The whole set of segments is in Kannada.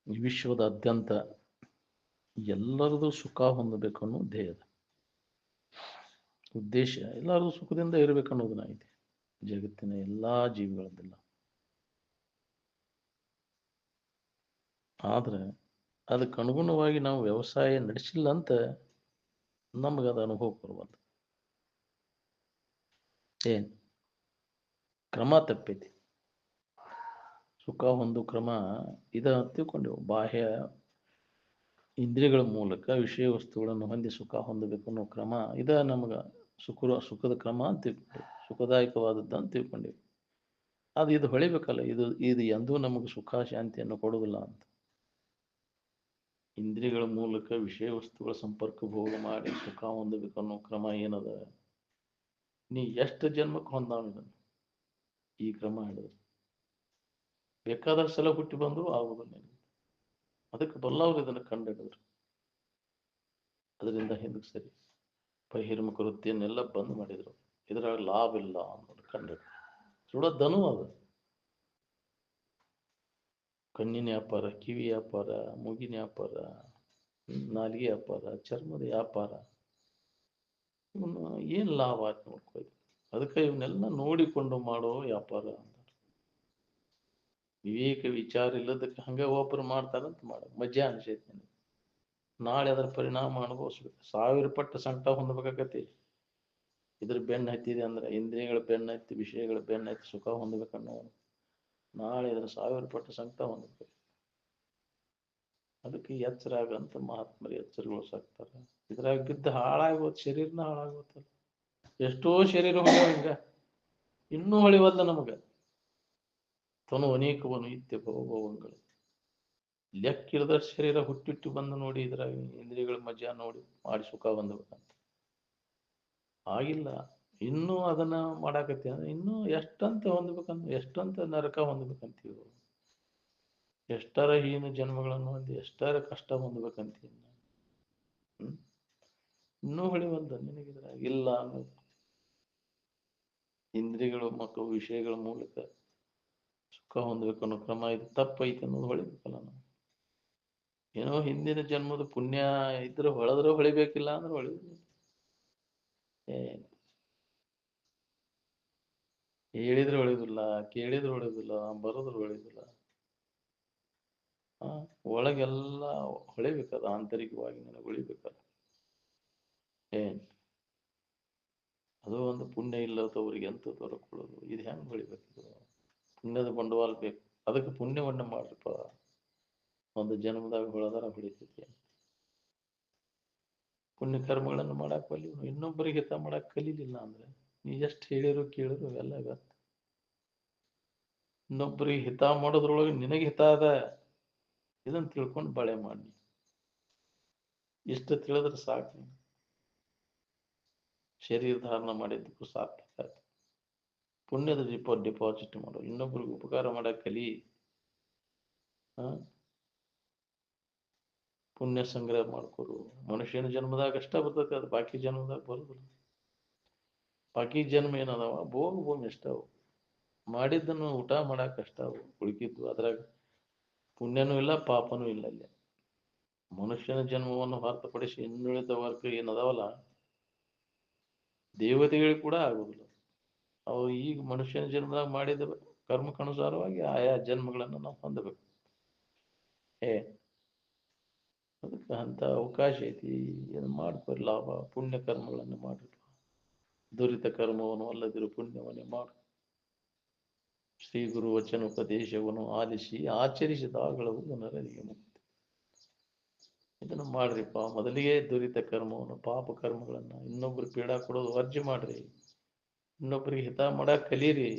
ಈ ವಿಶ್ವದಾದ್ಯಂತ ಎಲ್ಲರದು ಸುಖ ಹೊಂದಬೇಕು ಅನ್ನೋ ಧ್ಯೇಯದ ಉದ್ದೇಶ. ಎಲ್ಲರದು ಸುಖದಿಂದ ಇರಬೇಕು ಅನ್ನೋದನ್ನ ಐತಿ ಜಗತ್ತಿನ ಎಲ್ಲಾ ಜೀವಿಗಳದ್ದೆಲ್ಲ. ಆದ್ರೆ ಅದಕ್ಕೆ ಅನುಗುಣವಾಗಿ ನಾವು ವ್ಯವಸಾಯ ನಡೆಸಿಲ್ಲ ಅಂತ ನಮ್ಗೆ ಅದು ಅನುಭವ ಬರುವಲ್ಲ. ಏನ್ ಕ್ರಮ ತಪ್ಪೈತಿ. ಸುಖ ಹೊಂದು ಕ್ರಮ ಇದ ತಿಳ್ಕೊಂಡೆವು. ಬಾಹ್ಯ ಇಂದ್ರಿಯಗಳ ಮೂಲಕ ವಿಷಯ ವಸ್ತುಗಳನ್ನು ಹೊಂದಿ ಸುಖ ಹೊಂದಬೇಕು ಅನ್ನೋ ಕ್ರಮ ಇದ ನಮ್ಗೆ ಸುಖದ ಕ್ರಮ ಅಂತ ತಿಳ್ಕೊಂಡೆವು, ಸುಖದಾಯಕವಾದದ್ದು ಅಂತ ತಿಳ್ಕೊಂಡೆವು. ಅದು ಇದು ಹೊಳಿಬೇಕಲ್ಲ, ಇದು ಎಂದೂ ನಮಗೆ ಸುಖ ಶಾಂತಿಯನ್ನು ಕೊಡುವುದಿಲ್ಲ ಅಂತ. ಇಂದ್ರಿಯಗಳ ಮೂಲಕ ವಿಷಯ ವಸ್ತುಗಳ ಸಂಪರ್ಕ ಭೋಗ ಮಾಡಿ ಸುಖ ಹೊಂದಬೇಕು ಅನ್ನೋ ಕ್ರಮ ಏನದ, ನೀ ಎಷ್ಟು ಜನ್ಮಕ್ಕೆ ಹೊಂದಾವ ಈ ಕ್ರಮ ಹಿಡಿದ್ರೆ ಬೇಕಾದಷ್ಟು ಸಲ ಹುಟ್ಟಿ ಬಂದರೂ ಆಗುದಿಲ್ಲ. ಅದಕ್ಕೆ ಬಲ್ಲವರು ಇದನ್ನು ಕಂಡಿಡಿದ್ರು. ಅದರಿಂದ ಹಿಂದಕ್ಕೆ ಸರಿ ಬಹಿರ್ಮುಖ ವೃತ್ತಿಯನ್ನೆಲ್ಲ ಬಂದ್ ಮಾಡಿದ್ರು. ಇದ್ರಾಗ ಲಾಭ ಇಲ್ಲ ಅನ್ನೋದು ಕಂಡಿದ್ರು. ಸುಡೋದನು ಅದು ಕಣ್ಣಿನ ವ್ಯಾಪಾರ, ಕಿವಿ ವ್ಯಾಪಾರ, ಮೂಗಿನ ವ್ಯಾಪಾರ, ನಾಲಿಗೆ ವ್ಯಾಪಾರ, ಚರ್ಮದ ವ್ಯಾಪಾರ, ಇವನ್ನ ಏನ್ ಲಾಭ ಆಯ್ತು ನೋಡ್ಕೊಯ್ತು. ಅದಕ್ಕೆ ಇವನ್ನೆಲ್ಲ ನೋಡಿಕೊಂಡು ಮಾಡೋ ವ್ಯಾಪಾರ ಅಂತ. ವಿವೇಕ ವಿಚಾರ ಇಲ್ಲದಕ್ಕೆ ಹಂಗ ಒಬ್ಬರು ಮಾಡ್ತಾರಂತ ಮಾಡ ಮಜಾ ಅನ್ಸೈತಿ ನನಗೆ. ನಾಳೆ ಅದರ ಪರಿಣಾಮ ಅನುಭವಿಸ್ಬೇಕು. 1000 ಪಟ್ಟು ಸಂಕಟ ಹೊಂದಬೇಕಾಗತಿ. ಇದ್ರ ಬೆನ್ನ ಹತ್ತಿದೆ ಅಂದ್ರೆ ಇಂದ್ರಿಯಗಳ ಬೆನ್ನ ಹತ್ತಿ ವಿಷಯಗಳ ಬೆನ್ನ ಹತ್ತಿ ಸುಖ ಹೊಂದಬೇಕನ್ನೋ ನಾಳೆ ಇದ್ರ 1000 ಪಟ್ಟು ಸಂಕಟ ಹೊಂದಬೇಕು. ಅದಕ್ಕೆ ಎಚ್ಚರ ಆಗಂತ ಮಹಾತ್ಮರು ಎಚ್ಚರಗೊಳಿಸಾಕ್ತಾರೆ. ಇದ್ರಾಗ ಬಿದ್ದು ಹಾಳಾಗೋದು ಶರೀರನ ಹಾಳಾಗೋತಲ್ಲ. ಎಷ್ಟೋ ಶರೀರ ಹೊಳೆವಂಗ ಇನ್ನೂ ಹೊಳಿವಲ್ಲ ನಮಗ. ತನು ಅನೇಕವನು ಇತ್ಯ ಭವಭವಂಗಳು ಲೆಕ್ಕಿರದ ಶರೀರ ಹುಟ್ಟಿಟ್ಟು ಬಂದು ನೋಡಿ. ಇದ್ರಾಗ ಇಂದ್ರಿಯಗಳ ಮಜಾ ನೋಡಿ ಮಾಡಿ ಸುಖ ಬಂದಬೇಕಂತ ಆಗಿಲ್ಲ. ಇನ್ನೂ ಅದನ್ನ ಮಾಡಾಕತ್ತಿ ಅಂದ್ರೆ ಇನ್ನೂ ಎಷ್ಟಂತ ಹೊಂದ್ಬೇಕಂತ, ಎಷ್ಟಂತ ನರಕ ಹೊಂದ್ಬೇಕಂತೀವಿ, ಎಷ್ಟರ ಹೀನ ಜನ್ಮಗಳನ್ನು ಹೊಂದಿ ಎಷ್ಟರ ಕಷ್ಟ ಹೊಂದ್ಬೇಕಂತೀವಿ. ಇನ್ನೂ ಹೊಳಿವಲ್ದ ನಿನಗಿದ್ರಾಗ ಇಲ್ಲ ಅನ್ನೋದು. ಇಂದ್ರಿಯಗಳು ಮತ್ತು ವಿಷಯಗಳ ಮೂಲಕ ಸುಖ ಹೊಂದಬೇಕು ಅನ್ನೋ ಕ್ರಮ ಇದು ತಪ್ಪೈತೆ ಅನ್ನೋದು ಹೊಳಿಬೇಕಲ್ಲ ನಾವು. ಏನೋ ಹಿಂದಿನ ಜನ್ಮದ ಪುಣ್ಯ ಇದ್ರೆ ಹೊಳೆದ್ರೆ ಹೊಳಿಬೇಕಿಲ್ಲ ಅಂದ್ರೆ ಹೊಳಿಬೇಕು. ಹೇಳಿದ್ರೆ ಹೊಳಿದಿಲ್ಲ, ಕೇಳಿದ್ರೆ ಹೊಳಿದಿಲ್ಲ, ಬರೋದ್ರೆ ಹೊಳಿದಿಲ್ಲ. ಒಳಗೆಲ್ಲ ಹೊಳಿಬೇಕದ, ಆಂತರಿಕವಾಗಿ ನನಗೆ ಹೊಳಿಬೇಕಲ್ಲ. ಅದು ಒಂದು ಪುಣ್ಯ ಇಲ್ಲದವ್ರಿಗೆ ಎಂತ ದೊರಕೊಳ್ಳೋದು. ಇದು ಹೆಂಗೆ ಹೊಳಿಬೇಕು? ಪುಣ್ಯದ ಬಂಡವಾಳ ಬೇಕು. ಅದಕ್ಕೆ ಪುಣ್ಯವನ್ನ ಮಾಡ್ರಿಪ್ಪ. ಒಂದು ಜನ್ಮದಾಗ ಹೊಳದಾರ ಹೊಳಿತೈತಿ. ಪುಣ್ಯ ಕರ್ಮಗಳನ್ನು ಮಾಡಕ್ ಬಲ್ಲಿ ಇನ್ನೊಬ್ಬರಿಗೆ ಹಿತ ಮಾಡಕ್ ಕಲೀಲಿಲ್ಲ ಅಂದ್ರೆ ನೀ ಎಷ್ಟು ಹೇಳಿರು ಕೇಳಿರು ಎಲ್ಲ ಗತ್ತ. ಇನ್ನೊಬ್ಬರಿಗೆ ಹಿತ ಮಾಡೋದ್ರೊಳಗೆ ನಿನಗೆ ಹಿತ ಅದ ಇದನ್ನ ತಿಳ್ಕೊಂಡು ಬಾಳೆ ಮಾಡಿ. ಇಷ್ಟ ತಿಳಿದ್ರೆ ಸಾಕು. ಶರೀರ ಧಾರಣ ಮಾಡಿದ್ದಕ್ಕೂ ಸಾರ್ಥಕ ಆಯ್ತು. ಪುಣ್ಯದ ಡಿಪಾಸಿಟ್ ಮಾಡು. ಇನ್ನೊಬ್ಬರಿಗೆ ಉಪಕಾರ ಮಾಡಕ್ ಕಲಿ. ಪುಣ್ಯ ಸಂಗ್ರಹ ಮಾಡ್ಕೊರು. ಮನುಷ್ಯನ ಜನ್ಮದಾಗ ಅಷ್ಟ ಬರ್ತೈತೆ, ಅದು ಬಾಕಿ ಜನ್ಮದಾಗ ಬರುದಿಲ್ಲ. ಬಾಕಿ ಜನ್ಮ ಏನದಾವ ಭೋಗ ಭೂಮಿ ಅಷ್ಟವು. ಮಾಡಿದ್ದನ್ನು ಊಟ ಮಾಡಕ್ ಅಷ್ಟ ಅವು ಉಳುಕಿದ್ದು. ಅದ್ರಾಗ ಪುಣ್ಯನೂ ಇಲ್ಲ ಪಾಪನೂ ಇಲ್ಲ. ಅಲ್ಲಿ ಮನುಷ್ಯನ ಜನ್ಮವನ್ನು ಹೊರತುಪಡಿಸಿ ಇನ್ನುಳಿದ ವರ್ಗ ಏನದಾವಲ್ಲ ದೇವತೆಗಳಿಗೆ ಕೂಡ ಆಗುದಿಲ್ಲ. ಅವು ಈಗ ಮನುಷ್ಯನ ಜನ್ಮದಾಗ ಮಾಡಿದ ಕರ್ಮಕ್ಕನುಸಾರವಾಗಿ ಆಯಾ ಜನ್ಮಗಳನ್ನು ನಾವು ಹೊಂದಬೇಕು. ಅದಕ್ಕೆ ಅಂತ ಅವಕಾಶ ಐತಿ. ಏನು ಮಾಡ್ಕೊರಿ ಲಾಭ. ಪುಣ್ಯ ಕರ್ಮಗಳನ್ನು ಮಾಡ್ರಿ. ದುರಿತ ಕರ್ಮವನ್ನು ಅಲ್ಲದಿರು ಪುಣ್ಯವನ್ನೇ ಮಾಡು. ಶ್ರೀ ಗುರು ವಚನೋಪದೇಶವನ್ನು ಆಲಿಸಿ ಆಚರಿಸಿದಾಗಲೂ ನರರಿಗೆ ಮುಕ್ತಿ. ಇದನ್ನು ಮಾಡ್ರಿಪ್ಪ. ಮೊದಲಿಗೆ ದುರಿತ ಕರ್ಮವನ್ನು ಪಾಪ ಕರ್ಮಗಳನ್ನ ಇನ್ನೊಬ್ರು ಪೀಡಾ ಕೊಡೋದು ವರ್ಜ್ಯ ಮಾಡ್ರಿ. ಇನ್ನೊಬ್ರಿಗೆ ಹಿತ ಮಾಡಕ್ ಕಲೀರಿ.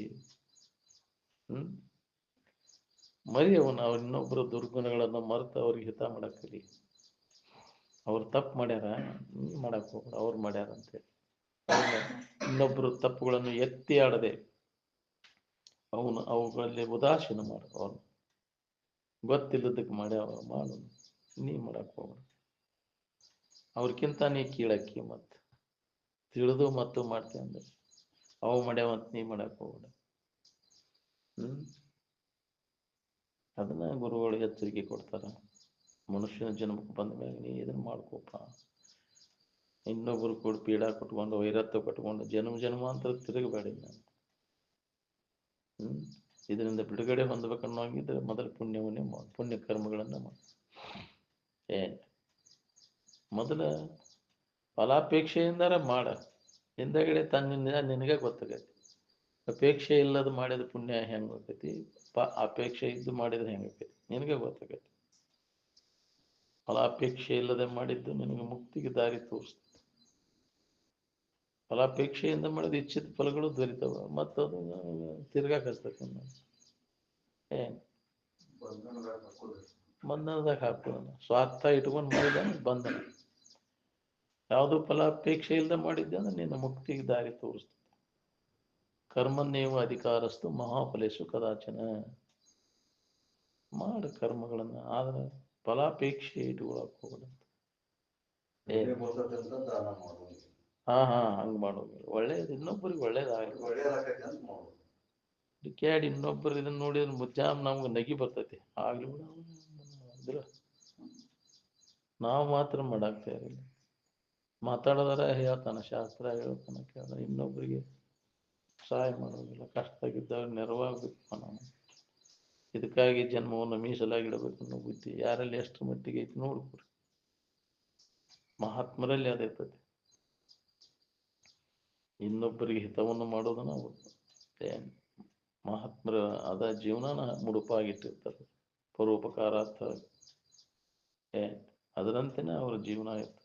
ಮರಿಯವನ್ನ ಅವ್ರ ಇನ್ನೊಬ್ಬರ ದುರ್ಗುಣಗಳನ್ನ ಮರೆತು ಅವ್ರಿಗೆ ಹಿತ ಮಾಡಕ್ ಕಲಿ. ಅವ್ರು ತಪ್ಪು ಮಾಡ್ಯಾರ ಮಾಡಕ್ ಹೋಗ್ಬೇಡ, ಅವ್ರು ಮಾಡ್ಯಾರ ಅಂತೇಳಿ ಇನ್ನೊಬ್ರು ತಪ್ಪುಗಳನ್ನು ಎತ್ತಿ ಆಡದೆ ಅವುಗಳಲ್ಲಿ ಉದಾಸೀನ ಮಾಡು. ಅವನು ಗೊತ್ತಿಲ್ಲದಕ್ಕೆ ಮಾಡ್ಯಾವ ಮಾಡು, ನೀ ಮಾಡಕ್ ಹೋಗ್ಬೇಡ. ಅವ್ರಕ್ಕಿಂತ ನೀ ಕೀಳಕ್ಕಿ. ಮತ್ ತಿಳಿದು ಮತ್ತು ಮಾಡ್ತೀವಿ ಅಂದ್ರೆ ಅವು ಮಾಡ್ಯಾವಂತ ನೀ ಮಾಡಕ್ ಹೋಗ್ಬೇಡ. ಅದನ್ನ ಗುರುಗಳು ಎಚ್ಚರಿಕೆ ಕೊಡ್ತಾರೆ. ಮನುಷ್ಯನ ಜನ್ಮಕ್ಕೆ ಬಂದ ಮ್ಯಾಗ ನೀ ಇದನ್ನ ಮಾಡ್ಕೋಪ, ಇನ್ನೊಬ್ರು ಕೂಡ ಪೀಡಾ ಕೊಟ್ಕೊಂಡು ವೈರತ್ವ ಕಟ್ಕೊಂಡು ಜನ್ಮಾಂತರ ತಿರುಗಬೇಡಿ. ನಾನು ಇದರಿಂದ ಬಿಡುಗಡೆ ಹೊಂದಬೇಕನ್ನೋಂಗಿದ್ರೆ ಮೊದಲು ಪುಣ್ಯವನ್ನೇ ಪುಣ್ಯ ಕರ್ಮಗಳನ್ನ ಮಾಡಿ. ಮೊದಲ ಫಲಾಪೇಕ್ಷೆಯಿಂದಾರ ಮಾಡ, ಹಿಂದಗಡೆ ತನ್ನಿಂದ ನಿನಗೆ ಗೊತ್ತಾಗೈತಿ. ಅಪೇಕ್ಷೆ ಇಲ್ಲದ ಮಾಡಿದ ಪುಣ್ಯ ಹೆಂಗೆ ಹೋಗ್ತೈತಿ, ಅಪೇಕ್ಷೆ ಇದ್ದು ಮಾಡಿದ್ರೆ ಹೆಂಗಾಕೈತಿ ನಿನಗೆ ಗೊತ್ತಾಗೈತಿ. ಫಲಾಪೇಕ್ಷೆ ಇಲ್ಲದೆ ಮಾಡಿದ್ದು ನಿನಗೆ ಮುಕ್ತಿಗೆ ದಾರಿ ತೋರಿಸ್ತದೆ. ಫಲಾಪೇಕ್ಷೆಯಿಂದ ಮಾಡಿದ ಇಚ್ಛಿತ ಫಲಗಳು ದೊರಿತವ, ಮತ್ತದು ತಿರ್ಗಾಕಸ್ತೈತಿ. ಏನು ಬಂಧನದಾಗ ಹಾಕೋದನ್ನ ಸ್ವಾರ್ಥ ಇಟ್ಕೊಂಡು ಮಾಡಿದ ಬಂಧನ. ಯಾವುದು ಫಲಾಪೇಕ್ಷೆ ಇಲ್ಲದೆ ಮಾಡಿದ್ದೆ ಅಂದ್ರೆ ನಿನ್ನ ಮುಕ್ತಿಗೆ ದಾರಿ ತೋರಿಸ್ತದೆ. ಕರ್ಮನ್ನೇವ ಅಧಿಕಾರಸ್ತು ಮಹಾಫಲೇಶು ಕದಾಚನ. ಮಾಡ ಕರ್ಮಗಳನ್ನ, ಆದ್ರೆ ಫಲಾಪೇಕ್ಷೆ ಇಟ್ಕೊಳಕ್ ಹೋಗಲ್ಲ. ಹಂಗ್ ಮಾಡೋದಿಲ್ಲ. ಒಳ್ಳೇದು ಇನ್ನೊಬ್ಬರಿಗೆ ಒಳ್ಳೇದಾಗಲಿ ಕ್ಯಾಡಿ ಇನ್ನೊಬ್ಬರು ಇದನ್ನ ನೋಡಿದ್ರೆ ಮುಜ್ಜಾಮ್ ನಮ್ಗೆ ನಗಿ ಬರ್ತೈತಿ. ಆಗ್ಲಿ ಬಿಡ, ನಾವು ಮಾತ್ರ ಮಾಡಾಕ್ತಾ ಇರಲಿಲ್ಲ. ಮಾತಾಡೋದಾರ ಹೇಳ್ತಾನ, ಶಾಸ್ತ್ರ ಹೇಳ್ತಾನ, ಕೇಳ. ಇನ್ನೊಬ್ಬರಿಗೆ ಸಹಾಯ ಮಾಡೋದಿಲ್ಲ, ಕಷ್ಟದಾಗಿದ್ದವ್ರು ನೆರವಾಗಬೇಕು ನಾವು. ಇದಕ್ಕಾಗಿ ಜನ್ಮವನ್ನು ಮೀಸಲಾಗಿಡಬೇಕು ಅನ್ನೋ ಬುದ್ಧಿ ಯಾರಲ್ಲಿ ಎಷ್ಟು ಮಟ್ಟಿಗೆ ಐತಿ ನೋಡ್ಕೊರಿ. ಮಹಾತ್ಮರಲ್ಲಿ ಅದಿರ್ತೈತಿ. ಇನ್ನೊಬ್ಬರಿಗೆ ಹಿತವನ್ನು ಮಾಡೋದನ್ನ ಮಹಾತ್ಮರ ಅದ ಜೀವನನ ಮುಡುಪಾಗಿಟ್ಟಿರ್ತಾರೆ. ಪರೋಪಕಾರಾರ್ಥ ಅದರಂತೆನೆ ಅವರ ಜೀವನ ಇರ್ತದೆ.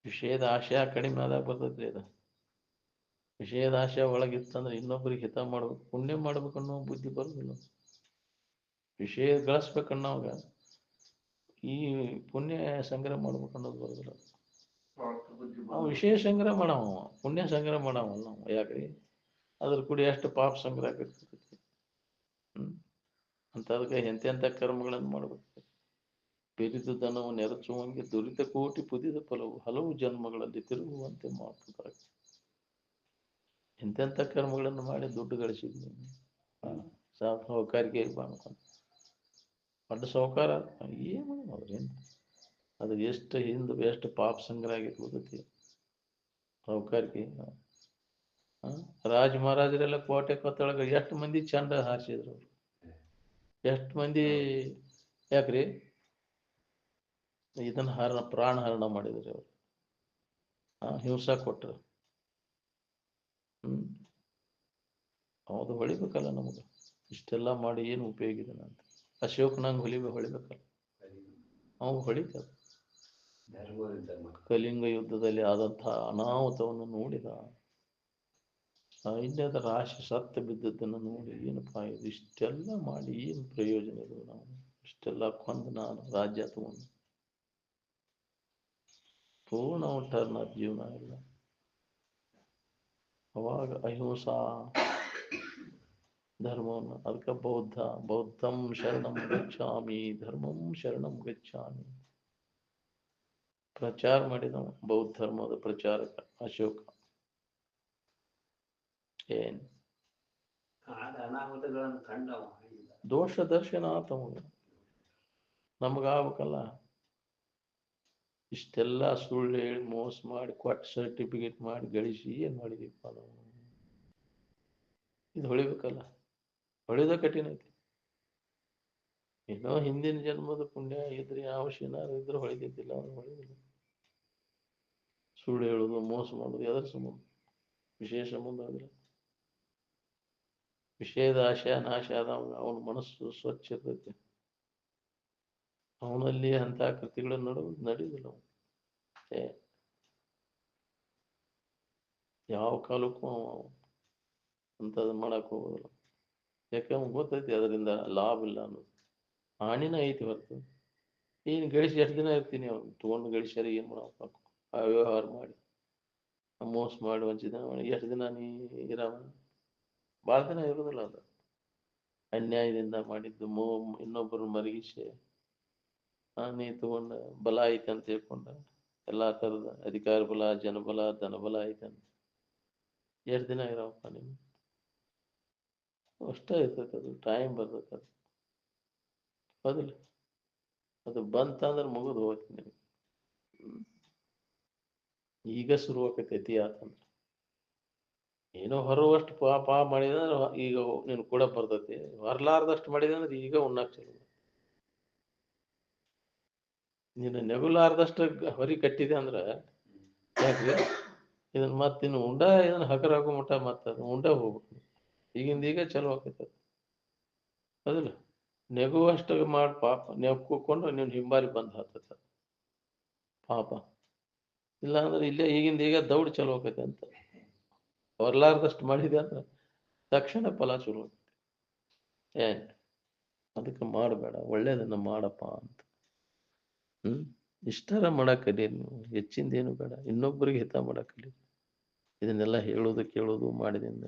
ವಿಷಯದ ಆಶಯ ಕಡಿಮೆ ಆದಾಗ ಬರ್ತೈತ್ರಿ ಅದು. ವಿಷಯದ ಆಶಯ ಒಳಗಿತ್ತಂದ್ರೆ ಇನ್ನೊಬ್ಬರಿಗೆ ಹಿತ ಮಾಡ್ಬೇಕು, ಪುಣ್ಯ ಮಾಡ್ಬೇಕು ಅನ್ನೋ ಬುದ್ಧಿ ಬರುದಿಲ್ಲ. ವಿಷಯ ಗಳಿಸ್ಬೇಕನ್ನೋವಾಗ ಈ ಪುಣ್ಯ ಸಂಗ್ರಹ ಮಾಡ್ಬೇಕು ಅನ್ನೋದು ಬರುದಿಲ್ಲ. ನಾವು ವಿಷಯ ಸಂಗ್ರಹ ಮಾಡವ, ಪುಣ್ಯ ಸಂಗ್ರಹ ಮಾಡವಲ್ಲ ನಾವು. ಯಾಕ್ರಿ ಅದ್ರ ಕೂಡ ಎಷ್ಟು ಪಾಪ ಸಂಗ್ರಹ ಆಗ್ತೈತಿ. ಅಂತದಕ್ಕೆ ಎಂತೆಂಥ ಕರ್ಮಗಳನ್ನು ಮಾಡ್ಬೇಕು. ಬಿರಿದು ದನವು ನೆರಚುವಂಗೆ ದುರಿತ ಕೋಟಿ ಪುದಿದ ಫಲವು ಹಲವು ಜನ್ಮಗಳಲ್ಲಿ ತಿರುಗುವಂತೆ ಮಾಡ್ತಾರೆ. ಎಂತೆಂಥ ಕರ್ಮಗಳನ್ನು ಮಾಡಿ ದುಡ್ಡು ಗಳಿಸಿದ್ವಿ. ಸಾಹುಕಾರಿಕೆ ಮಾಡ್ಕೊಂಡು ದೊಡ್ಡ ಸಾಹುಕಾರ ಏನು ಅವ್ರೇನು, ಅದು ಎಷ್ಟು ಹಿಂದೆ ಎಷ್ಟು ಪಾಪ ಸಂಗ್ರಹ ಆಗಿರ್ಬೋದತಿ ಸಾಹುಕಾರಿಕೆ. ರಾಜ ಮಹಾರಾಜರೆಲ್ಲ ಕೋಟೆ ಕೊತ್ತೊಳಗೆ ಎಷ್ಟು ಮಂದಿ ಚಂದ ಹಾರಿಸಿದ್ರು ಅವರು, ಎಷ್ಟು ಮಂದಿ. ಯಾಕ್ರಿ ಇದನ್ನ ಪ್ರಾಣ ಹರಣ ಮಾಡಿದ್ರಿ ಅವರು, ಹಿಂಸಾ ಕೊಟ್ಟರು. ಹೌದು, ಹೊಳಿಬೇಕಲ್ಲ ನಮಗೆ. ಇಷ್ಟೆಲ್ಲ ಮಾಡಿ ಏನು ಉಪಯೋಗ ಇದೆ ಅಂತ ಅಶೋಕ್ ನಂಗೆ ಹೊಳಿಬೇಕಲ್ಲ. ಅವು ಹೊಳಿತ ಕಲಿಂಗ ಯುದ್ಧದಲ್ಲಿ ಆದಂತಹ ಅನಾಹುತವನ್ನು ನೋಡಿದ, ಸೈನ್ಯದ ರಾಶಿ ಸತ್ತ ಬಿದ್ದದ್ದನ್ನು ನೋಡಿ ಏನಪ್ಪಾ ಇದು, ಇಷ್ಟೆಲ್ಲ ಮಾಡಿ ಏನು ಪ್ರಯೋಜನ ಇದು, ನಾವು ಇಷ್ಟೆಲ್ಲ ಕೊಂದು ನಾನು ರಾಜ್ಯ ತಗೊಂಡು ಪೂರ್ಣ ಟರ್ನ್ ಜೀವನ ಇಲ್ಲ. ಅವಾಗ ಅಹಿಂಸಾ ಧರ್ಮವನ್ನು, ಅದಕ್ಕೆ ಬೌದ್ಧಂ ಶರಣಂ ಗಚ್ಚಾಮಿ ಧರ್ಮಂ ಶರಣಂ ಗಚ್ಚಾಮಿ ಪ್ರಚಾರ ಮಾಡಿದವ. ಬೌದ್ಧ ಧರ್ಮದ ಪ್ರಚಾರಕ ಅಶೋಕ. ಏನ್ ದೋಷ ದರ್ಶನ ಆತವ ನಮಗಾಗಬೇಕಲ್ಲ. ಇಷ್ಟೆಲ್ಲ ಸುಳ್ಳು ಹೇಳಿ ಮೋಸ ಮಾಡಿ ಕೊಟ್ಟು ಸರ್ಟಿಫಿಕೇಟ್ ಮಾಡಿ ಗಳಿಸಿ ಏನ್ ಮಾಡಿದೀಪ ನಾವು? ಇದು ಹೊಳಿಬೇಕಲ್ಲ. ಹೊಳಿದ ಕಠಿಣ ಐತಿ. ಏನೋ ಹಿಂದಿನ ಜನ್ಮದ ಪುಣ್ಯ ಇದ್ರೆ ಅವಶ್ಯನಾರು ಇದ್ರೆ ಹೊಳಿದಿದ್ದಿಲ್ಲ, ಅವ್ರು ಹೊಳಿದಿಲ್ಲ. ಸುಳ್ಳು ಹೇಳುದು, ಮೋಸ ಮಾಡುದು ಎದರ ಸಂಬಂಧ? ವಿಶೇಷ ಸಂಬಂಧ ಆಗಿಲ್ಲ. ವಿಷಯದ ಆಶಯ ನಾಶ ಆದವ ಅವನ ಮನಸ್ಸು ಸ್ವಚ್ಛ ಇರ್ತೈತಿ. ಅವನಲ್ಲಿ ಅಂತ ಕೃತಿಗಳನ್ನು ನಡೆಯುವುದಿಲ್ಲ. ಯಾವ ಕಾಲಕ್ಕೂ ಅಂತದ್ ಮಾಡಕ್ ಹೋಗೋದಿಲ್ಲ. ಯಾಕೆ ಅವ್ನು ಗೊತ್ತೈತಿ ಅದರಿಂದ ಲಾಭ ಇಲ್ಲ ಅನ್ನೋದು. ಹಾನಿನ ಐತಿ ಹೊರತು ಏನು ಗಳಿಸಿ ಎಷ್ಟು ದಿನ ಇರ್ತೀನಿ, ಅವ್ನು ತೊಗೊಂಡು ಗಳಿಸ್ಯಾರ ಏನ್ ಮಾಡಬೇಕು? ಆ ವ್ಯವಹಾರ ಮಾಡಿ ಮೋಸ ಮಾಡಿ ವಂಚಿತ ಮಾಡಿ ಎಷ್ಟು ದಿನ ನೀ ಇರಾಮ? ಭಾಳ ದಿನ ಇರೋದಿಲ್ಲ. ಅದು ಅನ್ಯಾಯದಿಂದ ಮಾಡಿದ್ದು ಇನ್ನೊಬ್ಬರು ಮರಗಿಸಿ ನೀ ತಗೊಂಡ ಬಲ ಐತೆ ಅಂತ ಹೇಳ್ಕೊಂಡ ಎಲ್ಲಾ ತರದ ಅಧಿಕಾರ ಬಲ, ಜನಬಲ, ಧನಬಲ ಐತೆ ಅಂತ ಎಷ್ಟು ದಿನ ಇರವಪ್ಪ ನಿಮ್ಗೆ ಅಷ್ಟೇ ಇರ್ತೈತೆ, ಅದು ಟೈಮ್ ಬರ್ತೈತೆ ಅದು. ಹೌದಿಲ್ಲ, ಅದು ಬಂತಂದ್ರೆ ಮುಗಿದು ಹೋಗ್ತೀನಿ ನಿನಗೆ. ಈಗ ಶುರು ಆಕೈತಿ ಆತಂದ್ರೆ ಏನೋ ಹೊರುವಷ್ಟು ಪಾಪ ಮಾಡಿದ್ರೆ ಈಗ ನೀನು ಕೂಡ ಬರ್ತೈತಿ, ಹೊರಲಾರ್ದಷ್ಟು ಮಾಡಿದೆ ಅಂದ್ರೆ ಈಗ ಉಣ್ಣಾಕ್ ಚಲೋ. ನೀನು ನೆಗುಲಾರ್ದಷ್ಟು ಹೊರಿ ಕಟ್ಟಿದೆ ಅಂದ್ರೆ ಯಾಕೆ ಇದನ್ನ ಮತ್ತೆ ಇನ್ನು ಉಂಡ ಇದನ್ನ ಹಗರ ಆಗೋ ಮಟ್ಟ ಮತ್ತೆ ಅದು ಉಂಡ ಹೋಗ್ಬೇಕು. ಈಗಿಂದ ಈಗ ಚಲೋ ಆಕೈತೆ ಅದಿಲ್ಲ. ನೆಗುವಷ್ಟು ಮಾಡಿ ಪಾಪ ನೆಕ್ಕೊಂಡು ನೀನು ಹಿಂಬಾರಿ ಬಂದು ಹತ್ತದ ಪಾಪ. ಇಲ್ಲ ಅಂದ್ರೆ ಇಲ್ಲೇ ಈಗಿಂದ ಈಗ ದೌಡ್ ಚಲೋ ಆಕೈತೆ ಅಂತ. ಹೊರಲಾರ್ದಷ್ಟು ಮಾಡಿದೆ ಅಂದ್ರೆ ತಕ್ಷಣ ಫಲ ಶುರು ಆಕೈತೆ. ಏನ್ ಅದಕ್ಕೆ ಮಾಡಬೇಡ, ಒಳ್ಳೇದನ್ನ ಮಾಡಪ್ಪ ಅಂತ. ಇಷ್ಟಾರ ಮಾಡಕ್ ಕಲೀರಿ ನೀವು, ಹೆಚ್ಚಿಂದ ಏನು ಬೇಡ. ಇನ್ನೊಬ್ಬರಿಗೆ ಹಿತ ಮಾಡಕ್ ಕಲೀರಿ. ಇದನ್ನೆಲ್ಲ ಹೇಳೋದು ಕೇಳೋದು ಮಾಡಿದಿಂದ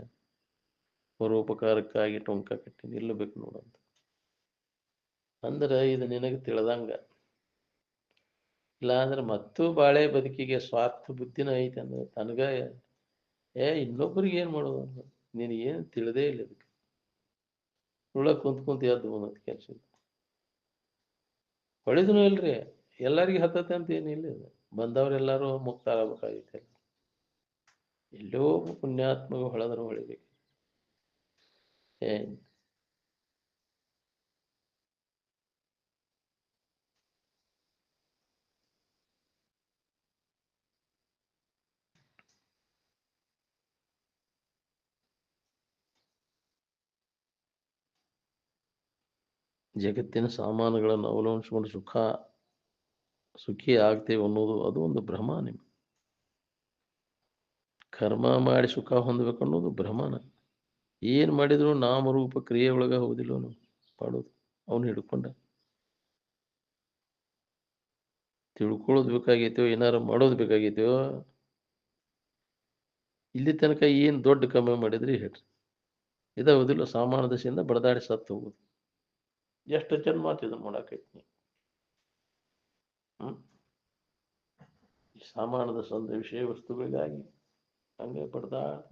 ಪರೋಪಕಾರಕ್ಕಾಗಿ ಟೊಂಕ ಕಟ್ಟಿ ನಿಲ್ಲಬೇಕು ನೋಡಂತ. ಅಂದ್ರೆ ಇದು ನಿನಗೆ ತಿಳಿದಂಗ. ಇಲ್ಲ ಅಂದ್ರೆ ಮತ್ತೂ ಬಾಳೆ ಬದುಕಿಗೆ ಸ್ವಾರ್ಥ ಬುದ್ಧಿನ ಐತೆ ಅಂದ್ರೆ ತನಗ ಇನ್ನೊಬ್ಬರಿಗೆ ಏನ್ ಮಾಡೋದು ಅಂತ ನಿನಗೇನು ತಿಳಿದೇ ಇಲ್ಲ. ಅದಕ್ಕೆ ಉಳ್ಳ ಕುಂತ್ ಎದ್ದು ಬಂದದ ಕೆಲಸ ಹೊಳಿದನು ಇಲ್ರಿ. ಎಲ್ಲರಿಗೆ ಹತ್ತತೆ ಅಂತ ಏನಿಲ್ಲ. ಇದು ಬಂದವರೆಲ್ಲರೂ ಮುಕ್ತಾರಾಗಬೇಕಾಗಿತ್ತು. ಎಲ್ಲೋ ಪುಣ್ಯಾತ್ಮಗ ಹೊಳೆದ್ರು ಹೊಳಿಬೇಕು. ಏನ್ ಜಗತ್ತಿನ ಸಾಮಾನುಗಳನ್ನು ಅವಲಂಬಿಸಿಕೊಂಡು ಸುಖಿ ಆಗ್ತೇವೆ ಅನ್ನೋದು ಅದು ಒಂದು ಭ್ರಮ. ನಿಮ್ಗೆ ಕರ್ಮ ಮಾಡಿ ಸುಖ ಹೊಂದಬೇಕು ಅನ್ನೋದು ಭ್ರಮನ. ಏನು ಮಾಡಿದ್ರು ನಾಮರೂಪ ಕ್ರಿಯೆ ಒಳಗೆ ಹೋಗುದಿಲ್ಲ ಅವನು ಮಾಡೋದು. ಅವನು ಹಿಡ್ಕೊಂಡ ತಿಳ್ಕೊಳ್ಳೋದು ಬೇಕಾಗೈತೋ ಏನಾರು ಮಾಡೋದು ಬೇಕಾಗೈತೋ. ಇಲ್ಲಿ ತನಕ ಏನು ದೊಡ್ಡ ಕಮ್ಮಿ ಮಾಡಿದ್ರಿ ಹೇಳ್ರಿ. ಇದಾವುದಿಲ್ಲ, ಸಾಮಾನ್ಯ ದಶೆಯಿಂದ ಬಡದಾಡಿ ಸತ್ತು ಹೋಗುದು. ಎಷ್ಟು ಜನ್ಮ ಇದನ್ನು ಮಾಡಾಕೈತಿ. ಸಾಮಾನ್ಯದ ಸಂದ ವಿಷಯ ವಸ್ತುಗಳಿಗಾಗಿ ಹಂಗೆ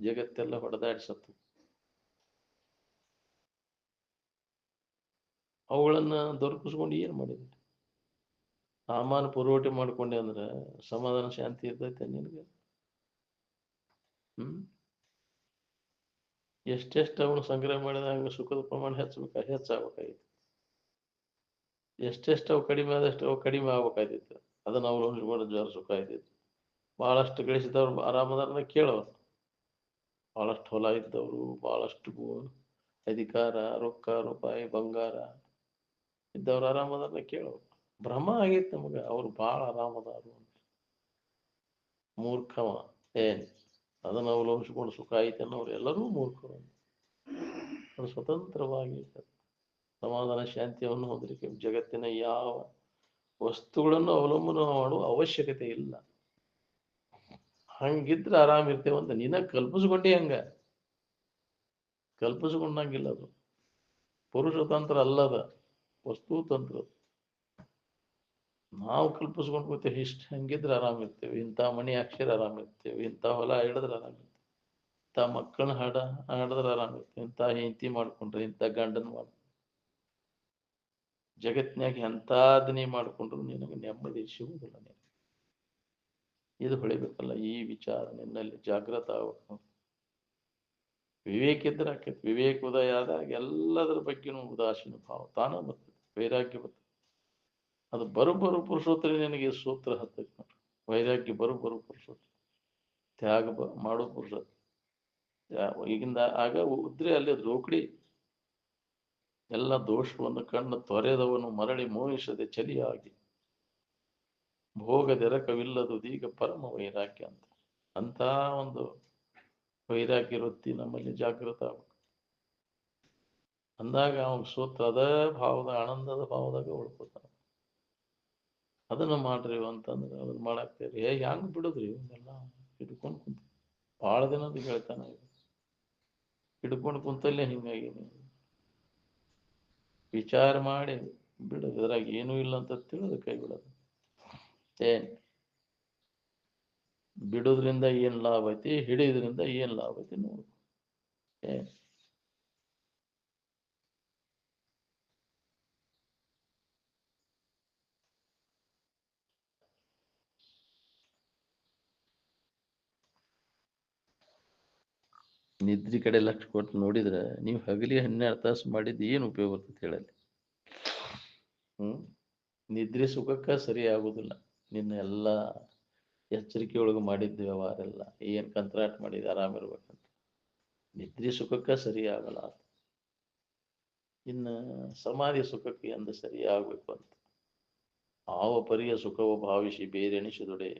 ಜಗತ್ತೆಲ್ಲ ಹೊಡೆದಾಡಿ ಸತ್ತು. ಅವುಗಳನ್ನ ದೊರಕಿಸ್ಕೊಂಡು ಏನು ಮಾಡಿದ್ರಿ? ಸಾಮಾನು ಪುರವಠೆ ಮಾಡ್ಕೊಂಡೆ ಅಂದ್ರೆ ಸಮಾಧಾನ ಶಾಂತಿ ಇರ್ತೈತೆ ನಿನಗೆ? ಎಷ್ಟೆಷ್ಟು ಅವನು ಸಂಗ್ರಹ ಮಾಡಿದ ಹಂಗೆ ಸುಖದ ಪ್ರಮಾಣ ಹೆಚ್ಚಾಗಬೇಕಾಗಿತ್ತು. ಎಷ್ಟೆಷ್ಟು ಅವು ಕಡಿಮೆ ಆದಷ್ಟು ಅವು ಕಡಿಮೆ ಆಗ್ಬೇಕಾಯ್ತಿತ್ತು. ಅದನ್ನ ಅವಲಂಬಿಸಿಕೊಂಡು ಜ್ವರ ಸುಖ ಆಯ್ತಿತ್ತು. ಬಹಳಷ್ಟು ಗಳಿಸಿದವ್ರು ಆರಾಮದಾರನ ಕೇಳೋರು. ಬಹಳಷ್ಟು ಹೊಲ ಇದ್ದವರು, ಬಹಳಷ್ಟು ಅಧಿಕಾರ, ರೊಕ್ಕ ರೂಪಾಯಿ ಬಂಗಾರ ಇದ್ದವ್ರು ಆರಾಮದಾರನ ಕೇಳೋರು. ಭ್ರಮ ಆಗೈತೆ ನಮಗ ಅವ್ರು ಬಹಳ ಆರಾಮದಾರು ಅಂತ. ಮೂರ್ಖವ ಏನ್ ಅದನ್ನು ಅವಲಂಬಿಸಿಕೊಂಡು ಸುಖ ಐತೆ ಅನ್ನೋರು ಎಲ್ಲರೂ ಮೂರ್ಖರು. ಅದು ಸ್ವತಂತ್ರವಾಗಿ ಸಮಾಧಾನ ಶಾಂತಿಯನ್ನು ಹೊಂದಲಿಕ್ಕೆ ಜಗತ್ತಿನ ಯಾವ ವಸ್ತುಗಳನ್ನು ಅವಲಂಬನೆ ಮಾಡುವ ಅವಶ್ಯಕತೆ ಇಲ್ಲ. ಹಂಗಿದ್ರೆ ಆರಾಮಿರ್ತೇವೆ ಅಂತ ನೀನ ಕಲ್ಪಿಸ್ಕೊಂಡಿ. ಕಲ್ಪಿಸ್ಕೊಂಡಂಗಿಲ್ಲ. ಅದು ಪುರುಷ ತಂತ್ರ ಅಲ್ಲದ, ವಸ್ತು ತಂತ್ರ. ನಾವು ಕಲ್ಪಿಸ್ಕೊಂಡು ಕೂತೇವೆ ಇಷ್ಟ. ಹಂಗಿದ್ರೆ ಆರಾಮಿರ್ತೇವೆ. ಇಂಥ ಮಣಿ ಅಕ್ಷರ ಆರಾಮಿರ್ತೇವೆ, ಇಂಥ ಹೊಲ ಹಿಡಿದ್ರೆ ಆರಾಮಿರ್ತೇವೆ, ಇಂಥ ಮಕ್ಕಳನ್ನ ಹಾಡಿದ್ರೆ ಆರಾಮಿರ್ತೇವೆ, ಇಂಥ ಹೆಂಡತಿ ಮಾಡ್ಕೊಂಡ್ರೆ, ಇಂಥ ಗಂಡನ ಮಾಡ್ಕೊಂಡ್ರೆ. ಜಗತ್ನ್ಯಾಗ ಎಂಥದನ್ನೇ ಮಾಡಿಕೊಂಡ್ರು ನಿನಗೆ ನೆಮ್ಮದಿ ಸಿಗುವುದಿಲ್ಲ. ಇದು ಹೊಳಿಬೇಕಲ್ಲ. ಈ ವಿಚಾರ ನಿನ್ನಲ್ಲಿ ಜಾಗೃತ ಆಗಬೇಕು. ವಿವೇಕ ಇದ್ರೆ ಆಕೈತಿ. ವಿವೇಕ ಉದಯ ಆದಾಗ ಎಲ್ಲದರ ಬಗ್ಗೆನೂ ಉದಾಸೀನ ಭಾವ ತಾನ ಬರ್ತದೆ, ವೈರಾಗ್ಯ ಬರ್ತದೆ. ಅದು ಬರೋಬ್ಬರು ಪುರುಷೋತ್ತರ ನಿನಗೆ ಸೂತ್ರ ಹತ್ತೈತಿ ನೋಡ್ರಿ. ವೈರಾಗ್ಯ ಬರೋಬ್ಬರು ಪುರುಷೋತ್ತರ, ತ್ಯಾಗ ಮಾಡೋ ಪುರುಷೋತ್ತರ. ಈಗಿಂದ ಆಗ ಉದ್ರೆ ಅಲ್ಲಿ ರೋಕಡಿ ಎಲ್ಲ ದೋಷವನ್ನು ಕಣ್ಣು ತೊರೆದವನು ಮರಳಿ ಮೋಹಿಸದೆ ಚಲಿಯಾಗಿ ಭೋಗದೆರಕವಿಲ್ಲದು ಈಗ ಪರಮ ವೈರಾಗ್ಯ ಅಂತ ಒಂದು ವೈರಾಗ್ಯ ವೃತ್ತಿ ನಮ್ಮಲ್ಲಿ ಜಾಗೃತ ಆಗಬೇಕು. ಅಂದಾಗ ಅವನ ಸೂತ್ರ ಅದ ಭಾವದ ಆನಂದದ ಭಾವದಾಗ ಉಳ್ಕೋತಾನ. ಅದನ್ನ ಮಾಡ್ರಿ ಅಂತಂದ್ರೆ ಅದನ್ನ ಮಾಡಾಕ್ತೇರಿ. ಹೆಂಗ್ ಬಿಡುದ್ರಿ ಇವನ್ನೆಲ್ಲ ಹಿಡ್ಕೊಂಡು ಕುಂತ ಭಾಳ ದಿನದ ಹೇಳ್ತಾನ. ಹಿಡ್ಕೊಂಡು ಕುಂತಲ್ಲೇ ಹಿಂಗಾಗಿ ವಿಚಾರ ಮಾಡಿ ಬಿಡೋದು. ಇದ್ರಾಗ ಏನೂ ಇಲ್ಲ ಅಂತ ತಿಳಿದು ಕೈ ಬಿಡೋದು. ಏನ್ ಬಿಡೋದ್ರಿಂದ ಏನ್ ಲಾಭ ಐತಿ, ಹಿಡಿಯೋದ್ರಿಂದ ಏನ್ ಲಾಭ ಐತಿ ನೋಡು. ನಿದ್ರಿ ಕಡೆ ಲಕ್ಷ ಕೊಟ್ಟು ನೋಡಿದ್ರೆ ನೀವು ಹಗಲಿ 12 ತಾಸು ಮಾಡಿದ್ದು ಏನು ಉಪಯೋಗ ಬರ್ತದೆ ಹೇಳಲ್ಲಿ. ನಿದ್ರೆ ಸುಖಕ್ಕ ಸರಿ ಆಗುದಿಲ್ಲ. ನಿನ್ನ ಎಲ್ಲ ಎಚ್ಚರಿಕೆ ಒಳಗೆ ಮಾಡಿದ್ದ ವ್ಯವಹಾರ ಎಲ್ಲ ಏನ್ ಕಂತ್ರಾಟ್ ಮಾಡಿದ ಆರಾಮಿರ್ಬೇಕಂತ ನಿದ್ರೆ ಸುಖಕ್ಕ ಸರಿ ಆಗಲ್ಲ. ಇನ್ನ ಸಮಾಧಿ ಸುಖಕ್ಕೆ ಎಂದು ಸರಿ ಆಗ್ಬೇಕು ಅಂತ ಆವ ಪರಿಯ ಸುಖವು ಭಾವಿಸಿ ಬೇರೆಣಿಸಿದೊಡೆ.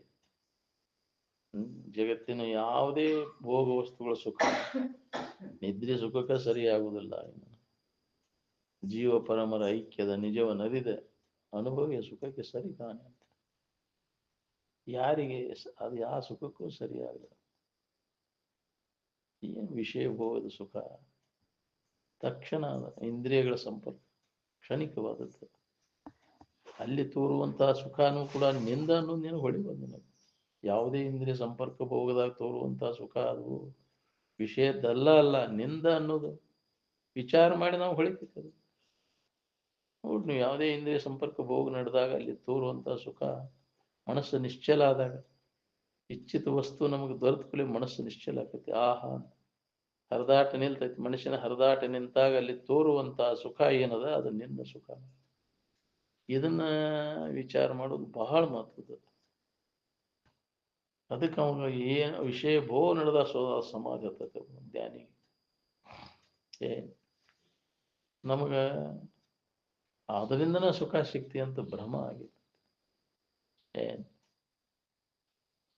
ಜಗತ್ತಿನ ಯಾವುದೇ ಭೋಗ ವಸ್ತುಗಳ ಸುಖ ನಿದ್ರೆ ಸುಖಕ್ಕೆ ಸರಿ ಆಗುವುದಿಲ್ಲ. ಜೀವ ಪರಮರ ಐಕ್ಯದ ನಿಜವನ್ನರಿದ ಅನುಭವಿಯ ಸುಖಕ್ಕೆ ಸರಿ ಕಾಣೆ ಅಂತ ಯಾರಿಗೆ ಅದು ಯಾವ ಸುಖಕ್ಕೂ ಸರಿಯಾಗಲ್ಲ. ಏನು ವಿಷಯ ಭೋಗದ ಸುಖ ತಕ್ಷಣ ಇಂದ್ರಿಯಗಳ ಸಂಪರ್ಕ ಕ್ಷಣಿಕವಾದದ್ದು. ಅಲ್ಲಿ ತೋರುವಂತಹ ಸುಖನೂ ಕೂಡ ನಿಂದ ಅನ್ನೋದು ನೀನು ಹೊಳಿಬೋದು. ನಿನಗೆ ಯಾವುದೇ ಇಂದ್ರಿಯ ಸಂಪರ್ಕ ಭೋಗದಾಗ ತೋರುವಂತಹ ಸುಖ ಅದು ವಿಷಯದ್ದಲ್ಲ ಅಲ್ಲ, ನಿಂದ ಅನ್ನೋದು ವಿಚಾರ ಮಾಡಿ ನಾವು ಹೊಳಿತೈತದು. ನೋಡಿ ನೀವು ಯಾವುದೇ ಇಂದ್ರಿಯ ಸಂಪರ್ಕ ಭೋಗ ನಡೆದಾಗ ಅಲ್ಲಿ ತೋರುವಂತಹ ಸುಖ ಮನಸ್ಸು ನಿಶ್ಚಲ ಆದಾಗ, ಇಚ್ಛಿತ ವಸ್ತು ನಮಗೆ ದೊರೆತುಕೊಳ್ಳಿ ಮನಸ್ಸು ನಿಶ್ಚಲ ಆಕೈತಿ. ಆಹಾ ಹರಿದಾಟ ನಿಲ್ತೈತಿ. ಮನುಷ್ಯನ ಹರಿದಾಟ ನಿಂತಾಗ ಅಲ್ಲಿ ತೋರುವಂತಹ ಸುಖ ಏನದ ಅದು ನಿನ್ನ ಸುಖ. ಇದನ್ನ ವಿಚಾರ ಮಾಡೋದು ಬಹಳ ಮಹತ್ವದ. ಅದಕ್ಕೆ ಅವನು ಏನು ವಿಷಯ ಭೋಗ ನಡೆದ ಸಮಾಧಿ ಹತ್ತೈತೆ ಧ್ಯಾನಿಗೆ. ನಮಗ ಅದರಿಂದನೇ ಸುಖ ಸಿಕ್ತಿ ಅಂತ ಭ್ರಮ ಆಗಿದೆ.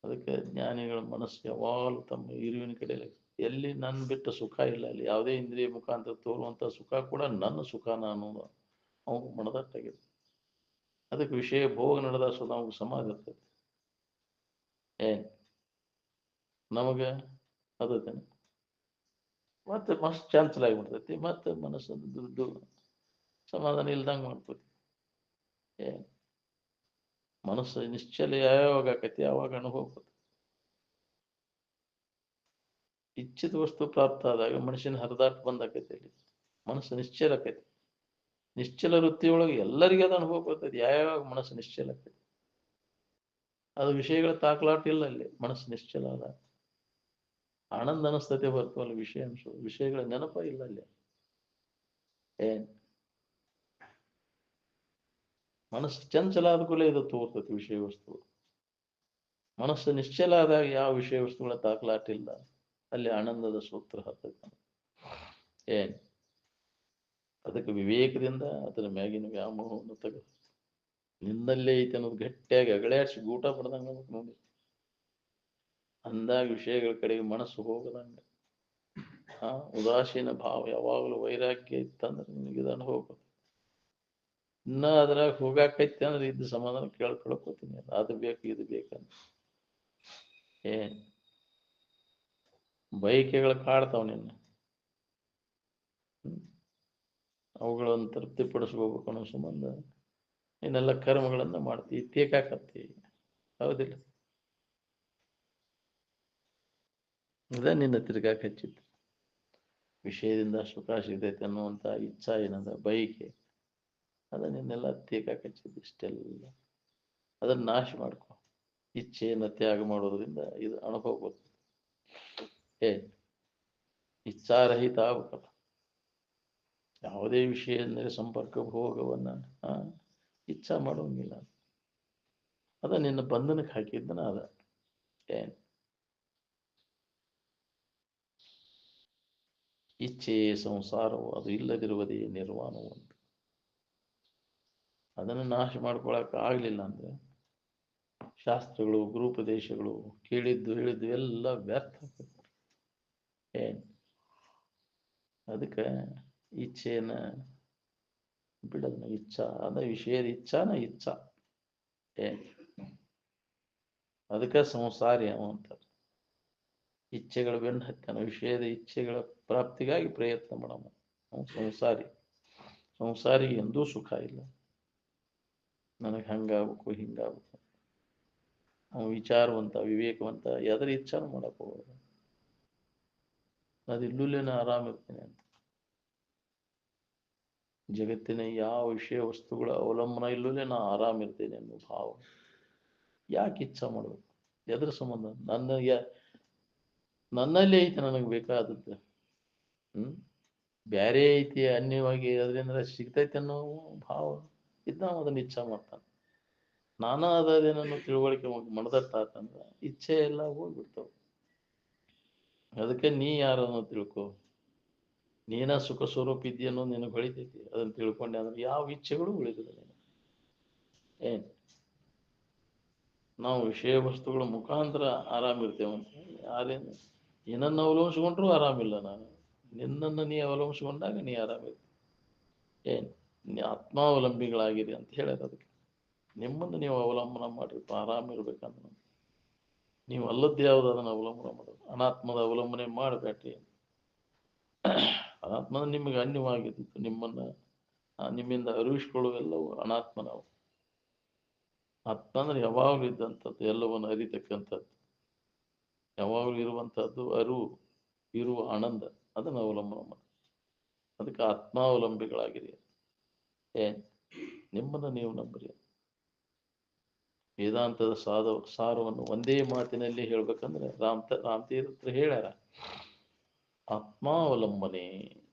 ಅದಕ್ಕೆ ಜ್ಞಾನಿಗಳ ಮನಸ್ಸು ಯಾವಾಗಲೂ ತಮ್ಮ ಇರುವಿನ ಕಡೆ ಎಲ್ಲಿ ನನ್ನ ಬಿಟ್ಟ ಸುಖ ಇಲ್ಲ, ಅಲ್ಲಿ ಯಾವುದೇ ಇಂದ್ರಿಯ ಮುಖಾಂತರ ತೋರುವಂತ ಸುಖ ಕೂಡ ನನ್ನ ಸುಖ ನಾನು ಅವನು ಮನದಟ್ಟಾಗಿದೆ. ಅದಕ್ಕೆ ವಿಷಯ ಭೋಗ ನಡೆದ ನಮಗೆ ಸಮಾಧಿ ಇರ್ತೈತಿ. ನಮಗ ಅದೇನೆ ಮತ್ತೆ ಮಸ್ತ್ ಚಾನ್ಸಲ್ ಆಗಿಬಿಡ್ತೈತಿ. ಮತ್ತೆ ಮನಸ್ಸನ್ನು ದುಡ್ಡು ಸಮಾಧಾನ ಇಲ್ದಂಗೆ ಮಾಡ್ತೈತಿ. ಮನಸ್ಸು ನಿಶ್ಚಲ ಯಾವಾಗ ಆಕೈತಿ ಯಾವಾಗ ಅನುಭವ. ಇಚ್ಛಿತ ವಸ್ತು ಪ್ರಾಪ್ತ ಆದಾಗ ಮನುಷ್ಯನ ಹರಿದಾಟ ಬಂದಾಕೈತಿ. ಅಲ್ಲಿ ಮನಸ್ಸು ನಿಶ್ಚಲ ಆಕೈತಿ. ನಿಶ್ಚಲ ವೃತ್ತಿಯೊಳಗೆ ಎಲ್ಲರಿಗೂ ಅದು ಅನುಭವ ಬರ್ತೈತಿ. ಯಾವಾಗ ಮನಸ್ಸು ನಿಶ್ಚಲ ಆಕೈತಿ ಅದು ವಿಷಯಗಳ ತಾಕಲಾಟ ಇಲ್ಲ. ಅಲ್ಲಿ ಮನಸ್ಸು ನಿಶ್ಚಲ ಆದ ಆನಂದ ಅನಸ್ತತೆ ಬರ್ತವಲ್ಲ. ವಿಷಯಗಳ ನೆನಪ ಇಲ್ಲ ಅಲ್ಲಿ. ಮನಸ್ಸು ಚಂಚಲ ಆದ ಕೂಡಲೇ ಇದು ತೋರ್ತೈತಿ ವಿಷಯ ವಸ್ತು. ಮನಸ್ಸು ನಿಶ್ಚಲ ಆದಾಗ ಯಾವ ವಿಷಯ ವಸ್ತುಗಳ ತಾಕಲಾಟ ಇಲ್ಲ, ಅಲ್ಲಿ ಆನಂದದ ಸೂತ್ರ ಹತ್ತೈತಿ. ಅದಕ್ಕೆ ವಿವೇಕದಿಂದ ಅದರ ಮ್ಯಾಗಿನ ವ್ಯಾಮೋಹವನ್ನು ತೆಗೆದು ನಿನ್ನಲ್ಲೇ ಐತೆ ಅನ್ನೋದು ಗಟ್ಟಿಯಾಗಿ ಅಗಳ್ಯಾಡ್ಸಿ ಗೂಟ ಪಡ್ದಂಗ ನೋಡಿ. ಅಂದಾಗ ವಿಷಯಗಳ ಕಡೆಗೆ ಮನಸ್ಸು ಹೋಗದಂಗ. ಉದಾಸೀನ ಭಾವ ಯಾವಾಗಲೂ ವೈರಾಗ್ಯ ಇತ್ತಂದ್ರೆ ನಿನಗೆ ಅನುಭವ. ಇನ್ನ ಅದ್ರಾಗ ಹೋಗಾಕೈತಿ ಅಂದ್ರೆ ಇದ್ದು ಸಮಾಧಾನ ಕೇಳ್ಕೊಳಕೋತೀನಿ. ಅದು ಬೇಕು ಇದು ಬೇಕಂತ ಬಯಕೆಗಳು ಕಾಡ್ತಾವ ನಿನ್ನ. ಅವುಗಳನ್ನು ತೃಪ್ತಿಪಡಿಸ್ಕೋಬೇಕು ಅನ್ನೋ ಸಂಬಂಧ ಇನ್ನೆಲ್ಲ ಕರ್ಮಗಳನ್ನ ಮಾಡ್ತೀವಿ, ತೇಕಾಕತ್ತಿ. ಹೌದಿಲ್ಲ? ಅದ ನಿನ್ನ ತಿರ್ಗಾಕ ಹಚ್ಚಿತ್ತು. ವಿಷಯದಿಂದ ಸುಖ ಸಿಗ್ತೈತೆ ಅನ್ನುವಂಥ ಇಚ್ಛಾ ಏನದ ಬಯಕೆ ಅದ ನಿನ್ನೆಲ್ಲ ತೇಕಾಕ ಹಚ್ಚಿದ್ದು. ಇಷ್ಟೆಲ್ಲ ಅದನ್ನ ನಾಶ ಮಾಡ್ಕೊ. ಇಚ್ಛೆಯನ್ನು ತ್ಯಾಗ ಮಾಡೋದ್ರಿಂದ ಇದು ಅನುಭವ ಬರ್ತದೆ. ಇಚ್ಛಾರಹಿತ ಆಗ್ಬೇಕಲ್ಲ. ಯಾವುದೇ ವಿಷಯ ಅಂದರೆ ಸಂಪರ್ಕ ಭೋಗವನ್ನ ಇಚ್ಛಾ ಮಾಡೋಂಗಿಲ್ಲ. ಅದ ನಿನ್ನ ಬಂಧನಕ್ಕೆ ಹಾಕಿದ್ದನ ಅದ. ಇಚ್ಛೆ ಸಂಸಾರವು ಅದು ಇಲ್ಲದಿರುವುದೇ ನಿರ್ವಾಣವು ಅಂತ. ಅದನ್ನು ನಾಶ ಮಾಡ್ಕೊಳಕ್ ಆಗ್ಲಿಲ್ಲ ಅಂದ್ರೆ ಶಾಸ್ತ್ರಗಳು ಗುರುಪದೇಶಗಳು ಕೇಳಿದ್ದು ಹೇಳಿದ್ದು ಎಲ್ಲ ವ್ಯರ್ಥ. ಅದಕ್ಕೆ ಇಚ್ಛೆಯನ್ನ ಬಿಡೋದನ್ನ ಇಚ್ಛಾ ಅದ ವಿಷಯದ ಇಚ್ಛಾನ ಇಚ್ಛಾ. ಅದಕ್ಕೆ ಸಂಸಾರಿ ಅವ ಅಂತ. ಇಚ್ಛೆಗಳ ಬೆನ್ನು ಹತ್ತಾನ. ವಿಷಯದ ಇಚ್ಛೆಗಳ ಪ್ರಾಪ್ತಿಗಾಗಿ ಪ್ರಯತ್ನ ಮಾಡಮ್ಮ. ಅವನು ಸಂಸಾರಿ. ಸಂಸಾರಿಗೆ ಎಂದೂ ಸುಖ ಇಲ್ಲ. ನನಗೆ ಹಂಗಾಗಬೇಕು ಹಿಂಗಾಗಬೇಕು. ಅವ ವಿಚಾರವಂತ ವಿವೇಕವಂತ ಎದರ ಇಚ್ಛಾನು ಮಾಡಕ್ ಹೋಗೋದು. ಅದು ಇಲ್ಲೂಲೇ ನಾ ಆರಾಮಿರ್ತೇನೆ ಅಂತ. ಜಗತ್ತಿನ ಯಾವ ವಿಷಯ ವಸ್ತುಗಳ ಅವಲಂಬನ ಇಲ್ಲೂಲೇ ನಾ ಆರಾಮಿರ್ತೇನೆ ಅನ್ನೋ ಭಾವ ಯಾಕೆ ಇಚ್ಛಾ ಮಾಡ್ಬೇಕು? ಎದ್ರ ಸಂಬಂಧ? ನನ್ನಲ್ಲಿ ಐತೆ ನನಗೆ ಬೇಕಾದದ್ದು. ಬ್ಯಾರೆ ಐತಿ ಅನ್ಯವಾಗಿ ಅದರಿಂದ ಸಿಗ್ತೈತೆ ಅನ್ನೋ ಭಾವ ಇದ್ದ ಅದನ್ನ ಇಚ್ಛಾ ಮಾಡ್ತಾನೆ. ನಾನಾ ಅದೇನನ್ನು ತಿಳುವಳಿಕೆ ಮನದಟ್ಟಾತಂದ್ರ ಇಚ್ಛೆ ಎಲ್ಲ ಹೋಗ್ಬಿಡ್ತಾವ. ಅದಕ್ಕೆ ನೀ ಯಾರನ್ನು ತಿಳ್ಕೊ, ನೀನ ಸುಖ ಸ್ವರೂಪ ಇದ್ದಿ ಅನ್ನೋದು ನಿನಗೆ ಹೊಳಿತೈತಿ. ಅದನ್ನ ತಿಳ್ಕೊಂಡೆ ಅಂದ್ರೆ ಯಾವ ಇಚ್ಛೆಗಳು ಉಳಿದಿಲ್ಲ. ಏನ್ ನಾವು ವಿಷಯ ವಸ್ತುಗಳ ಮುಖಾಂತರ ಆರಾಮಿರ್ತೇವಂತ ಯಾರೇನು ಏನನ್ನು ಅವಲಂಬಿಸ್ಕೊಂಡ್ರು ಆರಾಮಿಲ್ಲ. ನಾನು ನಿನ್ನನ್ನು ನೀ ಅವಲಂಬಿಸ್ಕೊಂಡಾಗ ನೀ ಆರಾಮಿರ್ತಿ. ಏನ್ ನೀ ಆತ್ಮಾವಲಂಬಿಗಳಾಗಿರಿ ಅಂತ ಹೇಳ್ಯಾರ. ಅದಕ್ಕೆ ನಿಮ್ಮನ್ನು ನೀವು ಅವಲಂಬನ ಮಾಡ್ರಿ ಆರಾಮಿರ್ಬೇಕಂದ್ರೆ. ನೀವು ಅಲ್ಲದ್ದು ಯಾವ್ದು ಅದನ್ನು ಅವಲಂಬನೆ ಮಾಡೋದು. ಅನಾತ್ಮದ ಅವಲಂಬನೆ ಮಾಡಬೇಡ್ರಿ. ಅನಾತ್ಮದ ನಿಮಗೆ ಅನ್ಯವಾಗಿದ್ದು ನಿಮ್ಮನ್ನ ನಿಮ್ಮಿಂದ ಅರಿವಿಸ್ಕೊಳ್ಳುವೆಲ್ಲವೂ ಅನಾತ್ಮ. ನಾವು ಆತ್ಮ ಅಂದ್ರೆ ಯಾವಾಗಲೂ ಇದ್ದಂಥದ್ದು, ಎಲ್ಲವನ್ನು ಅರಿತಕ್ಕಂಥದ್ದು, ಯಾವಾಗಲೂ ಇರುವಂಥದ್ದು, ಇರುವ ಆನಂದ, ಅದನ್ನು ಅವಲಂಬನೆ ಮಾಡಿ. ಅದಕ್ಕೆ ಆತ್ಮಾವಲಂಬಿಗಳಾಗಿರಿ. ನಿಮ್ಮನ್ನು ನೀವು ನಂಬರಿ. ವೇದಾಂತದ ಸಾರವನ್ನು ಒಂದೇ ಮಾತಿನಲ್ಲಿ ಹೇಳ್ಬೇಕಂದ್ರೆ ರಾಮತೀರ್ಥ ಹೇಳ್ಯಾರ, ಆತ್ಮಾವಲಂಬನೆ.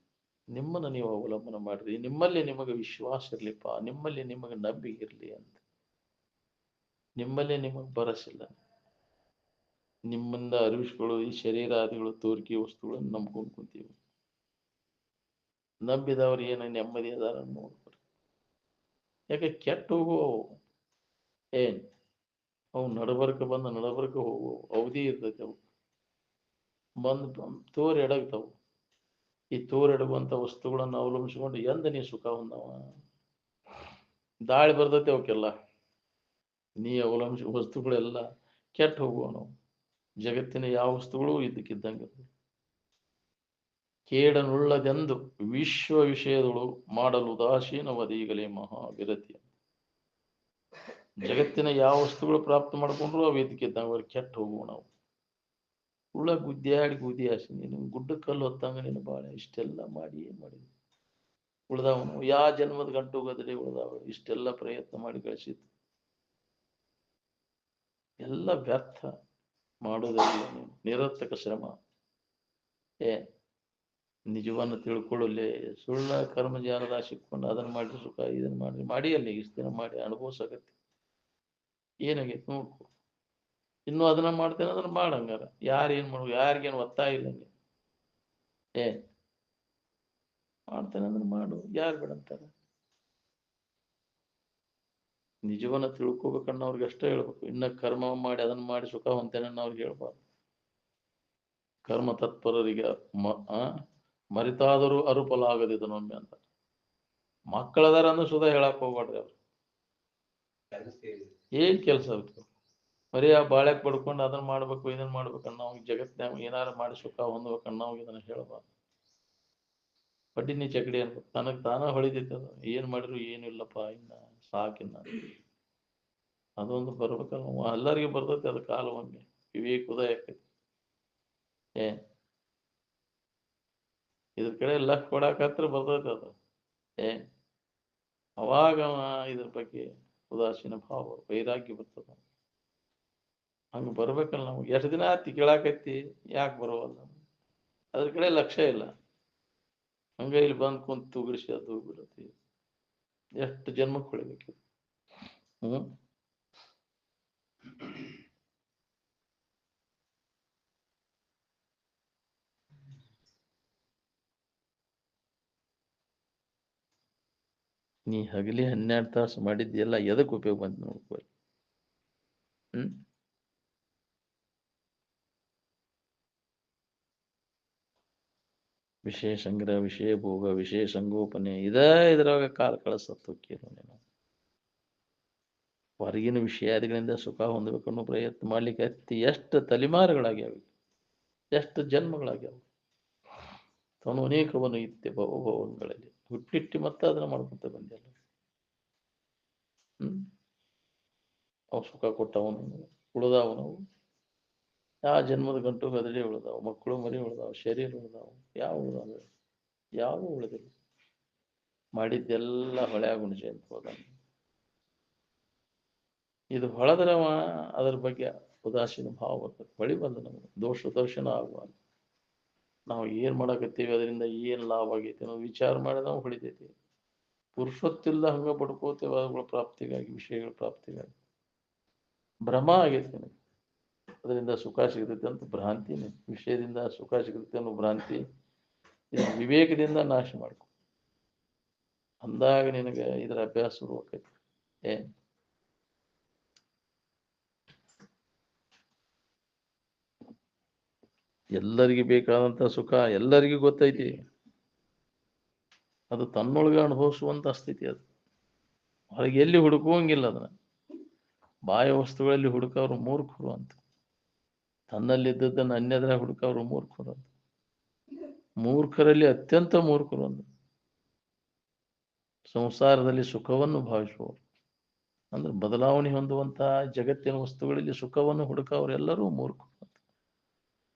ನಿಮ್ಮನ್ನು ನೀವು ಅವಲಂಬನೆ ಮಾಡ್ರಿ. ನಿಮ್ಮಲ್ಲಿ ನಿಮಗೆ ವಿಶ್ವಾಸ ಇರ್ಲಿಪ್ಪ, ನಿಮ್ಮಲ್ಲಿ ನಿಮಗೆ ನಂಬಿಕೆ ಇರ್ಲಿ ಅಂತ. ನಿಮ್ಮಲ್ಲಿ ನಿಮಗೆ ಬರಸಿಲ್ಲ. ನಿಮ್ಮಿಂದ ಅರಿವಿಸ್ಗಳು ಈ ಶರೀರಾದಿಗಳು ತೋರಿಕೆ ವಸ್ತುಗಳನ್ನು ನಂಬ್ಕೊಂಡು ಕುಂತೀವಿ. ನಂಬಿದವ್ರು ಏನ ನೆಮ್ಮದಿ ಅದಾರ ನೋಡ್ರಿ. ಯಾಕೆ ಕೆಟ್ಟ ಹೋಗುವವು. ಅವು ನಡಬರ್ಕ ಬಂದ ನಡಬರ್ಕ ಹೋಗುವವು. ಅವಧಿ ಇರ್ತೈತೆ. ಅವು ಬಂದು ತೋರ್ ಎಡಗ್ತಾವು. ಈ ತೋರ್ ಎಡಗುವಂತ ವಸ್ತುಗಳನ್ನು ಅವಲಂಬಿಸ್ಕೊಂಡು ಎಂದ ನೀ ಸುಖ ಹೊಂದವ? ದಾಳಿ ಬರ್ತೈತೆ ಅವಕ್ಕೆಲ್ಲ. ನೀ ಅವಲಂಬಿಸ ವಸ್ತುಗಳೆಲ್ಲ ಕೆಟ್ಟ ಹೋಗುವ. ನಾವು ಜಗತ್ತಿನ ಯಾವ ವಸ್ತುಗಳು ಇದ್ದಕ್ಕಿದ್ದಂಗೆ ಕೇಡನುಳ್ಳದೆಂದು ವಿಶ್ವ ವಿಷಯದಳು ಮಾಡಲು ಉದಾಸೀನವದೀಗಲೇ ಮಹಾವಿರತಿ. ಜಗತ್ತಿನ ಯಾವ ವಸ್ತುಗಳು ಪ್ರಾಪ್ತ ಮಾಡ್ಕೊಂಡ್ರು ಅವು ಇದ್ದಕ್ಕಿದ್ದಂಗೆ ಅವ್ರು ಕೆಟ್ಟ ಹೋಗುವ. ನಾವು ಉಳ್ಳ ಗುದ್ದಿ ಆಸೆ. ನೀನು ಗುಡ್ಡ ಕಲ್ಲು ಹೊತ್ತಂಗ ನೀನು ಬಾಳೆ ಇಷ್ಟೆಲ್ಲ ಮಾಡಿ ಏನ್ ಮಾಡಿದ್ವಿ? ಉಳ್ದಾವನು ಯಾವ ಜನ್ಮದ ಗಂಟು ಹೋಗೋದ್ರೆ ಉಳ್ದಾವ. ಇಷ್ಟೆಲ್ಲ ಪ್ರಯತ್ನ ಮಾಡಿ ಗಳಿಸಿದ್ದು ಎಲ್ಲ ವ್ಯರ್ಥ ಮಾಡೋದಲ್ಲ. ನಿರರ್ಥಕ ಶ್ರಮ. ನಿಜವನ್ನು ತಿಳ್ಕೊಳ್ಳಲೆ ಸುಳ್ಳ ಕರ್ಮಜಾಲದ ಸಿಕ್ಕೊಂಡು ಅದನ್ನ ಮಾಡಿ ಸುಖ ಇದನ್ನ ಮಾಡಿ ಅಲ್ಲಿ ಇಷ್ಟು ದಿನ ಮಾಡಿ ಅನುಭವಿಸಕತ್ತಿ. ಏನಾಗೈತೆ ನೋಡ್ಕೊ. ಇನ್ನು ಅದನ್ನ ಮಾಡ್ತೇನೆ ಅದನ್ನ ಮಾಡಂಗಾರ. ಯಾರೇನ್ ಮಾಡ್ಬೇಕು? ಯಾರಿಗೇನು ಒತ್ತಾಯ ಇಲ್ಲ. ಮಾಡ್ತೇನೆ ಅದನ್ನ ಮಾಡು. ಯಾರು ಬೇಡಂತಾರ? ನಿಜವನ್ನ ತಿಳ್ಕೊಬೇಕನ್ನ ಅವ್ರಿಗೆ ಅಷ್ಟೇ ಹೇಳ್ಬೇಕು. ಇನ್ನ ಕರ್ಮ ಮಾಡಿ ಅದನ್ನ ಮಾಡಿ ಸುಖ ಹೊಂತೇನೆ ಅವ್ರಿಗೆ ಹೇಳ್ಬಾರ್ದು. ಕರ್ಮ ತತ್ಪರರಿಗೆ ಮರಿತಾದರೂ ಅರುಪಲಾಗದಿದನೊಮ್ಮೆ ಅಂತ. ಮಕ್ಕಳದಾರ ಅಂದ್ರೆ ಸುಧಾ ಹೇಳಕ್ ಹೋಗ್ಬಾರ್ರಿ. ಅವ್ರು ಏನ್ ಕೆಲಸ ಆಗ್ತದೆ? ಬರೀ ಆ ಬಾಳೆಕ್ ಪಡ್ಕೊಂಡು ಅದನ್ನ ಮಾಡ್ಬೇಕು ಇದನ್ನ ಮಾಡ್ಬೇಕನ್ನ ಅವ್ನಿಗೆ ಜಗತ್ನಾಗ ಏನಾರ ಮಾಡಿ ಸುಖ ಹೊಂದ್ಬೇಕನ್ನ ಅವ್ಗೆ ಇದನ್ನ ಹೇಳ್ಬಾರ್ದು. ಪಡ್ಡಿನಿ ಚಕಡಿ ಅನ್ಬೇಕು. ತನಗ್ ತಾನ ಹೊಳಿತೈತೆ. ಅದು ಏನ್ ಮಾಡಿದ್ರು ಏನಿಲ್ಲಪ್ಪ ಇನ್ನ ಸಾಕಿನ್ನ ಅದೊಂದು ಬರ್ಬೇಕಲ್ಲ. ಎಲ್ಲರಿಗೂ ಬರ್ತೈತಿ ಅದ ಕಾಲ. ಒಮ್ಮೆ ವಿವೇಕ ಉದಯ ಆಕೈತಿ. ಇದ್ರ ಕಡೆ ಲಕ್ ಕೊಡಾಕತ್ರ ಬರ್ತೈತೆ ಅದು. ಅವಾಗ ಇದ್ರ ಬಗ್ಗೆ ಉದಾಸೀನ ಭಾವ ವೈರಾಗ್ಯ ಬರ್ತದ. ಹಂಗ ಬರ್ಬೇಕಲ್ಲ. ನಾವು ಎಷ್ಟು ದಿನ ಆತಿ ಕೇಳಾಕೈತಿ, ಯಾಕೆ ಬರೋವಲ್ಲ? ಅದ್ರ ಕಡೆ ಲಕ್ಷ್ಯ ಇಲ್ಲ. ಹಂಗ ಇಲ್ಲಿ ಬಂದ್ ಕುಂತ ತೂಗಿಸಿ ಅದು ಬಿಡತಿ. ಎಷ್ಟು ಜನ್ಮಕ್ಕೆ ಹೊಳಿಬೇಕು. ನೀ ಹಗಲಿ 12 ತಾಸು ಮಾಡಿದ್ಯಲ್ಲ ಎದಕ್ಕೆ ಉಪಯೋಗ ಬಂತು ನೋಡ್ಕೊ. ವಿಷಯ ಸಂಗ್ರಹ, ವಿಷಯ ಭೋಗ, ವಿಷಯ ಸಂಗೋಪನೆ ಇದ್ರಾಗ ಕಾಲ ಕಳಿಸತ್ತೋಕೇನು. ನೀನು ಹೊರಗಿನ ವಿಷಯಾದಿಗಳಿಂದ ಸುಖ ಹೊಂದಬೇಕನ್ನೋ ಪ್ರಯತ್ನ ಮಾಡ್ಲಿಕ್ಕೆ ಎಷ್ಟು ತಲೆಮಾರುಗಳಾಗ್ಯಾವ, ಎಷ್ಟು ಜನ್ಮಗಳಾಗ್ಯಾವ. ತಾನು ಅನೇಕವನ್ನು ಇತ್ತೆ ಭವಭವನಗಳಲ್ಲಿ ಹುಟ್ಟಿಟ್ಟಿ ಮತ್ತೆ ಅದನ್ನ ಮಾಡ್ಕೊಂತ ಬಂದೆಲ್ಲ. ಅವ್ ಸುಖ ಕೊಟ್ಟವನು ಉಳಿದಾವು ನಾವು ಯಾವ ಜನ್ಮದ ಗಂಟು ಗದಡಿ ಉಳಿದಾವು, ಮಕ್ಕಳು ಮರಿ ಉಳಿದಾವು, ಶರೀರ ಉಳಿದಾವು, ಯಾವ ಉಳಿದಾವೆ? ಯಾವ ಉಳಿದಿಲ್ಲ. ಮಾಡಿದ್ದೆಲ್ಲ ಹೊಳ್ಯಾಗ ಗುಣಿಸಿ ಅಂತ ಹೋದ. ಇದು ಹೊಳೆದ್ರವ ಅದ್ರ ಬಗ್ಗೆ ಉದಾಸೀನ ಭಾವ ಬರ್ತದೆ. ಹೊಳಿ ಬಂದ ನಮಗೆ ದರ್ಶನ ಆಗುವ. ನಾವು ಏನ್ ಮಾಡಕತ್ತೀವಿ, ಅದರಿಂದ ಏನ್ ಲಾಭ ಆಗೈತಿ ನಾವು ವಿಚಾರ ಮಾಡಿ ನಾವು ಹೊಳಿತೈತಿ. ಪುರುಷೊತ್ತಿಲ್ಲ ಹಂಗ ಪಡ್ಕೋತೇವೆ ಅವುಗಳ ಪ್ರಾಪ್ತಿಗಾಗಿ, ವಿಷಯಗಳ ಪ್ರಾಪ್ತಿಗಾಗಿ. ಭ್ರಮ ಆಗೈತಿ ನನಗೆ, ಅದರಿಂದ ಸುಖ ಸಿಗ್ತೈತೆ ಅಂತ ಭ್ರಾಂತಿನೇ. ವಿಷಯದಿಂದ ಸುಖ ಸಿಗ್ತೈತೆ ಅನ್ನೋ ಭ್ರಾಂತಿ ವಿವೇಕದಿಂದ ನಾಶ ಮಾಡ್ಕೊ. ಅಂದಾಗ ನಿನಗೆ ಇದರ ಅಭ್ಯಾಸ ಶುರು ಆಕೈತಿ. ಎಲ್ಲರಿಗೂ ಬೇಕಾದಂತ ಸುಖ ಎಲ್ಲರಿಗೂ ಗೊತ್ತೈತಿ. ಅದು ತನ್ನೊಳಗೆ ಅನುಭವಿಸುವಂತ ಸ್ಥಿತಿ. ಅದು ಹೊರಗೆ ಎಲ್ಲಿ ಹುಡುಕುವಂಗಿಲ್ಲ. ಅದನ್ನ ಬಾಹ್ಯ ವಸ್ತುಗಳಲ್ಲಿ ಹುಡುಕವ್ರು ಮೂರ್ಖರು ಅಂತ, ತನ್ನಲ್ಲಿದ್ದದ್ದನ್ನು ಅನ್ಯದ್ರ ಹುಡುಕವ್ರು ಮೂರ್ಖರು ಅಂತ. ಮೂರ್ಖರಲ್ಲಿ ಅತ್ಯಂತ ಮೂರ್ಖರು ಅಂತ. ಸಂಸಾರದಲ್ಲಿ ಸುಖವನ್ನು ಭಾವಿಸುವವರು ಅಂದ್ರೆ ಬದಲಾವಣೆ ಹೊಂದುವಂತಹ ಜಗತ್ತಿನ ವಸ್ತುಗಳಲ್ಲಿ ಸುಖವನ್ನು ಹುಡುಕವರೆಲ್ಲರೂ ಮೂರ್ಖರು.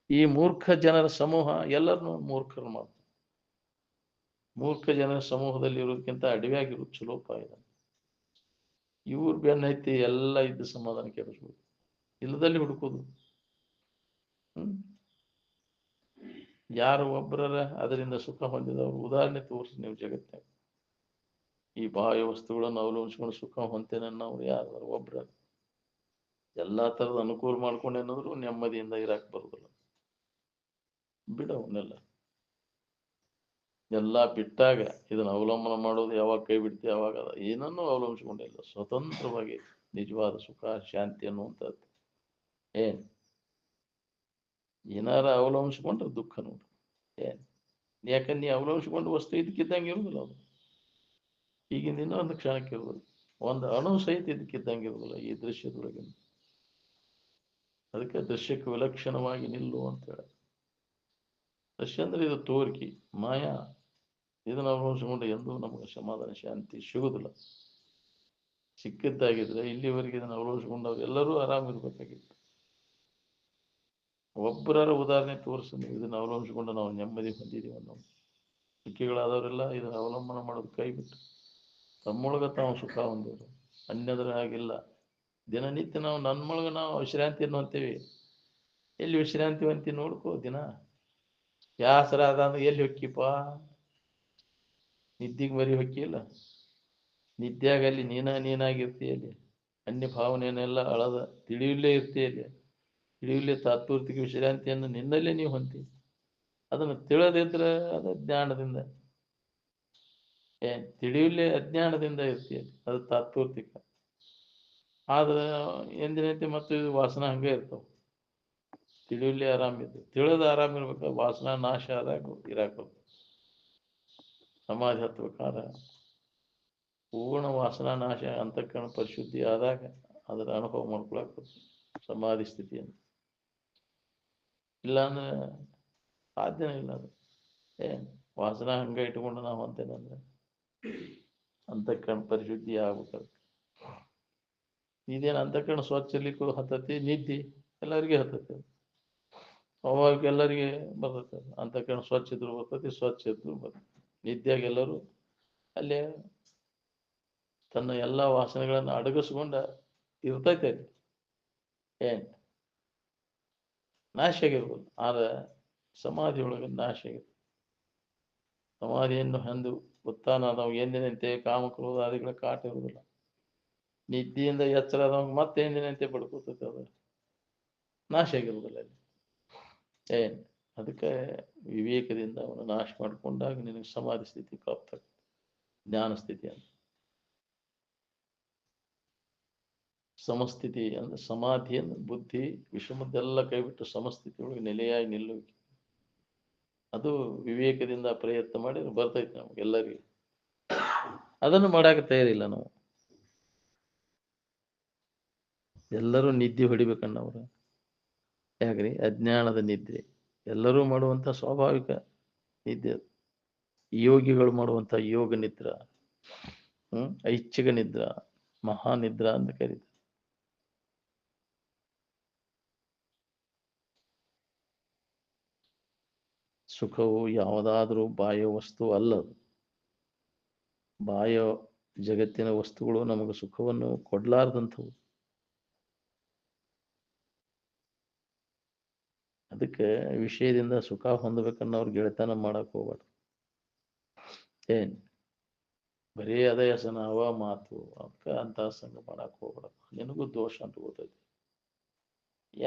ಈ ಮೂರ್ಖ ಜನರ ಸಮೂಹ ಎಲ್ಲರನ್ನೂ ಮೂರ್ಖರು ಮಾಡ್ತಾರೆ. ಮೂರ್ಖ ಜನರ ಸಮೂಹದಲ್ಲಿ ಇರೋದಕ್ಕಿಂತ ಅಡವಿಯಾಗಿರೋದು ಚಲೋಪ ಇದೆ. ಇವ್ರ ಬೆನ್ನೈತಿ ಎಲ್ಲ ಇದ್ದ ಸಮಾಧಾನ ಕೆಡಿಸ್ಬೋದು, ಇಲ್ಲದಲ್ಲಿ ಹುಡುಕೋದು. ಯಾರು ಒಬ್ಬರ ಅದರಿಂದ ಸುಖ ಹೊಂದಿದವರು ಉದಾಹರಣೆ ತೋರಿಸಿ ನೀವು ಜಗತ್ತಿನ. ಈ ಬಾಹ್ಯ ವಸ್ತುಗಳನ್ನು ಅವಲಂಬಿಸ್ಕೊಂಡು ಸುಖ ಹೊಂತೇನೆ ಅನ್ನೋರು ಯಾರು ಒಬ್ರ. ಎಲ್ಲಾ ತರದ ಅನುಕೂಲ ಮಾಡ್ಕೊಂಡೇನಾದ್ರು ನೆಮ್ಮದಿಯಿಂದ ಇರಾಕ್ ಬರುದಿಲ್ಲ. ಬಿಡವನ್ನೆಲ್ಲ ಎಲ್ಲ ಬಿಟ್ಟಾಗ ಇದನ್ನ ಅವಲಂಬನೆ ಮಾಡೋದು ಯಾವಾಗ ಕೈ ಬಿಡ್ತೀವಿ ಯಾವಾಗ ಏನನ್ನೂ ಅವಲಂಬಿಸ್ಕೊಂಡಿಲ್ಲ. ಸ್ವತಂತ್ರವಾಗಿ ನಿಜವಾದ ಸುಖ ಶಾಂತಿ ಅನ್ನುವಂಥದ್ದು ಏನಾರ ಅವಲಂಬಿಸ್ಕೊಂಡ್ರೆ ದುಃಖ ನೋಡು. ಯಾಕಂದ್ರೆ ನೀ ಅವಲಂಬಿಸ್ಕೊಂಡು ವಸ್ತು ಇದಕ್ಕಿದ್ದಂಗೆ ಇರುದಿಲ್ಲ. ಅದು ಈಗಿನ ಇನ್ನೊಂದು ಕ್ಷಣಕ್ಕೆ ಇರುವುದಿಲ್ಲ. ಒಂದು ಅಣು ಸಹಿತ ಇದಕ್ಕಿದ್ದಂಗೆ ಇರುವುದಿಲ್ಲ ಈ ದೃಶ್ಯದೊಳಗೆ. ಅದಕ್ಕೆ ದೃಶ್ಯಕ್ಕೆ ವಿಲಕ್ಷಣವಾಗಿ ನಿಲ್ಲು ಅಂತ ಹೇಳಿ. ದೃಶ್ಯ ಅಂದ್ರೆ ಇದು ತೋರಿಕೆ, ಮಾಯಾ. ಇದನ್ನು ಅವಲಂಬಿಸಿಕೊಂಡು ಎಂದೂ ನಮಗೆ ಸಮಾಧಾನ ಶಾಂತಿ ಸಿಗುದಿಲ್ಲ. ಸಿಕ್ಕಿದ್ದಾಗಿದ್ರೆ ಇಲ್ಲಿವರೆಗೆ ಇದನ್ನು ಅವಲಂಬಿಸಿಕೊಂಡವ್ರು ಎಲ್ಲರೂ ಆರಾಮಿರ್ಬೇಕಾಗಿತ್ತು. ಒಬ್ಬರ ಉದಾಹರಣೆ ತೋರಿಸಿ ನೀವು ಇದನ್ನು ಅವಲಂಬಿಸಿಕೊಂಡು ನಾವು ನೆಮ್ಮದಿ ಹೊಂದಿದ್ದೀವಿ ಅನ್ನೋ. ಸುಖಿಗಳಾದವರೆಲ್ಲ ಇದನ್ನು ಅವಲಂಬನೆ ಮಾಡೋದು ಕೈ ಬಿಟ್ಟು ತಮ್ಮೊಳಗ ತಾವು ಸುಖ ಹೊಂದಿದ್ರು. ಅನ್ಯದ್ರ ಆಗಿಲ್ಲ. ದಿನನಿತ್ಯ ನಾವು ನನ್ನೊಳಗೆ ನಾವು ವಿಶ್ರಾಂತಿಯನ್ನು ಅಂತೀವಿ. ಎಲ್ಲಿ ವಿಶ್ರಾಂತಿ ಅಂತಿ ನೋಡ್ಕೋ. ದಿನ ಯಾಸರ ಅದ ಅಂದ್ರೆ ಎಲ್ಲಿ ಹೊಕ್ಕಿಪ್ಪ? ನಿದ್ದಿಗೆ ಮರಿ ಹೊಕ್ಕಿಲ್ಲ. ನಿದ್ಯಾಗಲ್ಲಿ ನೀನಾಗಿರ್ತೀಯಲ್ಲಿ. ಅನ್ಯ ಭಾವನೆಯನ್ನೆಲ್ಲ ಅಳದ ತಿಳಿಯಲ್ಲೇ ಇರ್ತೀಯಲ್ಲಿ. ತಿಳಿಯಲ್ಲೇ ತಾತ್ಪೂರ್ತಿಕ ವಿಶ್ರಾಂತಿಯನ್ನು ನಿನ್ನಲ್ಲೇ ನೀವು ಹೊಂದಿ. ಅದನ್ನು ತಿಳಿದಿದ್ರೆ ಅದು ಜ್ಞಾನದಿಂದ. ತಿಳಿಯಲ್ಲೇ ಅಜ್ಞಾನದಿಂದ ಇರ್ತೀಯಲ್ಲಿ, ಅದು ತಾತ್ಪೂರ್ತಿಕ. ಆದ್ರೆ ಎಂದಿನಂತೆ ಮತ್ತು ಇದು ವಾಸನ ಹಂಗೆ ಇರ್ತಾವ. ತಿಳಿಯಲ್ಲೇ ಆರಾಮಿದ್ದು ತಿಳಿದ ಆರಾಮಿರ್ಬೇಕು. ವಾಸನ ನಾಶ ಆದಾಗ ಇರಾಕ ಸಮಾಧಿ ಹತ್ಬೇಕಾರ ಪೂರ್ಣ ವಾಸನಾ ನಾಶ ಅಂತಃಕರಣ ಪರಿಶುದ್ಧಿ ಆದಾಗ ಅದರ ಅನುಭವ ಮಾಡ್ಕೊಳಕ್ ಸಮಾಧಿ ಸ್ಥಿತಿಯನ್ನು. ಇಲ್ಲಾಂದ್ರೆ ಸಾಧ್ಯನೇ ಇಲ್ಲ. ಅದು ವಾಸನ ಹಂಗ ಇಟ್ಕೊಂಡು ನಾವು ಅಂತೇನೆ ಅಂದ್ರೆ ಅಂತಃಕರಣ ಪರಿಶುದ್ಧಿ ಆಗ್ಬೇಕಾದ್ರೆ. ಇದೇನು ಅಂತಃಕರಣ ಸ್ವಚ್ಛ ಇರ್ಲಿಕ್ಕೂ ಹತ್ತತಿ, ನಿದ್ದಿ ಎಲ್ಲರಿಗೆ ಹತ್ತತಿ. ಅವಾಗ ಎಲ್ಲರಿಗೆ ಬರ್ತದೆ. ಅಂತಃಕರಣ ಸ್ವಚ್ಛ ಇದ್ರು ಬರ್ತತಿ, ಸ್ವಚ್ಛ ಇದ್ರು ಬರ್ತದೆ. ನಿದ್ಯಾಗ ಎಲ್ಲರೂ ಅಲ್ಲೇ ತನ್ನ ಎಲ್ಲ ವಾಸನೆಗಳನ್ನು ಅಡಗಿಸ್ಕೊಂಡ ಇರ್ತೈತೆ. ನಾಶ ಆಗಿರ್ಬೋದು. ಆದ್ರೆ ಸಮಾಧಿ ಒಳಗೆ ನಾಶ ಆಗಿರ್ಬೋದು. ಸಮಾಧಿಯನ್ನು ಹೊಂದು ಉತ್ಥಾನದವ್ ಎಂದಿನಂತೆ ಕಾಮಕ್ರೋಧಾದಿಗಳ ಕಾಟ ಇರುವುದಿಲ್ಲ. ನಿದ್ದೆಯಿಂದ ಎಚ್ಚರದವ್ ಮತ್ತೆ ಎಂದಿನಂತೆ ಪಡ್ಕೋತೈತೆ. ಅದು ನಾಶ ಆಗಿರುವುದಿಲ್ಲ ಅಲ್ಲಿ. ಅದಕ್ಕೆ ವಿವೇಕದಿಂದ ಅವನು ನಾಶ ಮಾಡಿಕೊಂಡಾಗ ನಿನಗೆ ಸಮಾಧಿ ಸ್ಥಿತಿ ಪ್ರಾಪ್ತ, ಜ್ಞಾನ ಸ್ಥಿತಿ ಅಂತ. ಸಮಸ್ಥಿತಿ ಅಂದ್ರೆ ಸಮಾಧಿಯನ್ನು ಬುದ್ಧಿ ವಿಷಮದ್ದೆಲ್ಲ ಕೈಬಿಟ್ಟು ಸಮಸ್ಥಿತಿ ಒಳಗೆ ನೆಲೆಯಾಗಿ ನಿಲ್ಲುವಿಕೆ. ಅದು ವಿವೇಕದಿಂದ ಪ್ರಯತ್ನ ಮಾಡಿ ಬರ್ತೈತೆ ನಮಗೆಲ್ಲರಿಗೂ. ಅದನ್ನು ಮಾಡಾಕ ತಯಾರಿಲ್ಲ ನಾವು. ಎಲ್ಲರೂ ನಿದ್ದೆ ಹೊಡಿಬೇಕನ್ನವ್ರು. ಯಾಕ್ರಿ? ಅಜ್ಞಾನದ ನಿದ್ರೆ ಎಲ್ಲರೂ ಮಾಡುವಂತ ಸ್ವಾಭಾವಿಕ ನಿದ್ದೆ. ಯೋಗಿಗಳು ಮಾಡುವಂತ ಯೋಗ ನಿದ್ರ, ಐಚ್ಛಿಕ ನಿದ್ರ, ಮಹಾನಿದ್ರ ಅಂತ ಕರೀತಾರೆ. ಸುಖವು ಯಾವುದಾದರೂ ಬಾಹ್ಯ ವಸ್ತು ಅಲ್ಲದು. ಬಾಹ್ಯ ಜಗತ್ತಿನ ವಸ್ತುಗಳು ನಮಗೆ ಸುಖವನ್ನು ಕೊಡ್ಲಾರ್ದಂಥವು. ಅದಕ್ಕೆ ವಿಷಯದಿಂದ ಸುಖ ಹೊಂದಬೇಕನ್ನೋರು ಗೆಳೆತನ ಮಾಡಕ್ ಹೋಗ್ಬಾರ್ದು. ಏನ್ ಬರೀ ಅದೇ ಹೆಸನ ಅವ ಮಾತು ಅದಕ್ಕೆ ಅಂತ ಸಂಗ ಮಾಡಕ್ ಹೋಗ್ಬಾರ್ದು. ನಿನಗೂ ದೋಷ ಅಂತ ಗೊತ್ತೈತಿ.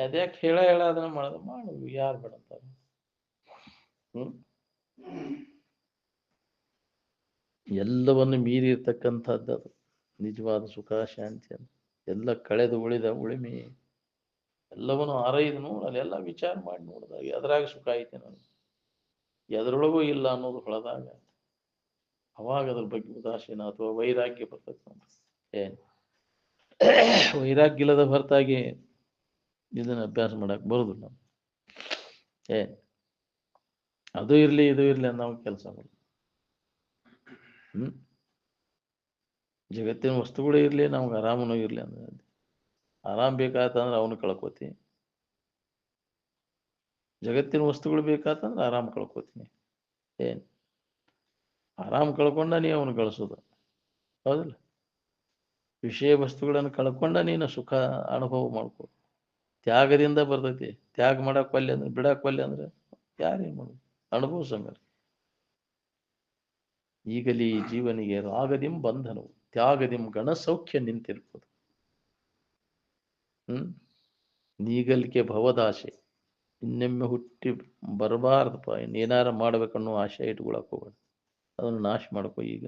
ಅದ್ಯಾಕೆ ಹೇಳ ಅದನ್ನ ಮಾಡೋದು ಮಾಡು, ಯಾರು ಬೇಡಂತಾರ. ಎಲ್ಲವನ್ನು ಮೀರಿ ಇರ್ತಕ್ಕಂಥದ್ದು ಅದು ನಿಜವಾದ ಸುಖ ಶಾಂತಿ ಅಂತ. ಎಲ್ಲ ಕಳೆದು ಉಳಿದ ಉಳಿಮೆ ಎಲ್ಲವನ್ನು ಆರೈದು ನೋಡು, ಅಲ್ಲೆಲ್ಲ ವಿಚಾರ ಮಾಡಿ ನೋಡಿದಾಗ ಎದ್ರಾಗ ಸುಖ ಐತೆ ನನಗೆ, ಎದ್ರೊಳಗೂ ಇಲ್ಲ ಅನ್ನೋದು ಹೊಳದಾಗ ಅವಾಗ ಅದ್ರ ಬಗ್ಗೆ ಉದಾಸೀನ ಅಥವಾ ವೈರಾಗ್ಯ ಬರ್ತೈತೆ ನೋಡ್ರಿ. ಏನ್ ವೈರಾಗ್ಯ ಇಲ್ಲದ ಹೊರತಾಗಿ ಇದನ್ನ ಅಭ್ಯಾಸ ಮಾಡಕ್ ಬರುದಿಲ್ಲ. ಏನ್ ಅದು ಇರ್ಲಿ ಇದು ಇರ್ಲಿ ಅನ್ನೋ ಕೆಲಸ ಮಾಡಿ. ಜಗತ್ತಿನ ವಸ್ತುಗಳು ಇರ್ಲಿ, ನಮ್ಗೆ ಆರಾಮನೂ ಇರ್ಲಿ ಅಂದ್ರೆ ಆರಾಮ್ ಬೇಕಾತಂದ್ರೆ ಅವನು ಕಳ್ಕೋತಿ, ಜಗತ್ತಿನ ವಸ್ತುಗಳು ಬೇಕಾತಂದ್ರೆ ಆರಾಮ್ ಕಳ್ಕೋತೀನಿ. ಏನ್ ಆರಾಮ್ ಕಳ್ಕೊಂಡ ನೀ ಅವನು ಗಳಿಸೋದು ಹೌದಿಲ್ಲ. ವಿಷಯ ವಸ್ತುಗಳನ್ನು ಕಳ್ಕೊಂಡ ನೀನು ಸುಖ ಅನುಭವ ಮಾಡ್ಕೋ. ತ್ಯಾಗದಿಂದ ಬರ್ತೈತಿ. ತ್ಯಾಗ ಮಾಡಕ್ ಒಲ್ಲೆ ಅಂದ್ರೆ ಬಿಡಕ್ ಒಲ್ಲೆ ಅಂದ್ರೆ ಯಾರೇನ್ ಮಾಡೋದು, ಅನುಭವ ಸಂಗರ. ಈಗಲೇ ಜೀವನಿಗೆ ರಾಗದಿಂ ಬಂಧನವು, ತ್ಯಾಗದಿಂ ಗಣ ಸೌಖ್ಯ ನಿಂತಿರ್ಬೋದು. ನೀಗಲಿಕೆ ಭವದಾಶೆ, ಇನ್ನೊಮ್ಮೆ ಹುಟ್ಟಿ ಬರಬಾರ್ದಪ್ಪ, ಇನ್ನೇನಾರ ಮಾಡ್ಬೇಕನ್ನೋ ಆಶೆ ಇಟ್ಕೊಳಕ್ ಹೋಗ್ಬೇಡ. ಅದನ್ನು ನಾಶ ಮಾಡ್ಕೋ ಈಗ.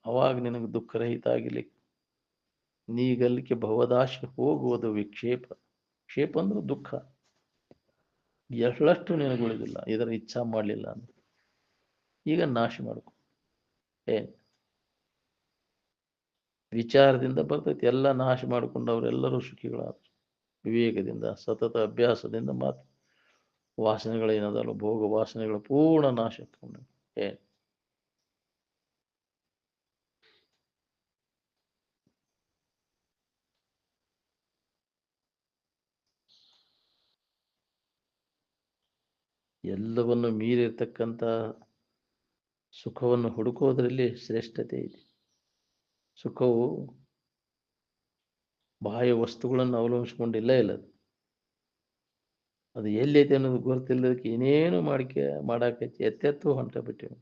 ಅವಾಗ ನಿನಗೆ ದುಃಖರಹಿತ ಆಗಿರ್ಲಿಕ್ಕೆ. ನೀಗಲಿಕೆ ಭವದಾಶೆ ಹೋಗುವುದು ವಿಕ್ಷೇಪ. ಕ್ಷೇಪ ಅಂದ್ರೆ ದುಃಖ. ಎಷ್ಟಷ್ಟು ನಿನಗುಳಿದಿಲ್ಲ ಇದರ ಇಚ್ಛಾ ಮಾಡಲಿಲ್ಲ ಅಂದ್ರೆ ಈಗ ನಾಶ ಮಾಡ್ಕೊ. ವಿಚಾರದಿಂದ ಬರ್ತೈತಿ. ಎಲ್ಲ ನಾಶ ಮಾಡಿಕೊಂಡವರೆಲ್ಲರೂ ಸುಖಿಗಳಾದ್ರು. ವಿವೇಕದಿಂದ ಸತತ ಅಭ್ಯಾಸದಿಂದ ಮಾತ್ರ ವಾಸನೆಗಳೇನದಲ್ಲ ಭೋಗ ವಾಸನೆಗಳ ಪೂರ್ಣ ನಾಶ. ಎಲ್ಲವನ್ನು ಮೀರಿರ್ತಕ್ಕಂಥ ಸುಖವನ್ನು ಹುಡುಕೋದ್ರಲ್ಲಿ ಶ್ರೇಷ್ಠತೆ ಇದೆ. ಸುಖವು ಬಾಹ್ಯ ವಸ್ತುಗಳನ್ನು ಅವಲಂಬಿಸಿಕೊಂಡಿಲ್ಲ ಇಲ್ಲ. ಅದು ಎಲ್ಲೈತೆ ಅನ್ನೋದು ಗೊತ್ತಿಲ್ಲದಕ್ಕೆ ಏನೇನು ಮಾಡಾಕೈತಿ ಎತ್ತೆತ್ತು ಹೊಂಟ ಬಿಟ್ಟಿವಿ.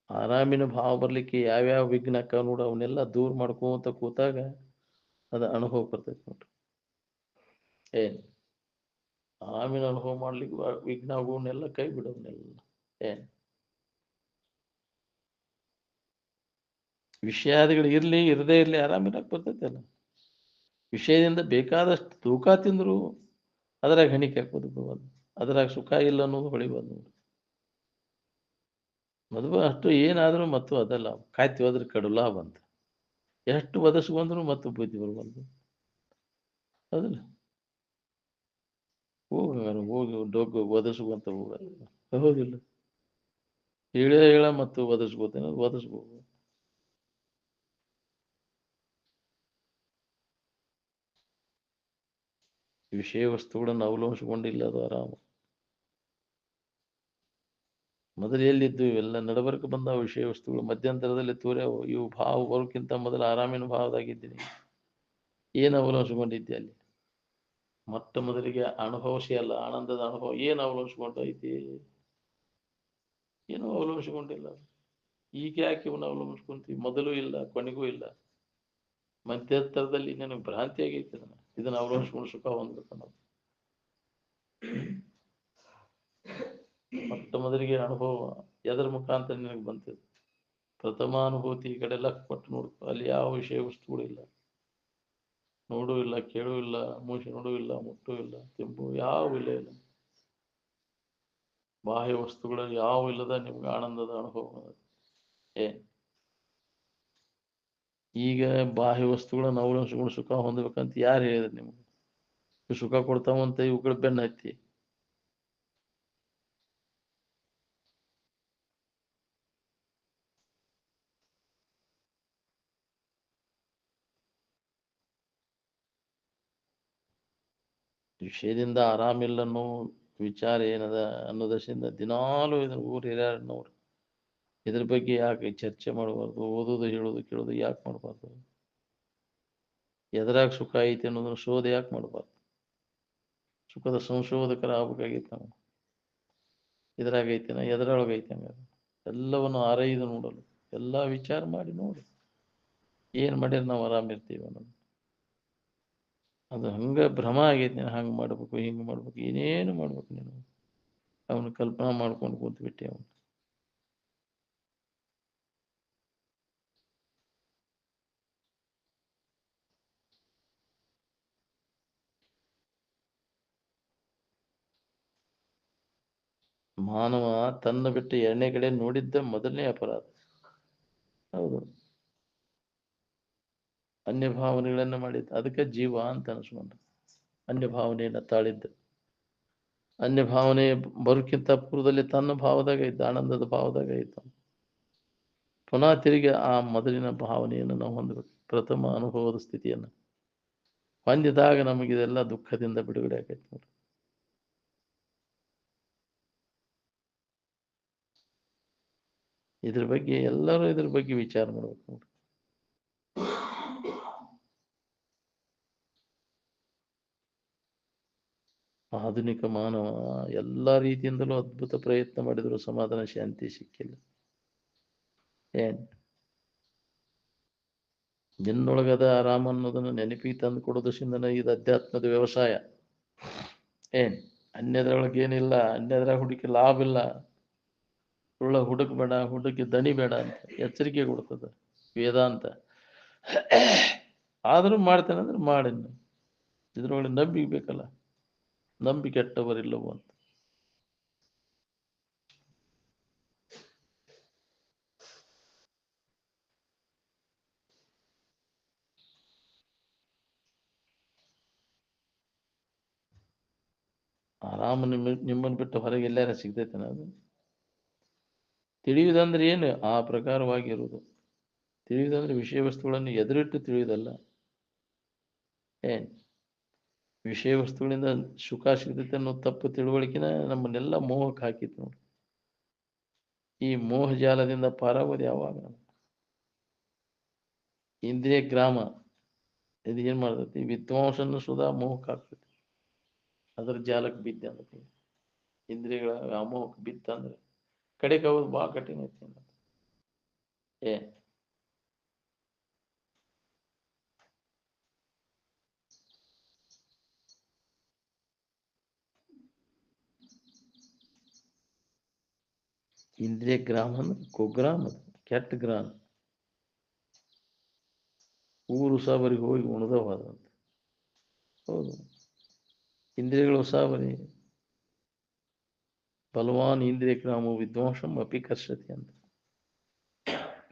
ಆರಾಮಿನ ಭಾವ ಬರ್ಲಿಕ್ಕೆ ಯಾವ್ಯಾವ ವಿಘ್ನಕ್ಕ ನೋಡು ಅವನ್ನೆಲ್ಲ ದೂರ ಮಾಡ್ಕೊಂತ ಕೂತಾಗ ಅದು ಅನುಭವ ಬರ್ತೈತಿ ನೋಡ್ರಿ. ಆರಾಮಿನ ಅನುಭವ ಮಾಡ್ಲಿಕ್ಕೆ ವಿಘ್ನ ಆಗುವನ್ನೆಲ್ಲ ಕೈ ಬಿಡೋವನ್ನೆಲ್ಲ. ವಿಷಯಾದಿಗಳು ಇರ್ಲಿ ಇರದೇ ಇರ್ಲಿ ಆರಾಮಿನಾಗ ಬರ್ತೈತೆ ಅಲ್ಲ. ವಿಷಯದಿಂದ ಬೇಕಾದಷ್ಟು ತೂಕ ತಿಂದ್ರು ಅದ್ರಾಗ ಹಣಿಕೆ ಹಾಕೋದು, ಅದ್ರಾಗ ಸುಖ ಇಲ್ಲ ಅನ್ನೋದು ಹೊಳಿಬಾರ್ದು. ಮದುವೆ ಅಷ್ಟು ಏನಾದರೂ ಮತ್ತು ಅದಲ್ಲ ಕಾಯ್ತಿ ಹೋದ್ರೆ ಕಡು ಲಾಭ ಅಂತ. ಎಷ್ಟು ಒದಸ್ಕೊಂಡ್ರು ಮತ್ತು ಬುದ್ಧಿ ಬರ್ಬಾರ್ದು ಅದಲ್ಲ. ಹೋಗಿ ಡೊಗ್ಗು ಒದಸ್ಕೊಂತ ಹೋಗ ಹೌದಿಲ್ಲ. ಹೇಳ ಮತ್ತು ಒದಸ್ಕೋತೇನೆ ಒದಸ್ಬೋದು. ವಿಷಯ ವಸ್ತುಗಳನ್ನು ಅವಲಂಬಿಸಿಕೊಂಡಿಲ್ಲ ಅದು ಆರಾಮ. ಮೊದಲು ಎಲ್ಲಿದ್ದು ಇವೆಲ್ಲ ನಡಬರ್ಕ ಬಂದ ವಿಷಯ ವಸ್ತುಗಳು ಮಧ್ಯಂತರದಲ್ಲಿ ತೋರ್ಯಾವು. ಇವು ಭಾವ ಬರೋಕ್ಕಿಂತ ಮೊದಲು ಆರಾಮಿನ ಭಾವದಾಗಿದ್ದೀನಿ. ಏನು ಅವಲಂಬಿಸಿಕೊಂಡಿದ್ದೆ ಅಲ್ಲಿ? ಮೊಟ್ಟ ಮೊದಲಿಗೆ ಅನುಭವಿಸಿ ಅಲ್ಲ ಆನಂದದ ಅನುಭವ ಏನು ಅವಲಂಬಿಸಿಕೊಂಡು ಐತಿ? ಏನು ಅವಲಂಬಿಸಿಕೊಂಡಿಲ್ಲ. ಈಗ ಯಾಕೆ ಇವನ್ನ ಅವಲಂಬಿಸ್ಕೊಂತೀವಿ? ಮೊದಲು ಇಲ್ಲ ಕೊನೆಗೂ ಇಲ್ಲ. ಮಧ್ಯಂತರದಲ್ಲಿ ನನಗೆ ಭ್ರಾಂತಿ ಆಗೈತಿ. ಇದನ್ನ ಅವಲಂಬಿಸ್ಕೊಂಡು ಸುಖ ಹೊಂದ್ಬೇಕನ್ನೋದು ಮೊಟ್ಟ ಮೊದಲಿಗೆ ಅನುಭವ ಎದರ ಮುಖಾಂತರ ನಿನಗೆ ಬಂತಿದೆ? ಪ್ರಥಮಾನುಭೂತಿ. ಈ ಕಡೆ ಎಲ್ಲ ಕೊಟ್ಟು ನೋಡ್ಕೊ, ಅಲ್ಲಿ ಯಾವ ವಿಷಯ ವಸ್ತುಗಳು ಇಲ್ಲ. ನೋಡು ಇಲ್ಲ, ಕೇಳು ಇಲ್ಲ, ಮೂಸಿ ನೋಡು ಇಲ್ಲ, ಮುಟ್ಟು ಇಲ್ಲ, ತಿಂಬು ಯಾವ ಇಲ್ಲ. ಬಾಹ್ಯ ವಸ್ತುಗಳು ಯಾವ ಇಲ್ಲದ ನಿಮ್ಗೆ ಆನಂದದ ಅನುಭವ. ಈಗ ಬಾಹ್ಯ ವಸ್ತುಗಳನ್ನ ಅವಲಂಬಿಸಿಕೊಂಡು ಸುಖ ಹೊಂದಬೇಕಂತ ಯಾರು ಹೇಳಿದ್ರು ನಿಮ್ಗೆ? ಸುಖ ಕೊಡ್ತಾವಂತ ಇವುಗಳ ಬೆನ್ನ ಹತ್ತಿ ವಿಷಯದಿಂದ ಆರಾಮಿಲ್ಲ ಅನ್ನೋ ವಿಚಾರ ಏನದ ಅನ್ನೋದರಿಂದ ದಿನಾಲೂ ಇದನ್ನ ಊರು ಹಿರಿಯರು ನೋಡ್ರಿ ಇದ್ರ ಬಗ್ಗೆ ಯಾಕೆ ಚರ್ಚೆ ಮಾಡಬಾರ್ದು, ಓದೋದು ಹೇಳೋದು ಕೇಳೋದು ಯಾಕೆ ಮಾಡಬಾರ್ದು, ಎದ್ರಾಗ ಸುಖ ಐತಿ ಅನ್ನೋದನ್ನ ಶೋಧ ಯಾಕೆ ಮಾಡಬಾರ್ದು, ಸುಖದ ಸಂಶೋಧಕರ ಆಗ್ಬೇಕಾಗಿತ್ತು ನಾವು. ಇದ್ರಾಗ ಐತೆನ ಎದ್ರೊಳಗೈತೆ ಹಂಗಾರೆ ಎಲ್ಲವನ್ನು ಆರೈದು ನೋಡಲು ಎಲ್ಲ ವಿಚಾರ ಮಾಡಿ ನೋಡಿ ಏನ್ ಮಾಡಿದ್ರೆ ನಾವು ಆರಾಮಿರ್ತೀವಿ ಅನ್ನೋದು. ಅದು ಹಂಗ ಭ್ರಮ ಆಗೈತಿ, ನೀನು ಹಂಗೆ ಮಾಡ್ಬೇಕು ಹಿಂಗೆ ಮಾಡ್ಬೇಕು ಏನೇನು ಮಾಡ್ಬೇಕು ನೀನು ಅವನು ಕಲ್ಪನಾ ಮಾಡ್ಕೊಂಡು ಕೂತ್ಬಿಟ್ಟೆ ಅವನು. ಮಾನವ ತನ್ನ ಬಿಟ್ಟು ಎರಡನೇ ಕಡೆ ನೋಡಿದ್ದ ಮೊದಲನೇ ಅಪರಾಧ. ಹೌದು, ಅನ್ಯ ಭಾವನೆಗಳನ್ನ ಮಾಡಿದ್ದ, ಅದಕ್ಕೆ ಜೀವ ಅಂತ ಅನ್ಸ್ಕೊಂಡ. ಅನ್ಯ ಭಾವನೆಯನ್ನ ತಾಳಿದ್ದ, ಅನ್ಯ ಭಾವನೆ ಬರೋಕ್ಕಿಂತ ಪೂರ್ವದಲ್ಲಿ ತನ್ನ ಭಾವದಾಗ ಇದ್ದ, ಆನಂದದ ಭಾವದಾಗ ಇದ್ದ. ಪುನಃ ತಿರುಗಿ ಆ ಮೊದಲಿನ ಭಾವನೆಯನ್ನು ನಾವು ಹೊಂದಬೇಕು. ಪ್ರಥಮ ಅನುಭವದ ಸ್ಥಿತಿಯನ್ನು ಹೊಂದಿದಾಗ ನಮಗಿದೆಲ್ಲ ದುಃಖದಿಂದ ಬಿಡುಗಡೆ ಆಗೈತೆ ನೋಡಿ. ಇದ್ರ ಬಗ್ಗೆ ಎಲ್ಲರೂ ಇದ್ರ ಬಗ್ಗೆ ವಿಚಾರ ಮಾಡ್ಬೇಕು ನೋಡಿ. ಆಧುನಿಕ ಮಾನವ ಎಲ್ಲ ರೀತಿಯಿಂದಲೂ ಅದ್ಭುತ ಪ್ರಯತ್ನ ಮಾಡಿದ್ರು ಸಮಾಧಾನ ಶಾಂತಿ ಸಿಕ್ಕಿಲ್ಲ. ಏನ್ ನಿನ್ನೊಳಗದ ಆರಾಮ ಅನ್ನೋದನ್ನ ನೆನಪಿಗೆ ತಂದು ಕೊಡೋದರಿಂದ ಇದು ಅಧ್ಯಾತ್ಮದ ವ್ಯವಸಾಯ. ಏನ್ ಅನ್ಯದ್ರೊಳಗೆ ಏನಿಲ್ಲ, ಅನ್ಯದ್ರಾಗ ಹುಡುಕಿ ಲಾಭ ಇಲ್ಲ, ಸುಳ್ಳ ಹುಡುಕ್ಬೇಡ, ಹುಡುಕಿ ದಣಿ ಬೇಡ ಅಂತ ಎಚ್ಚರಿಕೆ ಕೊಡ್ತದ ವೇದಾಂತ. ಆದ್ರೂ ಮಾಡ್ತೇನೆ ಅಂದ್ರೆ ಮಾಡಿನ ಇದ್ರೊಳಗೆ ನಂಬಿಕೆ ಬೇಕಲ್ಲ, ನಂಬಿ ಕೆಟ್ಟವರಿಲ್ಲವೋ ಅಂತ. ಆರಾಮ ನಿಮ್ಮನ್ನು ಬಿಟ್ಟು ಹೊರಗೆ ಎಲ್ಲಾರ ಸಿಗ್ತೈತೆ ಅದು. ತಿಳಿಯುವುದಂದ್ರೆ ಏನು? ಆ ಪ್ರಕಾರವಾಗಿ ಇರುವುದು. ತಿಳಿಯುವುದಂದ್ರೆ ವಿಷಯ ವಸ್ತುಗಳನ್ನು ಎದುರಿಟ್ಟು ತಿಳಿಯುವುದಲ್ಲ. ಏನ್ ವಿಷಯ ವಸ್ತುಗಳಿಂದ ಸುಖ ಸಿಗ್ತೈತೆ ಅನ್ನೋ ತಪ್ಪು ತಿಳುವಳಿಕೆನ ನಮ್ಮನ್ನೆಲ್ಲ ಮೋಹಕ್ಕೆ ಹಾಕಿತ್ತು ನೋಡಿ. ಈ ಮೋಹ ಜಾಲದಿಂದ ಪಾರಾಗೋದು ಯಾವಾಗ? ಇಂದ್ರಿಯ ಗ್ರಾಮ ಇದು ಏನ್ ಮಾಡ್ತೈತಿ? ವಿದ್ವಾಂಸನ್ನು ಸುಧಾ ಮೋಹಕ್ಕೆ ಹಾಕ್ತೈತಿ. ಅದ್ರ ಜಾಲಕ್ಕೆ ಬಿದ್ದ ಅಂದ್ರೆ ಇಂದ್ರಿಯಗಳ ವ್ಯಾಮೋಹಕ್ಕೆ ಬಿದ್ದ ಅಂದ್ರೆ ಕಡೆಗೆ ಹೋಗೋದು ಭಾಳ ಕಠಿಣ ಐತಿ. ಏ ಇಂದ್ರಿಯ ಗ್ರಾಮ ಅಂದ್ರೆ ಕುಗ್ರಾಮ, ಅದು ಕೆಟ್ಟ ಗ್ರಾಮ. ಊರು ಉಸಾಬರಿಗೆ ಹೋಗಿ ಉಣದವಾದಂತ. ಹೌದು, ಇಂದ್ರಿಯಗಳು ಉಸಾಬರಿ. ಬಲವಾನ್ ಇಂದ್ರಿಯ ಗ್ರಾಮ ವಿದ್ವಾಂಸಂ ಅಪಿ ಕರ್ಷತಿ ಅಂತ.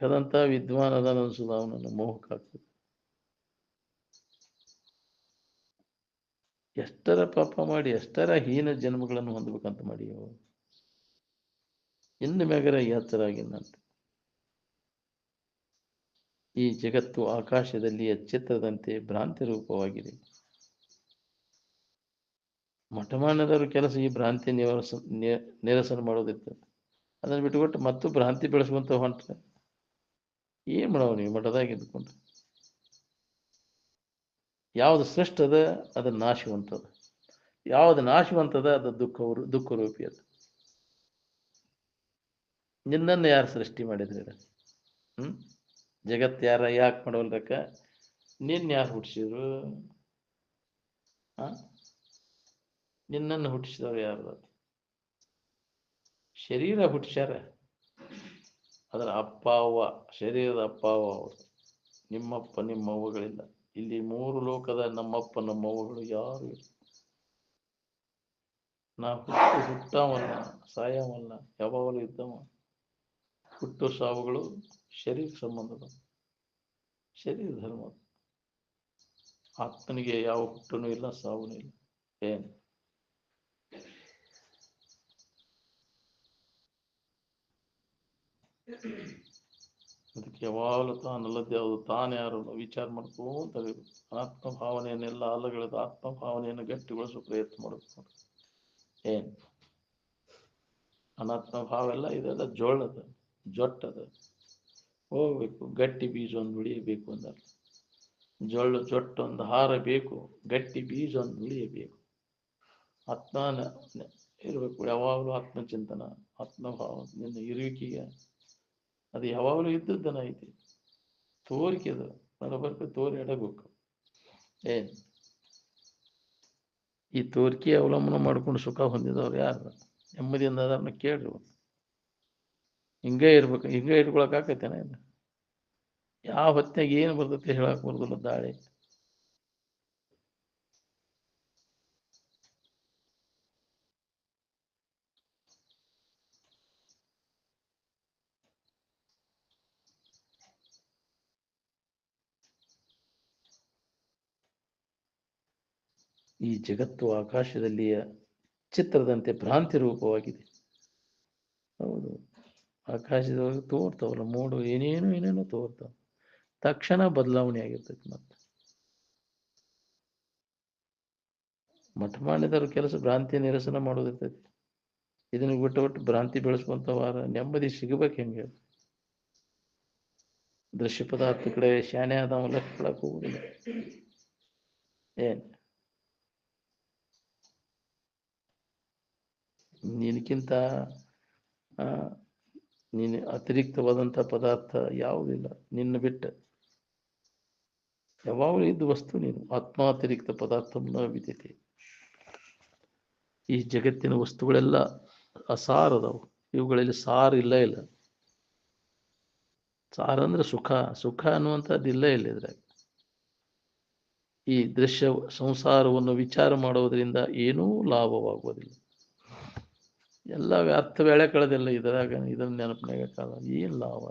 ಅದಂತ ವಿದ್ವಾನ್ ಅದನ್ನ ಅನ್ಸುದ ಅವನನ್ನು ಮೋಹಕ್ಕೆ ಹಾಕ್ತದೆ. ಎಷ್ಟರ ಪಾಪ ಮಾಡಿ ಎಷ್ಟರ ಹೀನ ಜನ್ಮಗಳನ್ನು ಹೊಂದಬೇಕಂತ ಮಾಡಿ ಇನ್ನು ಮ್ಯಾಗರ ಎಚ್ಚರಾಗಿನ್ನಂತೆ. ಈ ಜಗತ್ತು ಆಕಾಶದಲ್ಲಿ ಎಚ್ಚೆತ್ತದಂತೆ ಭ್ರಾಂತಿ ರೂಪವಾಗಿದೆ. ಮಠಮಾನ್ಯದವ್ರ ಕೆಲಸ ಈ ಭ್ರಾಂತಿ ನಿರಸನ ಮಾಡೋದಿತ್ತು. ಅದನ್ನು ಬಿಟ್ಟುಕೊಟ್ಟು ಮತ್ತು ಭ್ರಾಂತಿ ಬೆಳೆಸುವಂತ ಹೊಂಟ್ರೆ ಏನ್ ಮಾಡವ ನೀವು ಮಠದಾಗ ಇದ್ಕೊಂಡು? ಯಾವ್ದು ಶ್ರೇಷ್ಠ ಅದ ಅದು ನಾಶವಂತದ, ಯಾವ್ದು ನಾಶವಂತದ ಅದು ದುಃಖ ರೂಪಿ ಅದು. ನಿನ್ನನ್ನು ಯಾರು ಸೃಷ್ಟಿ ಮಾಡಿದ್ರೆ? ಜಗತ್ತು ಯಾಕೆ ಮಾಡವಲ್ರಕ್ಕ? ನಿನ್ನ ಯಾರು ಹುಟ್ಟಿಸಿದ್ರು? ನಿನ್ನನ್ನು ಹುಟ್ಟಿಸಿದವ್ರು ಯಾರು? ಶರೀರ ಹುಟ್ಟಿಸ್ಯಾರ, ಅದರ ಅಪ್ಪ ಅವ್ವ, ಶರೀರದ ಅಪ್ಪ ಅವ್ವ ಅವರು. ನಿಮ್ಮಪ್ಪ ನಿಮ್ಮವ್ವಗಳಿಲ್ಲ. ಇಲ್ಲಿ ಮೂರು ಲೋಕದ ನಮ್ಮಪ್ಪ ನಮ್ಮವ್ವಗಳು ಯಾರು ಇಲ್ಲ. ನಾವು ಹುಟ್ಟವಲ್ಲ, ಸಾಯವಲ್ಲ, ಯಾವಾಗಲೂ ಇದ್ದವ. ಹುಟ್ಟು ಸಾವುಗಳು ಶರೀರ ಸಂಬಂಧದ, ಶರೀರ ಧರ್ಮ. ಆತ್ಮನಿಗೆ ಯಾವ ಹುಟ್ಟನೂ ಇಲ್ಲ, ಸಾವೂ ಇಲ್ಲ. ಏನು ಅದಕ್ಕೆ ಯಾವಾಗಲೂ ತಾನಲ್ಲದೆ ಯಾವುದು ತಾನು ಯಾರು ವಿಚಾರ ಮಾಡ್ಕೊಂತ ಹೋಗ್ಬೇಕು. ಅನಾತ್ಮ ಭಾವನೆಯನ್ನೆಲ್ಲ ಅಲ್ಲಗಳೆದು ಆತ್ಮ ಭಾವನೆಯನ್ನು ಗಟ್ಟಿಗೊಳಿಸುವ ಪ್ರಯತ್ನ ಮಾಡಬೇಕು. ಏನ್ ಅನಾತ್ಮ ಭಾವ ಎಲ್ಲ ಇದೆಲ್ಲ ಜೋಳದ ಜೊಟ್ಟದ ಹೋಗ್ಬೇಕು. ಗಟ್ಟಿ ಬೀಜ ಒಂದು ಉಳಿಯಬೇಕು ಅಂದಾಗ ಜೊಳ್ಳು ಜೊಟ್ಟೊಂದು ಹಾರಬೇಕು, ಗಟ್ಟಿ ಬೀಜ ಒಂದು ಉಳಿಯಬೇಕು. ಆತ್ಮನ ಇರಬೇಕು ಯಾವಾಗಲೂ. ಆತ್ಮಚಿಂತನ ಆತ್ಮಭಾವ ನಿನ್ನ ಇರುವಿಕೆಗೆ ಅದು ಯಾವಾಗಲೂ ಇದ್ದದ್ದನ ಐತಿ. ತೋರಿಕೆ ಅದು ನಡಬರ್ಕ ತೋರಿ ಎಡಬೇಕು. ಏನ್ ಈ ತೋರಿಕೆ ಅವಲಂಬನ ಮಾಡ್ಕೊಂಡು ಸುಖ ಹೊಂದಿದವ್ರು ಯಾರು ನೆಮ್ಮದಿಯಿಂದ ಅದನ್ನ ಕೇಳ್ರಿ. ಹಿಂಗೆ ಇರ್ಬೇಕು. ಹಿಂಗೆ ಇಟ್ಕೊಳಕ್ ಆಕೈತೇನ? ಯಾವ ಹೊತ್ತಿನಾಗ ಏನು ಬರ್ತೈತಿ ಹೇಳಕ್ ಬರೋದಿಲ್ಲ. ದಾಳಿ ಈ ಜಗತ್ತು ಆಕಾಶದಲ್ಲಿಯ ಚಿತ್ರದಂತೆ ಭ್ರಾಂತಿ ರೂಪವಾಗಿದೆ. ಹೌದು, ಆಕಾಶದೊಳಗೆ ತೋರ್ತಾವಲ್ಲ ಮೋಡು, ಏನೇನೋ ತೋರ್ತಾವ. ತಕ್ಷಣ ಬದಲಾವಣೆ ಆಗಿರ್ತೈತಿ. ಮತ್ತೆ ಮಠ ಮಾಡಿದವ್ರ ಕೆಲಸ ಭ್ರಾಂತಿ ನಿರಸನ ಮಾಡೋದಿರ್ತೈತಿ. ಇದನ್ನ ಬಿಟ್ಟು ಭ್ರಾಂತಿ ಬೆಳೆಸ್ಕೊಂತವಾರ ನೆಮ್ಮದಿ ಸಿಗಬೇಕು ಹೆಂಗೆ? ದೃಶ್ಯ ಪದಾರ್ಥ ಕಡೆ ಶಾಣೆ ಆದವ ಲೆಕ್ಕ ಕೊಡಕ್ ಹೋಗುದಿಲ್ಲ. ಏನ್ ನಿನಕ್ಕಿಂತ ನೀನು ಅತಿರಿಕ್ತವಾದಂಥ ಪದಾರ್ಥ ಯಾವುದಿಲ್ಲ. ನಿನ್ನ ಬಿಟ್ಟ ಯಾವಾಗಲೂ ಇದ್ದ ವಸ್ತು ನೀನು. ಆತ್ಮಾತಿರಿಕ್ತ ಪದಾರ್ಥ ವಿದ್ಯತೆ. ಈ ಜಗತ್ತಿನ ವಸ್ತುಗಳೆಲ್ಲ ಅಸಾರದವು. ಇವುಗಳಲ್ಲಿ ಸಾರ ಇಲ್ಲ. ಸಾರ ಅಂದ್ರೆ ಸುಖ. ಸುಖ ಅನ್ನುವಂಥದ್ದು ಇಲ್ಲ ಇದ್ರಾಗ. ಈ ದೃಶ್ಯ ಸಂಸಾರವನ್ನು ವಿಚಾರ ಮಾಡುವುದರಿಂದ ಏನೂ ಲಾಭವಾಗುವುದಿಲ್ಲ. ಎಲ್ಲ ವ್ಯರ್ಥ ವೇಳೆ ಕಳೆದಿಲ್ಲ ಇದರಾಗ. ಇದನ್ನ ನೆನಪಿನಾಗ ಕಾಲ ಏನು ಲಾಭ?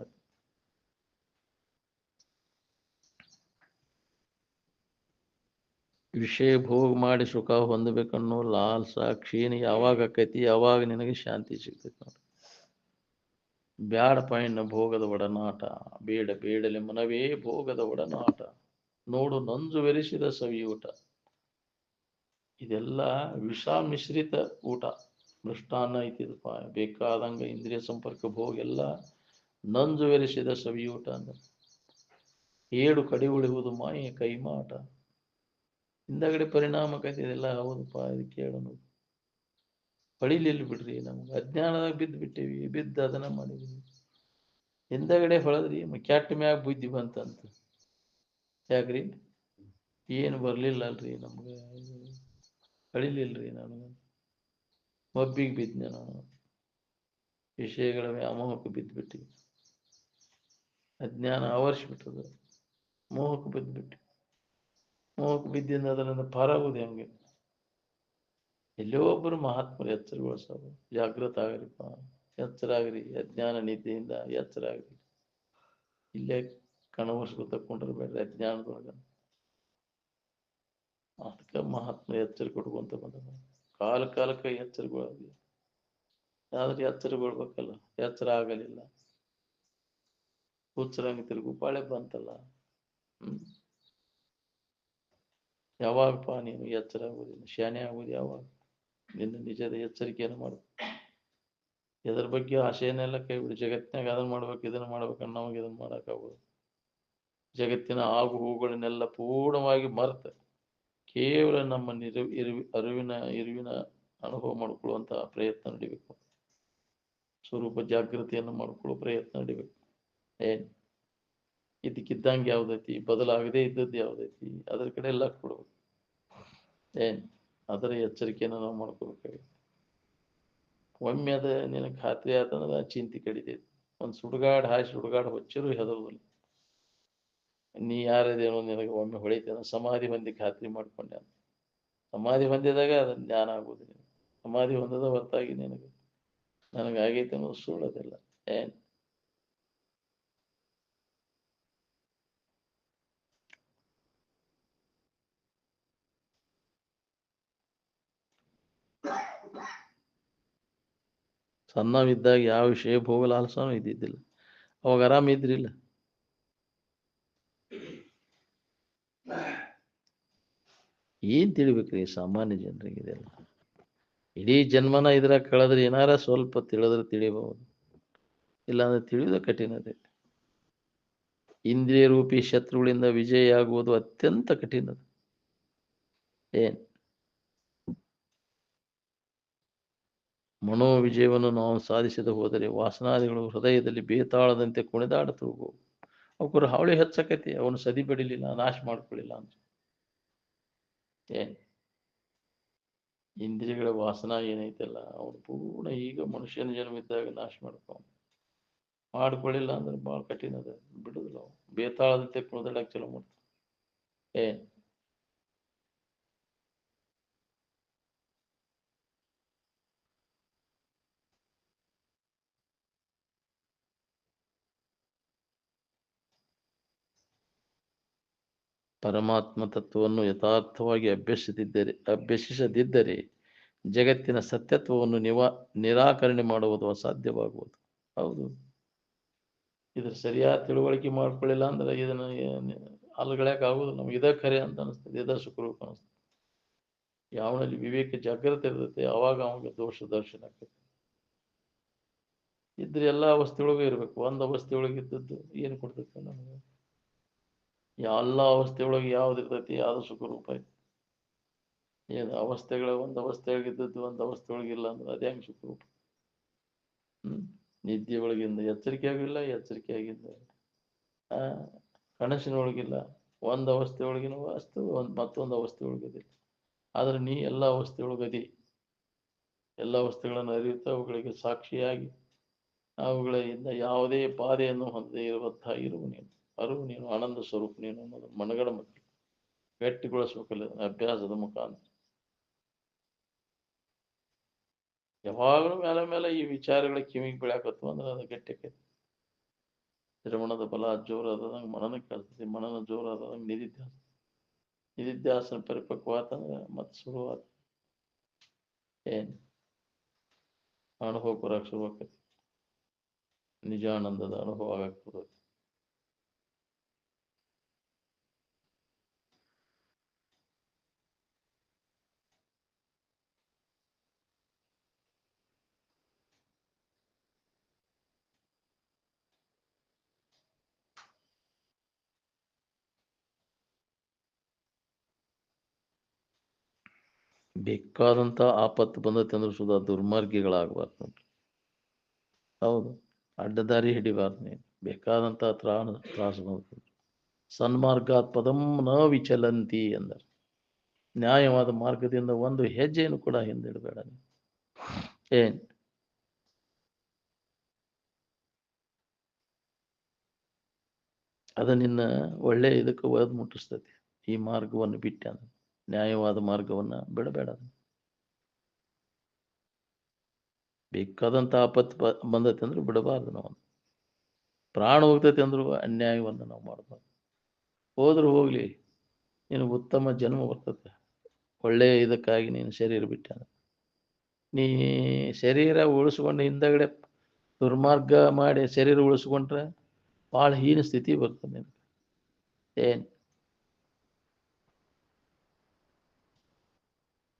ವಿಷಯ ಭೋಗ ಮಾಡಿ ಸುಖ ಹೊಂದಬೇಕನ್ನೋ ಲಾಲ್ಸ ಕ್ಷೀಣ ಯಾವಾಗ ಆಕೈತಿ, ಯಾವಾಗ ನಿನಗೆ ಶಾಂತಿ ಸಿಗ್ತೈತಿ ನೋಡಿ. ಬ್ಯಾಡ ಪಾಯಿನ ಭೋಗದ ಒಡನಾಟ, ಬೇಡ ಬೇಡಲೆ ಮನವೇ ಭೋಗದ ಒಡನಾಟ, ನೋಡು ನಂಜು ಬೆರೆಸಿದ ಸವಿಯೂಟ. ಇದೆಲ್ಲ ವಿಷ ಮಿಶ್ರಿತ ಊಟ. ಮೃಷ್ಟಾನ್ನ ಐತಿದಪ್ಪ, ಬೇಕಾದಂಗ ಇಂದ್ರಿಯ ಸಂಪರ್ಕ ಭೋಗ ಎಲ್ಲ ನಂಜು ಬೆರೆಸಿದ ಸವಿಯೂಟ ಅಂದ್ರೆ ಏಳು ಕಡಿ ಉಳಿಯುವುದು ಮಾಯೆ ಕೈಮಾಟ. ಹಿಂದಗಡೆ ಪರಿಣಾಮಕೈತಿ ಇದೆಲ್ಲ. ಹೌದಪ್ಪ, ಇದು ಕೇಳೋಣ. ಹೊಳಿಲಿಲ್ಲ ಬಿಡ್ರಿ, ನಮ್ಗೆ ಅಜ್ಞಾನದಾಗ ಬಿದ್ದು ಬಿಟ್ಟೇವಿ. ಬಿದ್ದು ಅದನ್ನ ಮಾಡಿದ್ವಿ. ಹಿಂದಗಡೆ ಹೊಳದ್ರಿ ಕೆಟ್ಟ ಮ್ಯಾಗ ಬುದ್ಧಿ ಬಂತಂತ. ಯಾಕ್ರಿ? ಏನು ಬರ್ಲಿಲ್ಲ ಅಲ್ರಿ ನಮ್ಗೆ, ಹೊಳಿಲಿಲ್ರಿ. ನಾನು ಮಬ್ಬಿಗೆ ಬಿದ್ದೆ. ನಾನು ವಿಷಯಗಳ ವ್ಯಾಮೋಹಕ್ಕೆ ಬಿದ್ದುಬಿಟ್ಟು ಅಜ್ಞಾನ ಆವರಿಸ್ಬಿಟ್ಟದ. ಮೋಹಕ್ಕೆ ಬಿದ್ದುಬಿಟ್ಟು ಮೋಹಕ್ಕೆ ಬಿದ್ದಿಂದ ಅದರಿಂದ ಪಾರಾಗುವುದು ಹೆಂಗೆ? ಎಲ್ಲೋ ಒಬ್ಬರು ಮಹಾತ್ಮರು ಎಚ್ಚರಗೊಳಿಸೋದು. ಜಾಗೃತ ಆಗ್ರಿಪ್ಪ, ಎಚ್ಚರ ಆಗ್ರಿ. ಅಜ್ಞಾನ ನಿದ್ದೆಯಿಂದ ಎಚ್ಚರ ಆಗ್ರಿ. ಇಲ್ಲೇ ಕಣವರ್ಸ್ಕೊ ತಕ್ಕೊಂಡಿರ್ಬೇಡ್ರಿ ಅಜ್ಞಾನದೊಳಗ. ಅದಕ್ಕೆ ಮಹಾತ್ಮ ಎಚ್ಚರ ಕೊಡ್ಕೊಂತ ಬಂದ. ಕಾಲಕ್ಕೆ ಎಚ್ಚರಗೊಳ್ಳೋದು. ಆದ್ರೆ ಎಚ್ಚರಗೊಳ್ಬೇಕಲ್ಲ, ಎಚ್ಚರ ಆಗಲಿಲ್ಲ. ಹುಚ್ಚರಂಗ ತಿರುಗು ಪಾಳೆ ಬಂತಲ್ಲ. ಯಾವಾಗಪ್ಪ ನೀನು ಎಚ್ಚರ ಆಗುವುದಿಲ್ಲ? ಶಾನೆ ಆಗುವುದು ಯಾವಾಗ? ನಿನ್ನ ನಿಜದ ಎಚ್ಚರಿಕೆಯನ್ನು ಮಾಡು. ಎದ್ರ ಬಗ್ಗೆ ಆಶೆಯನ್ನೆಲ್ಲ ಕೈ ಬಿಡು. ಜಗತ್ತಿನಾಗ ಅದನ್ನ ಮಾಡ್ಬೇಕು, ಇದನ್ನ ಮಾಡ್ಬೇಕು, ನಮಗೆ ಇದನ್ನ ಮಾಡೋಕ್ಕಾಗೋದು. ಜಗತ್ತಿನ ಆಗು ಹೂಗಳನ್ನೆಲ್ಲ ಪೂರ್ಣವಾಗಿ ಮರೆತ ಕೇವಲ ನಮ್ಮ ಇರುವಿನ ಅನುಭವ ಮಾಡಿಕೊಳ್ಳುವಂತಹ ಪ್ರಯತ್ನ ನಡಿಬೇಕು. ಸ್ವರೂಪ ಜಾಗೃತಿಯನ್ನು ಮಾಡಿಕೊಳ್ಳುವ ಪ್ರಯತ್ನ ನಡಿಬೇಕು. ಏನ್ ಇದಕ್ಕಿದ್ದಂಗೆ ಯಾವ್ದೈತಿ, ಬದಲಾಗದೆ ಇದ್ದದ್ದು ಯಾವ್ದೈತಿ, ಅದ್ರ ಕಡೆ ಎಲ್ಲ ಕೊಡ್ಬೇಕು. ಏನ್ ಅದರ ಎಚ್ಚರಿಕೆಯನ್ನು ನಾವು ಮಾಡ್ಕೋಬೇಕಾಗಿದೆ. ಒಮ್ಮೆ ಅದ ನಿನಗೆ ಖಾತ್ರಿ ಆತಂದ್ರೆ ಚಿಂತೆ ಕಡಿತೈತಿ. ಒಂದು ಸುಡುಗಾಡು ಹಾಕಿ ಸುಡುಗಾಡು ಹೊಚ್ಚರು ಹೆದರುದಿಲ್ಲ. ನೀ ಯಾರದೇನೋ ನಿನಗೆ ಒಮ್ಮೆ ಹೊಳಿತೇನೆ. ಸಮಾಧಿ ಹೊಂದಿ ಖಾತ್ರಿ ಮಾಡ್ಕೊಂಡೆ. ಸಮಾಧಿ ಹೊಂದಿದಾಗ ಅದನ್ನ ಜ್ಞಾನ ಆಗುವುದಿಲ್ಲ. ಸಮಾಧಿ ಹೊಂದದ ಹೊರತಾಗಿ ನನಗಾಗೈತೆ ಅನ್ನೋದು ಸುಳ್ಳೋದಿಲ್ಲ. ಏನ್ ಸಣ್ಣವಿದ್ದಾಗ ಯಾವ ವಿಷಯ ಭೋಗಲಾಲ್ಸನೂ ಇದ್ದಿದ್ದಿಲ್ಲ. ಅವಾಗ ಆರಾಮ ಇದ್ರಿಲ್ಲ. ಏನ್ ತಿಳಿಬೇಕ್ರಿ ಸಾಮಾನ್ಯ ಜನರಿಗೆ ಇದೆಲ್ಲ? ಇಡೀ ಜನ್ಮನ ಇದ್ರಾಗ ಕಳೆದ್ರೆ ಏನಾರ ಸ್ವಲ್ಪ ತಿಳಿದ್ರೆ ತಿಳಿಬಹುದು, ಇಲ್ಲಾಂದ್ರೆ ತಿಳಿಯೋದು ಕಠಿಣತೆ. ಇಂದ್ರಿಯ ರೂಪಿ ಶತ್ರುಗಳಿಂದ ವಿಜಯಿಯಾಗುವುದು ಅತ್ಯಂತ ಕಠಿಣ. ಏನ್ ಮನೋವಿಜಯವನ್ನು ನಾವು ಸಾಧಿಸದೆ ಹೋದರೆ ವಾಸನಾದಿಗಳು ಹೃದಯದಲ್ಲಿ ಬೇತಾಳದಂತೆ ಕುಣಿದಾಡುತ್ತವು. ಅವಕರು ಹಾವಳಿ ಹಚ್ಚಕತಿ, ಅವನು ಸದಿ ಬಡಿಲಿಲ್ಲ, ನಾಶ ಮಾಡ್ಕೊಳ್ಳಿಲ್ಲ ಅಂತ. ಏನ್ ಇಂದ್ರಿಯಗಳ ವಾಸನ ಏನೈತಲ್ಲ ಅವನು ಪೂರ್ಣ ಈಗ ಮನುಷ್ಯನ ಜನ್ಮ ಇದ್ದಾಗ ನಾಶ ಮಾಡ್ಕೊಳ್ಳಿಲ್ಲ ಅಂದ್ರೆ ಭಾಳ ಕಠಿಣ ಅದ, ಬಿಡುದಿಲ್ಲ ಅವ. ಬೇತಾಳದಂತೆ ಕುಣಿದಾಡಕ್ ಚಲೋ ಮಾಡ್ತಾನೆ. ಏನ್ ಪರಮಾತ್ಮ ತತ್ವವನ್ನು ಯಥಾರ್ಥವಾಗಿ ಅಭ್ಯಸಿಸದಿದ್ದರೆ ಜಗತ್ತಿನ ಸತ್ಯತ್ವವನ್ನು ನಿರಾಕರಣೆ ಮಾಡುವುದು ಅಸಾಧ್ಯವಾಗುವುದು. ಹೌದು, ಇದ್ರ ಸರಿಯಾದ ತಿಳುವಳಿಕೆ ಮಾಡ್ಕೊಳ್ಳಿಲ್ಲ ಅಂದ್ರೆ ಇದನ್ನ ಅಲ್ಗಳ್ಯಾಕ ಆಗುದು. ನಮ್ಗೆ ಇದ ಖರೆ ಅಂತ ಅನಿಸ್ತದೆ, ಇದ ಸುಖರೂಪ ಅನಿಸ್ತದೆ. ಯಾವನಲ್ಲಿ ವಿವೇಕ ಜಾಗೃತಿ ಇರ್ತೈತೆ ಅವಾಗ ಅವಾಗ ದೋಷ ದರ್ಶನ ಆಗ್ತೈತೆ. ಇದ್ರೆ ಎಲ್ಲ ಅವಸ್ಥೆಯೊಳಗೆ ಇರ್ಬೇಕು. ಒಂದು ಅವಸ್ಥೆಯೊಳಗೆ ಇದ್ದದ್ದು ಏನು ಕೊಡ್ತೈತೆ ನಮಗೆ? ಎಲ್ಲ ಅವಸ್ಥೆಯೊಳಗೆ ಯಾವ್ದು ಇರ್ತೈತಿ, ಯಾವ್ದು ಸುಖರೂಪ ಐತಿ? ಏನು ಅವಸ್ಥೆಗಳ ಒಂದು ಅವಸ್ಥೆಯೊಳಗೆ ಇದ್ದದ್ದು ಒಂದು ಅವಸ್ಥೆಯೊಳಗೆ ಇಲ್ಲ ಅಂದ್ರೆ ಅದೇ ಹೆಂಗೆ ಸುಖರೂಪ? ನಿದ್ದೆ ಒಳಗಿಂದ ಎಚ್ಚರಿಕೆ ಆಗಿಲ್ಲ, ಎಚ್ಚರಿಕೆ ಆಗಿಂದ ಆ ಕನಸಿನೊಳಗಿಲ್ಲ. ಒಂದು ಅವಸ್ಥೆ ಒಳಗಿನ ವಸ್ತು ಮತ್ತೊಂದು ಅವಸ್ಥೆ ಒಳಗದಿಲ್ಲ. ಆದ್ರೆ ನೀ ಎಲ್ಲ ಅವಸ್ಥೆಯೊಳಗದಿ. ಎಲ್ಲ ಅವಸ್ಥೆಗಳನ್ನು ಅರಿಯುತ್ತಾ ಅವುಗಳಿಗೆ ಸಾಕ್ಷಿಯಾಗಿ ಅವುಗಳಿಂದ ಯಾವುದೇ ಬಾಧೆಯನ್ನು ಹೊಂದದೇ ಇರುವಂತಹ ಅರಿವು ನೀನು ಆನಂದ ಸ್ವರೂಪ ನೀನು ಅನ್ನೋದು ಮನಗಡ ಮಕ್ಕಳು ಗಟ್ಟಿಗೊಳಿಸ್ಬೇಕಲ್ಲ ಅಭ್ಯಾಸದ ಮುಖಾಂತರ. ಯಾವಾಗಲೂ ಮೇಲೆ ಮೇಲೆ ಈ ವಿಚಾರಗಳ ಕಿವಿಗೆ ಬೆಳ್ಯಾಕತ್ವ ಅಂದ್ರೆ ಅದು ಗಟ್ಟಿಕೈತಿ. ಶ್ರವಣದ ಬಲ ಜೋರು ಆದಂಗೆ ಮನನ ಕಲ್ತದೆ, ಮನನ ಜೋರು ಆದಂಗೆ ನಿಧಿಧ್ಯಾಸನ ಪರಿಪಕ್ವ ಆತಂದ್ರೆ ಮತ್ತೆ ಶುರುವಾತ. ಏನ್ ಅನುಭವ ಬರಕ್ಕೆ ಶುರುವಾಕೈತಿ, ನಿಜಾನಂದದ ಅನುಭವ ಆಗಕ್ಕೆ. ಬೇಕಾದಂತ ಆಪತ್ತು ಬಂದೈತೆ ಅಂದ್ರೆ ಸುಧಾ ದುರ್ಮಾರ್ಗಿಗಳಾಗಬಾರ್ದು ನೋಡ್ರಿ. ಹೌದು, ಅಡ್ಡದಾರಿ ಹಿಡಿಬಾರ್ದು. ನೀನು ಬೇಕಾದಂತ ತ್ರಾಸು ಬಂದ ಸನ್ಮಾರ್ಗಾತ್ ಪದಂ ನ ವಿಚಲಂತಿ ಅಂದರು. ನ್ಯಾಯವಾದ ಮಾರ್ಗದಿಂದ ಒಂದು ಹೆಜ್ಜೆಯನ್ನು ಕೂಡ ಹಿಂದಿಡಬೇಡ. ಏನ್ ಅದ ನಿನ್ನ ಒಳ್ಳೆ ಇದಕ್ಕೆ ಒಯ್ದು ಮುಟ್ಟಿಸ್ತೈತಿ. ಈ ಮಾರ್ಗವನ್ನು ಬಿಟ್ಟೆ ಅಂದ್ರೆ ನ್ಯಾಯವಾದ ಮಾರ್ಗವನ್ನ ಬಿಡಬೇಡ. ಬೇಕಾದಂತ ಆಪತ್ತು ಬಂದೈತೆ ಅಂದ್ರೆ ಬಿಡಬಾರ್ದು. ನಾವು ಪ್ರಾಣ ಹೋಗ್ತೈತೆ ಅಂದ್ರು ಅನ್ಯಾಯವನ್ನು ನಾವು ಮಾಡಬಾರ್ದು. ಹೋದ್ರು ಹೋಗ್ಲಿ, ನಿನಗೆ ಉತ್ತಮ ಜನ್ಮ ಬರ್ತದೆ. ಒಳ್ಳೆಯ ಇದಕ್ಕಾಗಿ ನೀನು ಶರೀರ ಬಿಟ್ಟ ನೀ ಶರೀರ ಉಳಿಸ್ಕೊಂಡು ಹಿಂದಗಡೆ ದುರ್ಮಾರ್ಗ ಮಾಡಿ ಶರೀರ ಉಳಿಸ್ಕೊಂಡ್ರೆ ಭಾಳ ಹೀನ ಸ್ಥಿತಿ ಬರ್ತದೆ ನಿನಗೆ. ಏನ್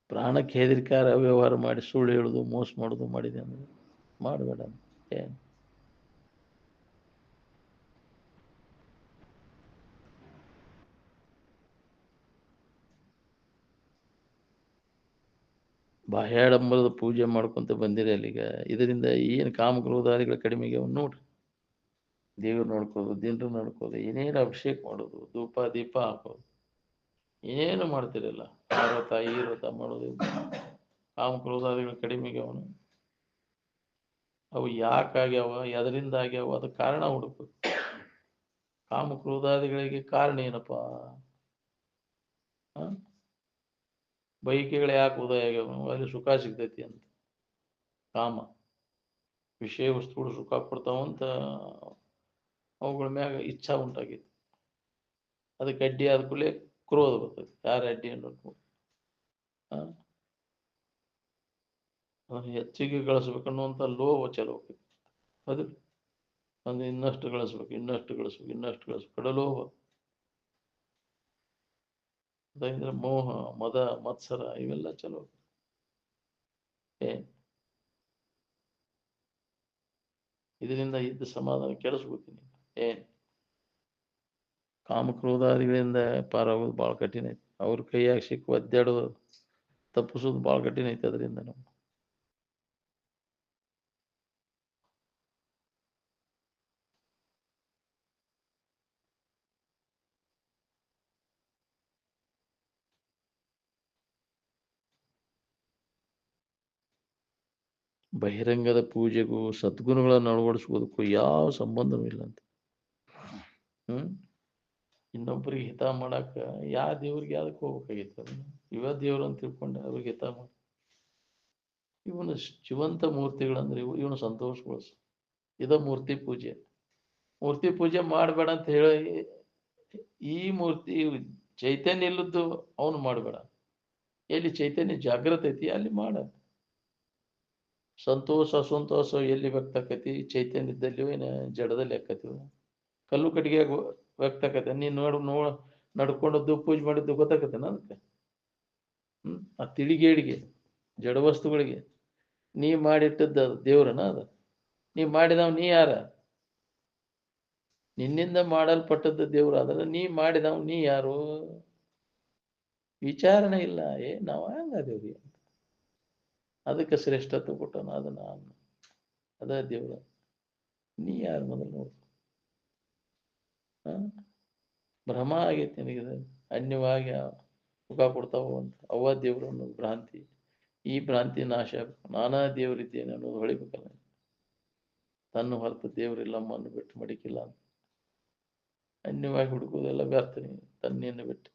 ಪ್ರಾಣಕ್ಕೆ ಹೆದರಿಕಾರ ವ್ಯವಹಾರ ಮಾಡಿ ಸುಳ್ಳು ಹೇಳುದು, ಮೋಸ ಮಾಡೋದು ಮಾಡಿದೆ ಅಂದ್ರೆ ಮಾಡಬೇಡ. ಏನ್ ಬಾಹ್ಯಾಡಂಬರದ ಪೂಜೆ ಮಾಡ್ಕೊಂತ ಬಂದಿರಿ ಅಲ್ಲಿಗ. ಇದರಿಂದ ಏನು ಕಾಮಕ್ರೋಧಾದಿಗಳ ಕಡಿಮೆಗೆ ಅವನು ನೋಡ್ರಿ. ದೇವ್ರು ನೋಡ್ಕೋದು, ದಿನರು ನೋಡ್ಕೋದು, ಏನೇನು ಅಭಿಷೇಕ ಮಾಡೋದು, ಧೂಪ ದೀಪ ಹಾಕೋದು, ಏನೇನು ಮಾಡ್ತಿರಲ್ಲ, ಆ ವ್ರತ ಈ ವ್ರತ ಮಾಡೋದು. ಕಾಮಕ್ರೋಧಾದಿಗಳ ಕಡಿಮೆಗೆ ಅವನು ಅವು ಯಾಕಾಗ್ಯಾವ, ಎದರಿಂದ ಆಗ್ಯಾವ, ಅದು ಕಾರಣ ಹುಡುಕ್ಬೇಕು. ಕಾಮಕ್ರೋಧಾದಿಗಳಿಗೆ ಕಾರಣ ಏನಪ್ಪಾ? ಬೈಕೆಗಳು ಯಾಕೆ ಉದಯ ಆಗ್ಯಾವ? ಅಲ್ಲಿ ಸುಖ ಸಿಗ್ತೈತಿ ಅಂತ. ಕಾಮ ವಿಷಯ ವಸ್ತುಗಳು ಸುಖ ಕೊಡ್ತಾವಂತ ಅವುಗಳ ಮ್ಯಾಗ ಇಚ್ಛಾ ಉಂಟಾಗೈತಿ. ಅದಕ್ಕೆ ಅಡ್ಡಿ ಆದ ಕೂಡಲೇ ಕ್ರೋಧ ಬರ್ತೈತಿ. ಯಾರ ಅಡ್ಡಿ ಅನ್ನೋದು ಹೆಚ್ಚಿಗೆ ಗಳಿಸ್ಬೇಕನ್ನುವಂಥ ಲೋಭ ಚಲೋ ಹೋಗ್ತೈತಿ. ಅದು ಒಂದು ಇನ್ನಷ್ಟು ಗಳಿಸ್ಬೇಕು, ಇನ್ನಷ್ಟು ಗಳಿಸ್ಬೇಕು, ಇನ್ನಷ್ಟು ಗಳಿಸ್ಬೇಕು, ಕಡಲೋಭ. ಅದಂದ್ರೆ ಮೋಹ ಮದ ಮತ್ಸರ ಇವೆಲ್ಲ ಚಲೋ ಏನ್ ಇದರಿಂದ ಇದ್ದ ಸಮಾಧಾನ ಕೆಡಿಸ್ಬಿಡ್ತೀನಿ ಏನ್ ಕಾಮಕ್ರೋಧಾದಿಗಳಿಂದ ಪಾರಾಗೋದು ಭಾಳ ಕಠಿಣ ಐತಿ ಅವ್ರ ಕೈಯಾಗ ಸಿಕ್ಕು ಒದ್ದಾಡೋದು ತಪ್ಪಿಸೋದು ಭಾಳ ಕಠಿಣ ಐತಿ ಅದರಿಂದ ನಾವು ಬಹಿರಂಗದ ಪೂಜೆಗೂ ಸದ್ಗುಣಗಳನ್ನು ಅಳವಡಿಸ್ಕೋದಕ್ಕೂ ಯಾವ ಸಂಬಂಧವೂ ಇಲ್ಲ ಅಂತ ಹ್ಮ್ ಇನ್ನೊಬ್ಬರಿಗೆ ಹಿತ ಮಾಡಾಕ ಯಾವ ದೇವ್ರಿಗೆ ಯಾವ್ದಕ್ಕೆ ಹೋಗ್ಬೇಕಾಗಿತ್ತು ಅದನ್ನ ಇವ ದೇವ್ರು ಅಂತ ತಿಳ್ಕೊಂಡೆ ಅವ್ರಿಗೆ ಹಿತ ಮಾಡಿ ಇವನು ಜೀವಂತ ಮೂರ್ತಿಗಳಂದ್ರೆ ಇವನು ಸಂತೋಷಗೊಳಿಸ ಇದ ಮೂರ್ತಿ ಪೂಜೆ ಮೂರ್ತಿ ಪೂಜೆ ಮಾಡಬೇಡ ಅಂತ ಹೇಳಿ ಈ ಮೂರ್ತಿ ಚೈತನ್ಯ ಇಲ್ಲದ್ದು ಅವನು ಮಾಡಬೇಡ ಎಲ್ಲಿ ಚೈತನ್ಯ ಜಾಗೃತ ಐತಿ ಅಲ್ಲಿ ಮಾಡ ಸಂತೋಷ ಅಸಂತೋಷ ಎಲ್ಲಿ ವ್ಯಕ್ತ ಆಕತಿ ಚೈತನ್ಯದಲ್ಲಿ ಏನ ಜಡದಲ್ಲಿ ಆಕತಿ ಕಲ್ಲು ಕಟ್ಟಿಗೆ ವ್ಯಕ್ತ ಆಕತಿ ನೀನ್ ನಡ್ಕೊಂಡದ್ದು ಪೂಜೆ ಮಾಡಿದ್ದು ಗೊತ್ತಾಕತ್ತೇನ ಅದಕ್ಕೆ ಆ ತಿಳಿಗೇಡಿಗೆ ಜಡ ವಸ್ತುಗಳಿಗೆ ನೀ ಮಾಡಿಟ್ಟದ್ದ ದೇವ್ರನ ಅದ ನೀ ಮಾಡಿದವ್ ನೀ ಯಾರ ನಿನ್ನಿಂದ ಮಾಡಲ್ಪಟ್ಟದ್ದು ದೇವ್ರು ಅದನ್ನ ನೀ ಮಾಡಿದವ್ ನೀ ಯಾರು ವಿಚಾರಣೆ ಇಲ್ಲ ನಾವ್ ಹಂಗದೇವ್ರಿ ಅದಕ್ಕೆ ಶ್ರೇಷ್ಠತ್ವ ಕೊಟ್ಟನ ಅದನ್ನ ಅದ ದೇವ್ರ ನೀ ಯಾರು ಮೊದಲು ನೋಡು ಭ್ರಮ ಆಗೈತಿ ನಿನಗಿದೆ ಅನ್ಯವಾಗಿ ಮುಖ ಕೊಡ್ತಾವ ಅಂತ ಅವ್ವ ದೇವ್ರು ಅನ್ನೋದು ಭ್ರಾಂತಿ ಈ ಭ್ರಾಂತಿ ನಾಶ ಆಗ್ಬೇಕು ನಾನಾ ದೇವರಿದ್ದೇನೆ ಅನ್ನೋದು ಹೊಳಿಬೇಕಲ್ಲ ತನ್ನ ಹೊರತು ದೇವರಿಲ್ಲಮ್ಮನ್ನು ಬಿಟ್ಟು ಮಡಿಕಿಲ್ಲ ಅಂತ ಅನ್ಯವಾಗಿ ಹುಡುಕೋದೆಲ್ಲ ವ್ಯರ್ಥ ತನ್ನೆಯನ್ನು ಬಿಟ್ಟು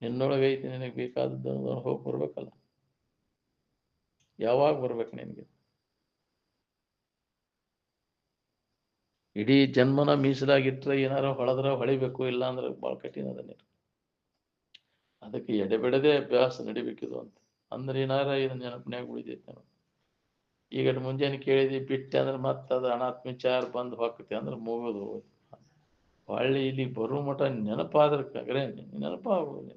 ನಿನ್ನೊಳಗೈತಿ ನಿನಗೆ ಬೇಕಾದದ್ದು ಹೋಗಿ ಬರ್ಬೇಕಲ್ಲ ಯಾವಾಗ ಬರ್ಬೇಕು ನಿನಗೆ ಇಡೀ ಜನ್ಮನ ಮೀಸಲಾಗಿಟ್ರೆ ಏನಾರ ಹೊಳೆದ್ರ ಹೊಳಿಬೇಕು ಇಲ್ಲ ಅಂದ್ರೆ ಭಾಳ ಕಠಿಣ ಅದ ನೀರು ಅದಕ್ಕೆ ಎಡೆಬಿಡದೆ ಅಭ್ಯಾಸ ನಡಿಬೇಕಿದು ಅಂತ ಅಂದ್ರೆ ಏನಾರ ಇದು ನೆನಪಿನ್ಯಾಗ ಉಳಿದೈತೆ ನಾವು ಈಗ ಮುಂಜಾನೆ ಕೇಳಿದ್ವಿ ಬಿಟ್ಟೆ ಅಂದ್ರೆ ಮತ್ತೆ ಅದು ಅನಾತ್ಮ ವಿಚಾರ ಬಂದು ಹೋಗ್ತೈತಿ ಅಂದ್ರೆ ಮುಗಿದು ಹೊಳ್ಳಿ ಇಲ್ಲಿ ಬರೋ ಮಠ ನೆನಪಾದ್ರ ಕಗ್ರೆ ನೆನಪಾಗೋದು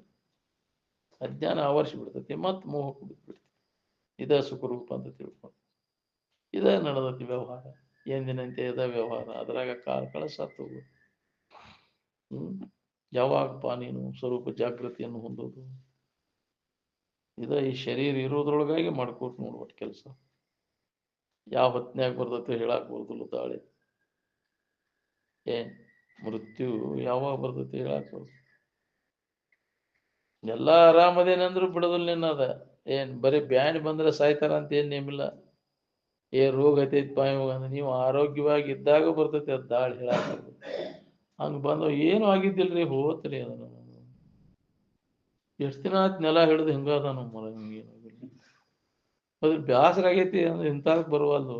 ಅಜ್ಞಾನ ಆವರಿಸಿ ಬಿಡ್ತೈತಿ ಮತ್ತೆ ಮೋಹಕ್ಕೆ ಬಿಟ್ಬಿಡ್ತೈತಿ ಇದ ಸುಖರೂಪ ಅಂತ ತಿಳ್ಕೊಂಡು ಇದ ನಡೆದತಿ ವ್ಯವಹಾರ ಎಂದಿನಂತೆ ಇದ ವ್ಯವಹಾರ ಅದ್ರಾಗ ಕಾಲ ಕಳಸತ್ತು ಯಾವಾಗಪ್ಪ ನೀನು ಸ್ವರೂಪ ಜಾಗೃತಿಯನ್ನು ಹೊಂದೋದು ಇದ ಈ ಶರೀರ ಇರೋದ್ರೊಳಗಾಗಿ ಮಾಡ್ಕೋತ ನೋಡ್ಬಿಟ್ಟು ಕೆಲಸ ಯಾವ ಹೊತ್ನ್ಯಾಗ ಬರ್ತೈತೆ ಹೇಳಾಕ್ ಬರ್ದಲ್ಲ ತಾಳೆ ಮೃತ್ಯು ಯಾವಾಗ ಬರ್ತೈತಿ ಹೇಳಾಕ್ ಬರ್ದು ಎಲ್ಲಾ ಆರಾಮದೇನಂದ್ರು ಬಿಡೋದಿಲ್ಲ ನಿನ್ನದ ಬರೀ ಬ್ಯಾನ್ ಬಂದ್ರೆ ಸಾಯ್ತಾರ ಅಂತ ಏನ್ ನೇಮಿಲ್ಲ ರೋಗ ಐತೈತಿ ಬಾಯಿ ಹೋಗಂದ್ರೆ ನೀವು ಆರೋಗ್ಯವಾಗಿ ಇದ್ದಾಗ ಬರ್ತೈತಿ ಅದ್ ದಾಳಿ ಹೇಳಾಕ ಹಂಗ ಬಂದವ ಏನು ಆಗಿದ್ದಿಲ್ರಿ ಹೋತ್ರಿ ಅದನ್ನ ಎಷ್ಟ್ ದಿನ ಆಯ್ತು ನೆಲ ಹಿಡಿದು ಹಿಂಗಾದ ನಮ್ಮ ಮರ ಹಿಂಗೇನಾಗಿಲ್ಲ ಅದ್ರ ಬ್ಯಾಸರ ಆಗೈತಿ ಅಂದ್ರೆ ಇಂಥದಕ್ ಬರುವಲ್ದು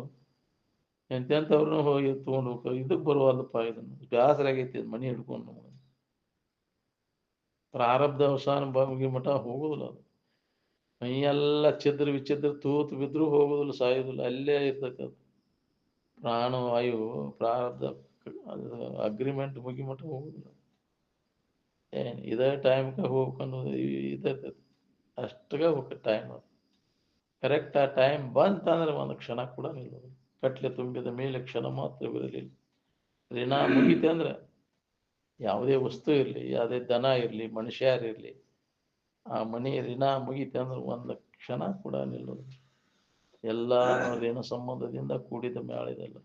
ಎಂತೆಂಥವ್ರನ್ನ ಹೋಗಿ ತಗೊಂಡು ಹೋಗ ಇದಕ್ ಬರುವಲ್ಲಪ್ಪ ಇದನ್ನ ಬ್ಯಾಸರ ಆಗೈತಿ ಮನಿ ಹಿಡ್ಕೊಂಡು ಪ್ರಾರಬ್ಧ ಅವಸಾನ ಮುಗಿ ಮಠ ಹೋಗುದಿಲ್ಲ ಅದು ಮೈಯೆಲ್ಲ ಛಿದ್ರ ವಿಚ್ಛಿದ್ರ ತೂತು ಬಿದ್ರು ಹೋಗುದಿಲ್ಲ ಸಾಯುದಿಲ್ಲ ಅಲ್ಲೇ ಇರ್ತೈತಿ ಅದು ಪ್ರಾಣವಾಯು ಪ್ರಾರಬ್ಧ ಅಗ್ರಿಮೆಂಟ್ ಮುಗಿ ಮಠ ಹೋಗುದಿಲ್ಲ ಇದೇ ಟೈಮ್ಗೆ ಹೋಗ್ಕೊಂಡು ಇರ್ತೈತಿ ಅಷ್ಟಗ ಹೋಗ ಟೈಮ್ ಅದು ಕರೆಕ್ಟ್ ಆ ಟೈಮ್ ಬಂತಂದ್ರೆ ಒಂದು ಕ್ಷಣ ಕೂಡ ನಿಲ್ಲೋದು ಕಟ್ಲೆ ತುಂಬಿದ ಮೇಲೆ ಕ್ಷಣ ಮಾತ್ರವಿರಲಿಲ್ಲ ಋಣ ಮುಗಿತೆ ಅಂದ್ರೆ ಯಾವುದೇ ವಸ್ತು ಇರಲಿ ಯಾವುದೇ ದನ ಇರಲಿ ಮನುಷ್ಯರಿರಲಿ ಆ ಮನೆ ಋಣ ಮುಗಿತೆ ಅಂದ್ರೆ ಒಂದು ಕ್ಷಣ ಕೂಡ ನಿಲ್ಲೋದು ಎಲ್ಲ ಋಣ ಸಂಬಂಧದಿಂದ ಕೂಡಿದ ಮ್ಯಾಳಿದೆಲ್ಲ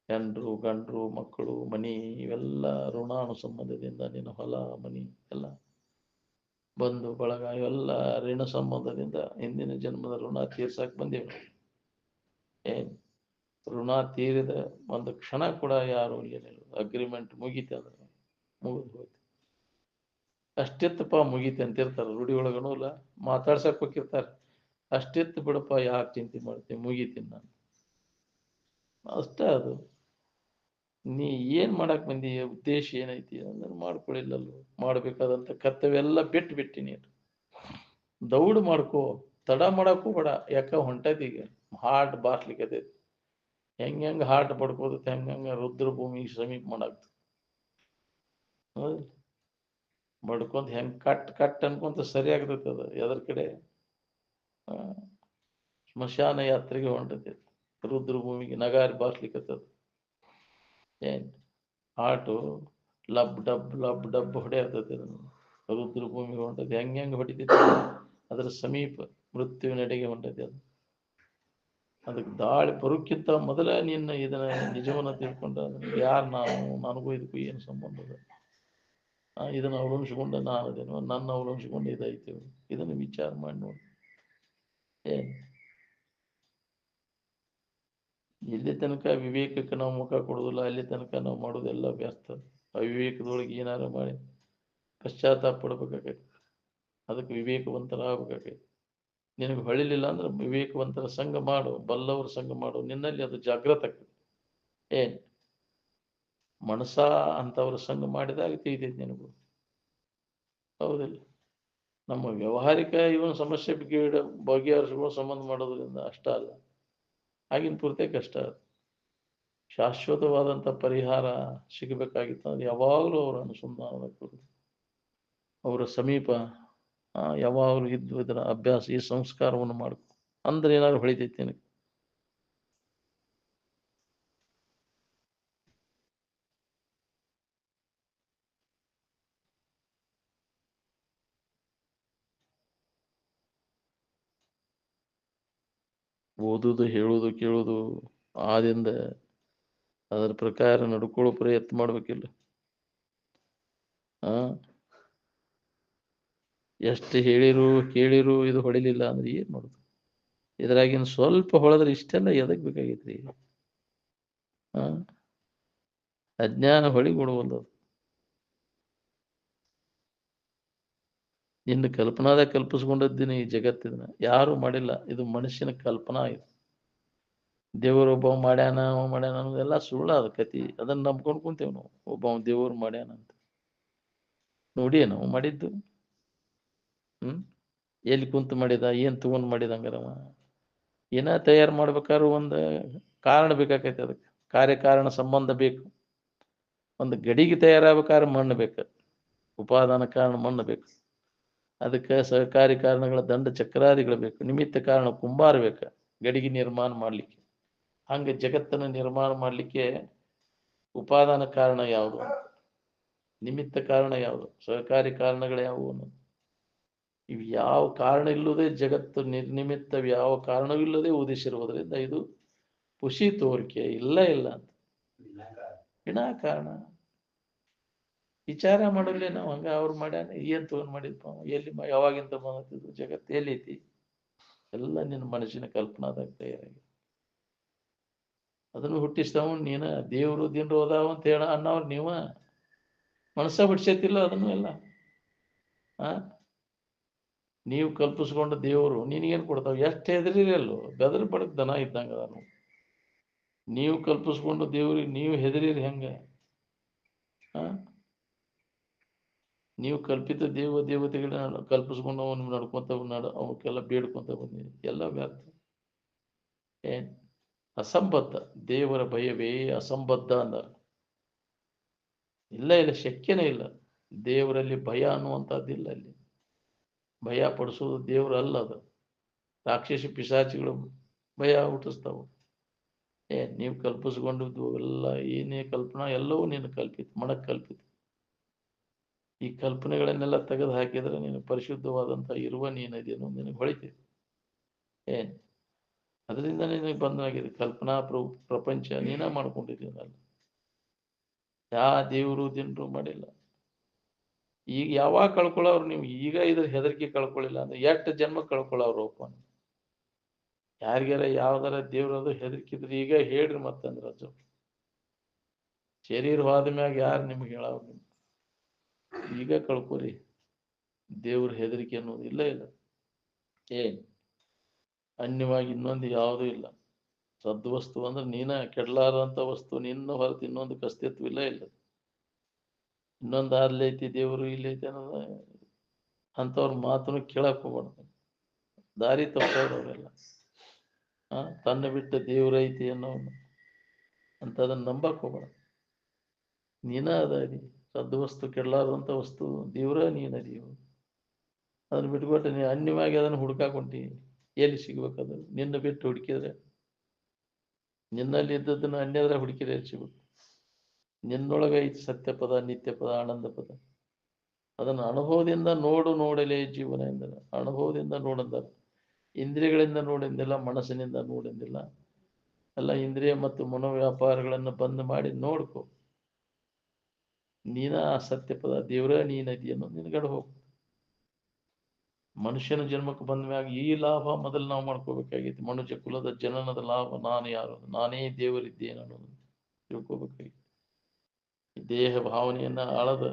ಹೆಂಡ್ರು ಗಂಡ್ರು ಮಕ್ಕಳು ಮನಿ ಇವೆಲ್ಲ ಋಣಾನು ಸಂಬಂಧದಿಂದ ನಿನ್ನ ಹೊಲ ಮನಿ ಎಲ್ಲ ಬಂಧು ಬಳಗ ಇವೆಲ್ಲ ಋಣ ಸಂಬಂಧದಿಂದ ಹಿಂದಿನ ಜನ್ಮದ ಋಣ ತೀರ್ಸಕ್ ಬಂದೇವೆ ಋಣ ತೀರಿದ ಒಂದು ಕ್ಷಣ ಕೂಡ ಯಾರು ಏನಿಲ್ಲ ಅಗ್ರಿಮೆಂಟ್ ಮುಗೀತೆ ಅಂದ್ರೆ ಮುಗಿದು ಹೋಯ್ತು ಅಷ್ಟಿತ್ತಪ್ಪ ಮುಗೀತೆ ಅಂತಿರ್ತಾರ ರೂಢಿ ಒಳಗನೂ ಇಲ್ಲ ಮಾತಾಡ್ಸಕ್ ಹೋಗಿರ್ತಾರೆ ಅಷ್ಟಿತ್ತು ಬಿಡಪ್ಪ ಯಾಕೆ ಚಿಂತೆ ಮಾಡ್ತೀನಿ ಮುಗೀತೀನಿ ನಾನು ಅಷ್ಟೇ ಅದು ನೀ ಏನ್ ಮಾಡಕ್ ಬಂದಿ ಉದ್ದೇಶ ಏನೈತಿ ಅಂದ್ರೆ ಮಾಡ್ಕೊಳ್ಳಿಲ್ಲಲ್ವ ಮಾಡ್ಬೇಕಾದಂತ ಕರ್ತವ್ಯ ಎಲ್ಲ ಬಿಟ್ಟು ನೀನು ದೌಡ್ ಮಾಡ್ಕೋ ತಡ ಮಾಡಕ್ಕೂ ಬೇಡ ಯಾಕ ಹೊಂಟೈತಿ ಈಗ ಹಾರ್ಟ್ ಬಾರ್ಸ್ಲಿಕ್ಕತೈತಿ ಹೆಂಗ ಹಾರ್ಟ್ ಪಡ್ಕೋದೈತಿ ಹೆಂಗ ರುದ್ರ ಭೂಮಿ ಸಮೀಪ ಮಾಡಾಕ್ತ ಹೌದು. ಬಡ್ಕೊಂತ ಹೆಂಗ್ ಕಟ್ ಕಟ್ ಅನ್ಕೊಂತ ಸರಿ ಆಗ್ತೈತೆ ಅದು ಎದ್ರ ಕಡೆ ಆ, ಸ್ಮಶಾನ ಯಾತ್ರೆಗೆ ಹೊಂಟೈತಿ. ರುದ್ರ ಭೂಮಿಗೆ ನಗಾರಿ ಬಾರ್ಸ್ಲಿಕ್ಕತ್ತದ. ಏನ್ ಆಟು ಲಬ್ ಡಬ್ ಹೊಡೆಯತೈತಿ ಅದನ್ನು. ರುದ್ರ ಭೂಮಿಗೆ ಹೊಂಟೈತಿ. ಹೆಂಗ್ ಹೊಡಿತೈತಿ ಅದ್ರ ಸಮೀಪ ಮೃತ್ಯುವಿನೆಡೆಗೆ ಹೊಂಟೈತಿ ಅದು. ಅದಕ್ಕೆ ದಾಳಿ ಬರೋಕ್ಕಿಂತ ಮೊದಲ ನಿನ್ನ ಇದನ್ನ ನಿಜವನ್ನ ತಿಳ್ಕೊಂಡ ಯಾರು ನಾನು, ನನಗೂ ಇದಕ್ಕೂ ಏನು ಸಂಬಂಧ ಇದೆ, ಇದನ್ನು ಅವಲಂಬಿಸಿಕೊಂಡು ನಾನದೇನೋ, ನನ್ನ ಅವಲಂಬಿಸಿಕೊಂಡು ಇದೈತೆ, ಇದನ್ನು ವಿಚಾರ ಮಾಡಿ ನೋಡಿ. ಏನ್ ಇಲ್ಲಿ ತನಕ ವಿವೇಕಕ್ಕೆ ನಾವು ಮುಖ ಕೊಡೋದಿಲ್ಲ, ಅಲ್ಲಿ ತನಕ ನಾವು ಮಾಡೋದೆಲ್ಲ ವ್ಯರ್ಥ. ಅವಿವೇಕದೊಳಗೆ ಏನಾರು ಮಾಡಿ ಪಶ್ಚಾತ್ತಾಪ ಪಡ್ಬೇಕಾಗೈತಿ. ಅದಕ್ಕೆ ವಿವೇಕವಂತರಾಗಬೇಕಾಗೈತಿ. ನಿನಗೆ ಹೊಳಿಲಿಲ್ಲ ಅಂದ್ರೆ ವಿವೇಕವಂತರ ಸಂಘ ಮಾಡು, ಬಲ್ಲವರ ಸಂಘ ಮಾಡು, ನಿನ್ನಲ್ಲಿ ಅದು ಜಾಗೃತ ಆಗ್ತದೆ. ಏನ್ ಮನಸ ಅಂತವ್ರ ಸಂಘ ಮಾಡಿದಾಗ ತಿಳಿತೈತಿ ನಿನಗೂ. ಹೌದಿಲ್ಲ? ನಮ್ಮ ವ್ಯಾವಹಾರಿಕ ಇವನ್ ಸಮಸ್ಯೆ ಬಗೆಹರಿಸುವ ಸಂಬಂಧ ಮಾಡೋದ್ರಿಂದ ಅಷ್ಟ ಅಲ್ಲ, ಆಗಿನ ಪೂರ್ತಿ ಕಷ್ಟ. ಶಾಶ್ವತವಾದಂಥ ಪರಿಹಾರ ಸಿಗಬೇಕಾಗಿತ್ತು ಅಂದ್ರೆ ಯಾವಾಗಲೂ ಅವರ ಅನುಸಂಧಾನದ ಅವರ ಸಮೀಪ ಯಾವಾಗಲೂ ಇದ್ದು ಇದರ ಅಭ್ಯಾಸ, ಈ ಸಂಸ್ಕಾರವನ್ನು ಮಾಡ್ಕೊ. ಅಂದ್ರೆ ಏನಾದ್ರು ಹೊಳಿತೈತಿ ನಿನಗೆ. ಓದುದು, ಹೇಳುದು, ಕೇಳುದು ಆದಿಂದ ಅದರ ಪ್ರಕಾರ ನಡ್ಕೊಳ್ಳೋ ಪ್ರಯತ್ನ ಮಾಡ್ಬೇಕಿಲ್ಲ. ಆ ಎಷ್ಟು ಹೇಳಿರು ಕೇಳಿರು ಇದು ಹೊಡಿಲಿಲ್ಲ ಅಂದ್ರೆ ಏನ್ ಮಾಡುದು? ಇದ್ರಾಗಿನ ಸ್ವಲ್ಪ ಹೊಳೆದ್ರೆ ಇಷ್ಟೆಲ್ಲ ಎದಕ್ ಬೇಕಾಗೈತ್ರಿ? ಆ ಅಜ್ಞಾನ ಹೊಳಿಗೊಡುವಲ್ಲ. ನಿನ್ನ ಕಲ್ಪನಾದ ಕಲ್ಪಿಸ್ಕೊಂಡಿದ್ದೀನಿ ಈ ಜಗತ್ತಿನ, ಯಾರು ಮಾಡಿಲ್ಲ. ಇದು ಮನುಷ್ಯನ ಕಲ್ಪನಾ. ಇದು ದೇವರೊಬ್ಬ ಮಾಡ್ಯಾನ, ಅವ ಮಾಡ್ಯಾನ ಅನ್ನೋದೆಲ್ಲ ಸುಳ್ಳು. ಅದ ಕತಿ. ಅದನ್ನ ನಂಬ್ಕೊಂಡು ಕುಂತೇವ್ ನಾವು. ಒಬ್ಬ ದೇವ್ರು ಮಾಡ್ಯಾನ ಅಂತ ನೋಡಿ ನಾವು ಮಾಡಿದ್ದು. ಎಲ್ಲಿ ಕುಂತು ಮಾಡಿದ, ಏನ್ ತಗೊಂಡ್ ಮಾಡಿದ? ಹಂಗಾರವ ಏನ ತಯಾರು ಮಾಡ್ಬೇಕಾದ್ರೂ ಒಂದು ಕಾರಣ ಬೇಕಾಕೈತಿ. ಅದಕ್ಕೆ ಕಾರ್ಯಕಾರಣ ಸಂಬಂಧ ಬೇಕು. ಒಂದು ಗಡಿಗೆ ತಯಾರಾಗಬೇಕಾದ್ರೆ ಮಣ್ಣು ಬೇಕು, ಉಪಾದಾನ ಕಾರಣ ಮಣ್ಣು ಬೇಕು. ಅದಕ್ಕೆ ಸಹಕಾರಿ ಕಾರಣಗಳ ದಂಡ ಚಕ್ರಾದಿಗಳು ಬೇಕು, ನಿಮಿತ್ತ ಕಾರಣ ಕುಂಬಾರ ಬೇಕು ಗಡಿಗೆ ನಿರ್ಮಾಣ ಮಾಡ್ಲಿಕ್ಕೆ. ಹಂಗೆ ಜಗತ್ತನ್ನು ನಿರ್ಮಾಣ ಮಾಡ್ಲಿಕ್ಕೆ ಉಪಾದಾನ ಕಾರಣ ಯಾವುದು, ನಿಮಿತ್ತ ಕಾರಣ ಯಾವುದು, ಸಹಕಾರಿ ಕಾರಣಗಳು ಯಾವುವು ಅನ್ನೋದು. ಇವು ಯಾವ ಕಾರಣ ಇಲ್ಲದೆ ಜಗತ್ತು ನಿರ್ನಿಮಿತ್ತ, ಯಾವ ಕಾರಣವಿಲ್ಲದೆ ಉದಿಸಿರುವುದರಿಂದ ಇದು ಖುಷಿ ತೋರಿಕೆ ಇಲ್ಲ ಅಂತ ವಿನಾಕಾರಣ ವಿಚಾರ ಮಾಡಲಿ ನಾವು. ಹಂಗ ಅವ್ರು ಮಾಡ್ಯಾನ, ಏನ್ ತಗೊಂಡ್ ಮಾಡಿದ್ಪ, ಎಲ್ಲಿ ಯಾವಾಗಿಂದ ಬಂದಿದ್ದು, ಜಗತ್ತು ಎಲ್ಲೈತಿ? ಎಲ್ಲ ನಿನ್ನ ಮನಸ್ಸಿನ ಕಲ್ಪನಾದಾಗ ತಯಾರಾಗಿ ಅದನ್ನು ಹುಟ್ಟಿಸ್ತಾವ ನೀನ. ದೇವ್ರು ದಿನರು ಹೋದಾವ ಅಂತ ಹೇಳ ಅನ್ನವ್ರು ನೀವ ಮನಸ್ಸ ಬಿಡ್ಸೈತಿಲ್ಲ ಅದನ್ನು ಎಲ್ಲ. ನೀವು ಕಲ್ಪಿಸ್ಕೊಂಡ ದೇವರು ನಿನಗೇನು ಕೊಡ್ತಾವ? ಎಷ್ಟು ಹೆದರಿರಲ್ಲೋ, ಬೆದರ್ ಬಡಕ್ ದನ ಇದ್ದಂಗ ಅದಾನು. ನೀವು ಕಲ್ಪಿಸ್ಕೊಂಡು ದೇವ್ರಿಗೆ ನೀವು ಹೆದರಿರಿ ಹೆಂಗ? ನೀವು ಕಲ್ಪಿತ ದೇವತೆಗಳನ್ನ ಕಲ್ಪಿಸ್ಕೊಂಡು ಅವನು ನಡ್ಕೊಂತ ಅವಕ್ಕೆಲ್ಲ ಬೇಡ್ಕೊಂತ ಬಂದಿರಿ, ಎಲ್ಲ ವ್ಯರ್ಥ. ಏನ್ ಅಸಂಬದ್ಧ. ದೇವರ ಭಯವೇ ಅಸಂಬದ್ಧ ಅಂದ. ಇಲ್ಲ, ಶಕ್ಯನೇ ಇಲ್ಲ. ದೇವರಲ್ಲಿ ಭಯ ಅನ್ನುವಂಥದ್ದಿಲ್ಲ. ಅಲ್ಲಿ ಭಯ ಪಡಿಸೋದು ದೇವರು ಅಲ್ಲ. ಅದು ರಾಕ್ಷಸಿ ಪಿಶಾಚಿಗಳು ಭಯ ಹುಟ್ಟಿಸ್ತಾವ. ನೀವು ಕಲ್ಪಿಸ್ಕೊಂಡಿದ್ದು ಎಲ್ಲ ಏನೇ ಕಲ್ಪನಾ ಎಲ್ಲವೂ ನೀನು ಕಲ್ಪಿತ, ಮನಕ್ ಕಲ್ಪಿತ. ಈ ಕಲ್ಪನೆಗಳನ್ನೆಲ್ಲ ತೆಗೆದು ಹಾಕಿದ್ರೆ ನೀನು ಪರಿಶುದ್ಧವಾದಂಥ ಇರುವ ನೀನದೇನು ನಿನಗೆ ಹೊಳಿತೈತಿ. ಅದರಿಂದ ನಿನಗೆ ಬಂದಾಗಿದೆ ಕಲ್ಪನಾ ಪ್ರಪಂಚ ನೀನ ಮಾಡ್ಕೊಂಡಿದ್ದೀನಲ್ಲ. ಯಾ ದೇವರು ದಿನರು ಮಾಡಿಲ್ಲ. ಈಗ ಯಾವಾಗ ಕಳ್ಕೊಳ್ಳೋರು ನೀವು? ಈಗ ಇದ್ರ ಹೆದರಿಕೆ ಕಳ್ಕೊಳ್ಳಿಲ್ಲ ಅಂದ್ರೆ ಎಷ್ಟು ಜನ್ಮ ಕಳ್ಕೊಳ್ಳೋರು ಒಪ್ಪ. ಯಾರಿಗಾರ ಯಾವ್ದಾರ ದೇವ್ರದು ಹೆದರ್ಕಿದ್ರಿ ಈಗ ಹೇಳ್ರಿ. ಮತ್ತಂದ್ರ ಅದು ಶರೀರ ಹೋದ ಮ್ಯಾಗ ಯಾರು ನಿಮ್ಗೆ ಹೇಳವ್ರು? ನಿಮ್ಗೆ ಈಗ ಕಳ್ಕೊರಿ. ದೇವ್ರ ಹೆದರಿಕೆ ಅನ್ನೋದು ಇಲ್ಲ. ಏನ್ ಅನ್ಯವಾಗಿ ಇನ್ನೊಂದು ಯಾವುದೂ ಇಲ್ಲ. ಸದ್ವಸ್ತು ಅಂದ್ರೆ ನೀನ ಕೆಡಲಾರಂತ ವಸ್ತು, ನಿನ್ನ ಹೊರತು ಇನ್ನೊಂದು ಅಸ್ತಿತ್ವ ಇಲ್ಲ. ಇನ್ನೊಂದು ಅಲ್ಲೈತಿ ದೇವರು ಇಲ್ಲೈತಿ ಅನ್ನೋದ ಅಂಥವ್ರ ಮಾತನ್ನು ಕೇಳಕ್ ಹೋಗ್ಬಾರ್ದು. ದಾರಿ ತಪ್ಪವ್ರೆಲ್ಲ. ತನ್ನ ಬಿಟ್ಟ ದೇವ್ರೈತಿ ಅನ್ನೋ ಅಂತದನ್ನ ನಂಬಕ್ ಹೋಗ್ಬಾರ್ದು. ನೀನ ಅದಾರಿ ಸದ್ವಸ್ತು ಕೆಡಲಾರದಂಥ ವಸ್ತು ದೇವ್ರ ನೀನದಿಯು. ಅದನ್ನ ಬಿಟ್ಕೊಟ್ಟು ನೀ ಅನ್ಯವಾಗಿ ಅದನ್ನು ಹುಡುಕಾಕೊಂಟಿ, ಎಲ್ಲಿ ಸಿಗ್ಬೇಕದು? ನಿನ್ನ ಬಿಟ್ಟು ಹುಡುಕಿದ್ರೆ, ನಿನ್ನಲ್ಲಿ ಇದ್ದದನ್ನು ಅನ್ಯದ್ರ ಹುಡುಕಿದ್ರೆ ಎಲ್ಲಿ ಸಿಗ್ಬೇಕು? ನಿನ್ನೊಳಗೆ ಐತಿ ಸತ್ಯ ಪದ, ನಿತ್ಯ ಪದ, ಆನಂದ ಪದ. ಅದನ್ನು ಅನುಭವದಿಂದ ನೋಡಲೇ ಜೀವನ ಎಂದರೆ. ಅನುಭವದಿಂದ ನೋಡಂದರೆ ಇಂದ್ರಿಯಗಳಿಂದ ನೋಡೆಂದಿಲ್ಲ, ಮನಸ್ಸಿನಿಂದ ನೋಡೆಂದಿಲ್ಲ. ಎಲ್ಲ ಇಂದ್ರಿಯ ಮತ್ತು ಮನೋವ್ಯಾಪಾರಗಳನ್ನು ಬಂದ್ ಮಾಡಿ ನೋಡ್ಕೊ. ನೀನ ಆ ಸತ್ಯ ಪದ, ದೇವರ ನೀನದಿಯನ್ನು ನಿನ್ಗಡೆ ಹೋಗು. ಮನುಷ್ಯನ ಜನ್ಮಕ್ಕೆ ಬಂದ ಮ್ಯಾಗ ಈ ಲಾಭ ಮೊದಲು ನಾವು ಮಾಡ್ಕೋಬೇಕಾಗಿತ್ತು. ಮನುಷ್ಯ ಕುಲದ ಜನನದ ಲಾಭ ನಾನು ಯಾರು, ನಾನೇ ದೇವರಿದ್ದೇನೆ ಅನ್ನೋದು ತಿಳ್ಕೋಬೇಕಾಗಿತ್ತು. ದೇಹ ಭಾವನೆಯನ್ನ ಆಳದ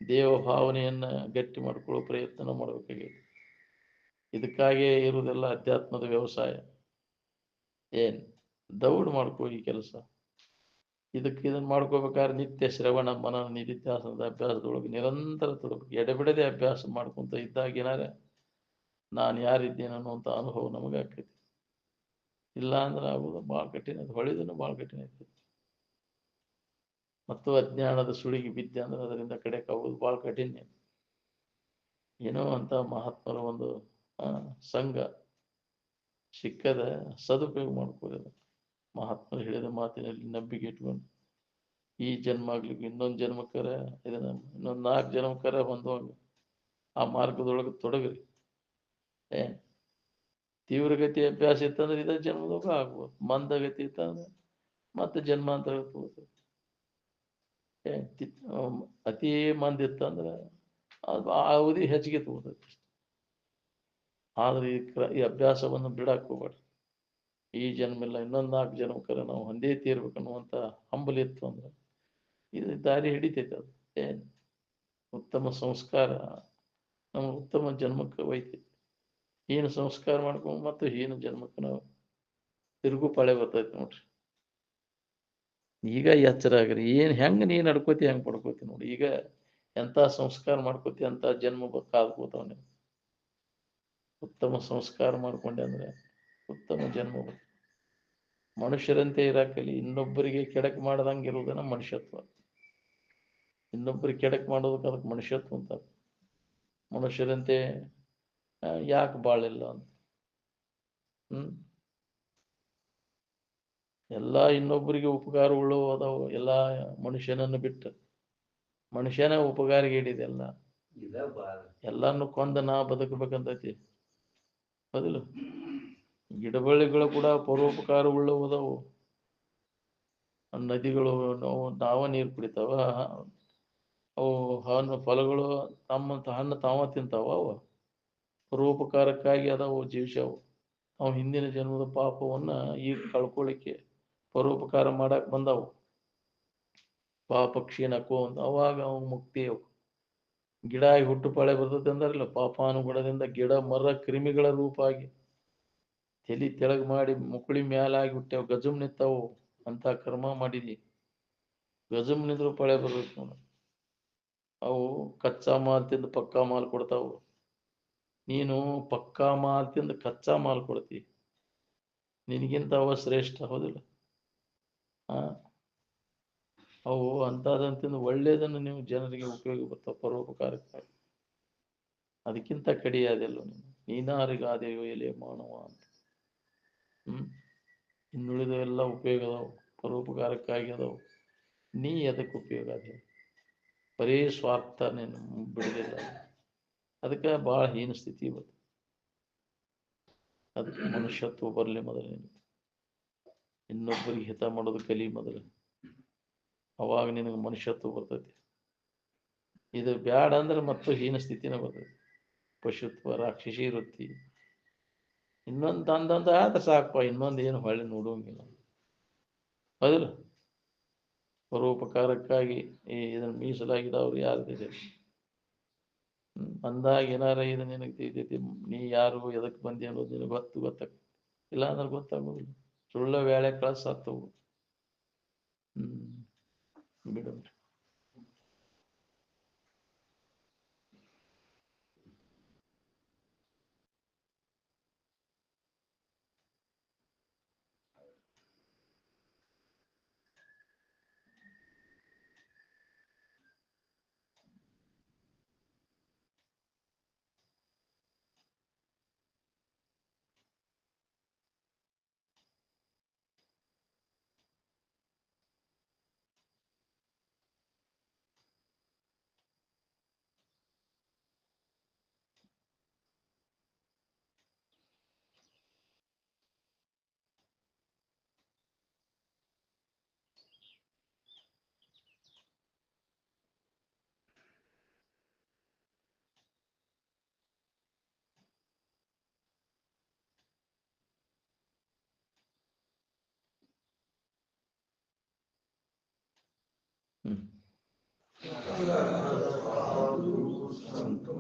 ದೇವ ಭಾವನೆಯನ್ನ ಗಟ್ಟಿ ಮಾಡ್ಕೊಳ್ಳೋ ಪ್ರಯತ್ನ ಮಾಡಬೇಕಾಗಿದೆ. ಇದಕ್ಕಾಗಿಯೇ ಇರುವುದೆಲ್ಲ ಅಧ್ಯಾತ್ಮದ ವ್ಯವಸಾಯ. ಏನ್ ದೌಡ್ ಮಾಡ್ಕೋ ಈ ಕೆಲಸ. ಇದನ್ನ ಮಾಡ್ಕೋಬೇಕಾದ್ರೆ ನಿತ್ಯ ಶ್ರವಣ ಮನನ ನಿಧಿಧ್ಯಾಸನದ ಅಭ್ಯಾಸದೊಳಗೆ ನಿರಂತರ ತೊಡಬೇಕು. ಎಡೆಬಿಡದೆ ಅಭ್ಯಾಸ ಮಾಡ್ಕೊಂತ ಇದ್ದಾಗ ಏನಾರ ನಾನು ಯಾರಿದ್ದೇನೆ ಅನ್ನುವಂಥ ಅನುಭವ ನಮಗೆ ಆಕೈತಿ. ಇಲ್ಲ ಅಂದ್ರೆ ಆಗೋದು ಭಾಳ ಕಠಿಣ ಐತಿ. ಹೊಳಿದನು ಭಾಳ ಕಠಿಣ ಐತಿ. ಮತ್ತು ಅಜ್ಞಾನದ ಸುಳಿಗೆ ಬಿದ್ದೆ ಅಂದ್ರೆ ಅದರಿಂದ ಕಡೆಗೆ ಆಗೋದು ಭಾಳ ಕಠಿಣ. ಏನೋ ಅಂತ ಮಹಾತ್ಮರ ಒಂದು ಸಂಘ ಸಿಕ್ಕದ ಸದುಪಯೋಗ ಮಾಡ್ಕೋದ. ಮಹಾತ್ಮರು ಹೇಳಿದ ಮಾತಿನಲ್ಲಿ ನಂಬಿಕೆ ಇಟ್ಕೊಂಡು ಈ ಜನ್ಮ ಆಗ್ಲಿ ಇನ್ನೊಂದು ಜನ್ಮಕ್ಕರ ಇದನ್ನ ಇನ್ನೊಂದು 4 ಜನ್ಮಕ್ಕರ ಹೊಂದುವಂಗ ಆ ಮಾರ್ಗದೊಳಗೆ ತೊಡಗ್ರಿ. ತೀವ್ರಗತಿ ಅಭ್ಯಾಸ ಇತ್ತಂದ್ರೆ ಇದ ಜನ್ಮದಾಗ ಆಗ್ಬೋದು. ಮಂದಗತಿ ಇತ್ತಂದ್ರೆ ಮತ್ತೆ ಜನ್ಮಾಂತರ ತಗೋತದೆ. ಅತಿ ಮಂದ ಇತ್ತಂದ್ರೆ ಅದು ಆ ಅವಧಿ ಹೆಚ್ಚಿಗೆ ತಗೋತೈತಿ. ಆದ್ರೆ ಈ ಅಭ್ಯಾಸವನ್ನು ಬಿಡಾಕ್ ಹೋಗ್ಬೇಡ್ರಿ. ಈ ಜನ್ಮ ಇಲ್ಲ, ಇನ್ನೊಂದು 4 ಜನ್ಮಕ್ಕರ ನಾವು ಹೊಂದೇ ತೀರ್ಬೇಕನ್ನುವಂತ ಹಂಬಲ ಇತ್ತು ಅಂದ್ರೆ ಇದು ದಾರಿ ಹಿಡಿತೈತೆ. ಅದು ಉತ್ತಮ ಸಂಸ್ಕಾರ ನಮ್ಮ ಉತ್ತಮ ಜನ್ಮಕ್ಕೆ ಒಯ್ತೈತಿ. ಹೀನ ಸಂಸ್ಕಾರ ಮಾಡ್ಕೊಂಡು ಮತ್ತು ಹೀನ ಜನ್ಮಕ್ಕೆ ನಾವು ತಿರುಗು ಪಾಳೆ ಬರ್ತೈತಿ ನೋಡ್ರಿ. ಈಗ ಎಚ್ಚರ ಆಗ್ರಿ. ಹೆಂಗ ನೀನ್ ನಡ್ಕೋತಿ ಹೆಂಗ್ ಪಡ್ಕೋತಿ ನೋಡಿ. ಈಗ ಎಂತ ಸಂಸ್ಕಾರ ಮಾಡ್ಕೋತಿ ಅಂತ ಜನ್ಮ ಕಾದ್ಕೋತಾವ. ನೀವು ಉತ್ತಮ ಸಂಸ್ಕಾರ ಮಾಡ್ಕೊಂಡೆ ಅಂದ್ರೆ ಉತ್ತಮ ಜನ್ಮ ಬರ್ತದೆ. ಮನುಷ್ಯರಂತೆ ಇರಾಕಲಿ. ಇನ್ನೊಬ್ಬರಿಗೆ ಕೆಡಕ್ ಮಾಡದಂಗೆ ಇರುವುದನ್ನ ಮನುಷ್ಯತ್ವ. ಇನ್ನೊಬ್ಬರಿಗೆ ಕೆಡಕ್ ಮಾಡೋದಕ್ಕೆ ಅದಕ್ಕೆ ಮನುಷ್ಯತ್ವ ಅಂತ. ಮನುಷ್ಯರಂತೆ ಯಾಕೆ ಬಾಳಿಲ್ಲ ಅಂತ. ಎಲ್ಲ ಇನ್ನೊಬ್ಬರಿಗೆ ಉಪಕಾರಗಳು ಅದಾವು. ಎಲ್ಲ ಮನುಷ್ಯನನ್ನು ಬಿಟ್ಟು ಮನುಷ್ಯನ ಉಪಕಾರಿಗೆ ಹಿಡಿದೆ. ಎಲ್ಲಾನು ಕೊಂದ ನಾ ಬದುಕಬೇಕಂತೈತಿ. ಹೌದಿಲ್ಲ? ಗಿಡಬಳ್ಳಿಗಳು ಕೂಡ ಪರೋಪಕಾರ ಉಳ್ಳವು. ನದಿಗಳು ನಾವ ನೀರು ಕುಡಿತಾವ. ಅವು ಹಣ್ಣು ಫಲಗಳು ಹಣ್ಣು ತಾವ ತಿಂತಾವ. ಅವು ಪರೋಪಕಾರಕ್ಕಾಗಿ ಅದಾವು ಜೀವಿಸ್ಯಾವು. ಅವು ಹಿಂದಿನ ಜನ್ಮದ ಪಾಪವನ್ನ ಈಗ ಕಳ್ಕೊಳ್ಳಿಕ್ಕೆ ಪರೋಪಕಾರ ಮಾಡಕ್ ಬಂದವು. ಪಾಪ ಕ್ಷೀಣಕ್ಕೋ ಅಂತ ಅವಾಗ ಅವು ಮುಕ್ತಿ. ಅವು ಗಿಡ ಆಗಿ ಹುಟ್ಟು ಪಾಳೆ ಬರ್ತದೆ ಅಂದಾರಿಲ್ಲ. ಪಾಪಾನುಗುಣದಿಂದ ಗಿಡ ಮರ ಕ್ರಿಮಿಗಳ ರೂಪ ಆಗಿ ತಲಿ ತೆಳಗ್ ಮಾಡಿ ಮುಕುಳಿ ಮ್ಯಾಲಾಗಿ ಹುಟ್ಟ್ಯಾವ. ಗಜಮ್ ನಿಂತಾವು. ಅಂತ ಕರ್ಮ ಮಾಡಿದಿ ಗಜಮ್ ನಿಂದ್ರು ಪಾಳೆ ಬರ್ಬೇಕು ನೋಡ. ಅವು ಕಚ್ಚಾ ಮಾಲ್ ತಿಂದು ಪಕ್ಕಾ ಮಾಲ್ ಕೊಡ್ತಾವು. ನೀನು ಪಕ್ಕಾ ಮಾಲ್ ತಿಂದು ಕಚ್ಚಾ ಮಾಲ್ ಕೊಡ್ತಿ. ನಿನಗಿಂತ ಅವ ಶ್ರೇಷ್ಠ. ಹೌದಿಲ್ಲ? ಅವು ಅಂತದಂತಿಂದ ಒಳ್ಳೇದನ್ನು ನೀವು ಜನರಿಗೆ ಉಪಯೋಗ ಬರ್ತಾವ ಪರೋಪಕಾರಕ್ಕಾಗಿ. ಅದಕ್ಕಿಂತ ಕಡಿಯಾದೆಲ್ಲ ನೀನಾರಿಗಾದೆಯೋ ಎಲೆ ಮಾನವ ಅಂತ. ಇನ್ನುಳಿದವೆಲ್ಲ ಉಪಯೋಗ ಅದಾವು, ಪರೋಪಕಾರಕ್ಕಾಗಿ ಅದಾವು. ನೀ ಅದಕ್ಕೆ ಉಪಯೋಗ ಅದೇ ಬರೀ ಸ್ವಾರ್ಥ ನೀನು ಬಿಡಲಿಲ್ಲ. ಅದಕ್ಕೆ ಭಾಳ ಹೀನ ಸ್ಥಿತಿ ಬರ್ತದೆ. ಅದಕ್ಕೆ ಮನುಷ್ಯತ್ವ ಬರಲಿ ಮೊದಲು. ಇನ್ನೊಬ್ಬರಿಗೆ ಹಿತ ಮಾಡೋದು ಕಲಿ ಮೊದಲು. ಅವಾಗ ನಿನಗೆ ಮನುಷ್ಯತ್ವ ಬರ್ತೈತಿ. ಇದು ಬ್ಯಾಡ ಅಂದ್ರೆ ಮತ್ತು ಹೀನ ಸ್ಥಿತಿನ ಬರ್ತೈತಿ. ಪಶುತ್ವ, ರಾಕ್ಷಸಿ ವೃತ್ತಿ. ಇನ್ನೊಂದು ತಂದಂತ ಆದ್ರೆ ಸಾಕಪ್ಪ. ಇನ್ನೊಂದು ಏನು ಹೊಳ್ಳಿ ನೋಡುವಂಗಿಲ್ಲ. ಹೌದಿಲ್ಲ? ಪರೋಪಕಾರಕ್ಕಾಗಿ ಇದನ್ನು ಮೀಸಲಾಗಿದವ್ರು ಯಾರಿದೆ ಅಂದಾಗ ಏನಾರ ಇದು ನಿನಗೆ ತಿಳಿತೈತಿ. ನೀ ಯಾರು ಎದಕ್ಕೆ ಬಂದಿ ಅನ್ನೋದು ನಿನಗೆ ಗೊತ್ತಾಗ್ತದೆ. ಇಲ್ಲ ಅಂದ್ರೆ ಗೊತ್ತಾಗೋದಿಲ್ಲ. ಸುಳ್ಳ ವೇಳೆ ಕಳ್ಸ ಹತ್ತವು. ಬಿಡೋಣ. ಸಂತು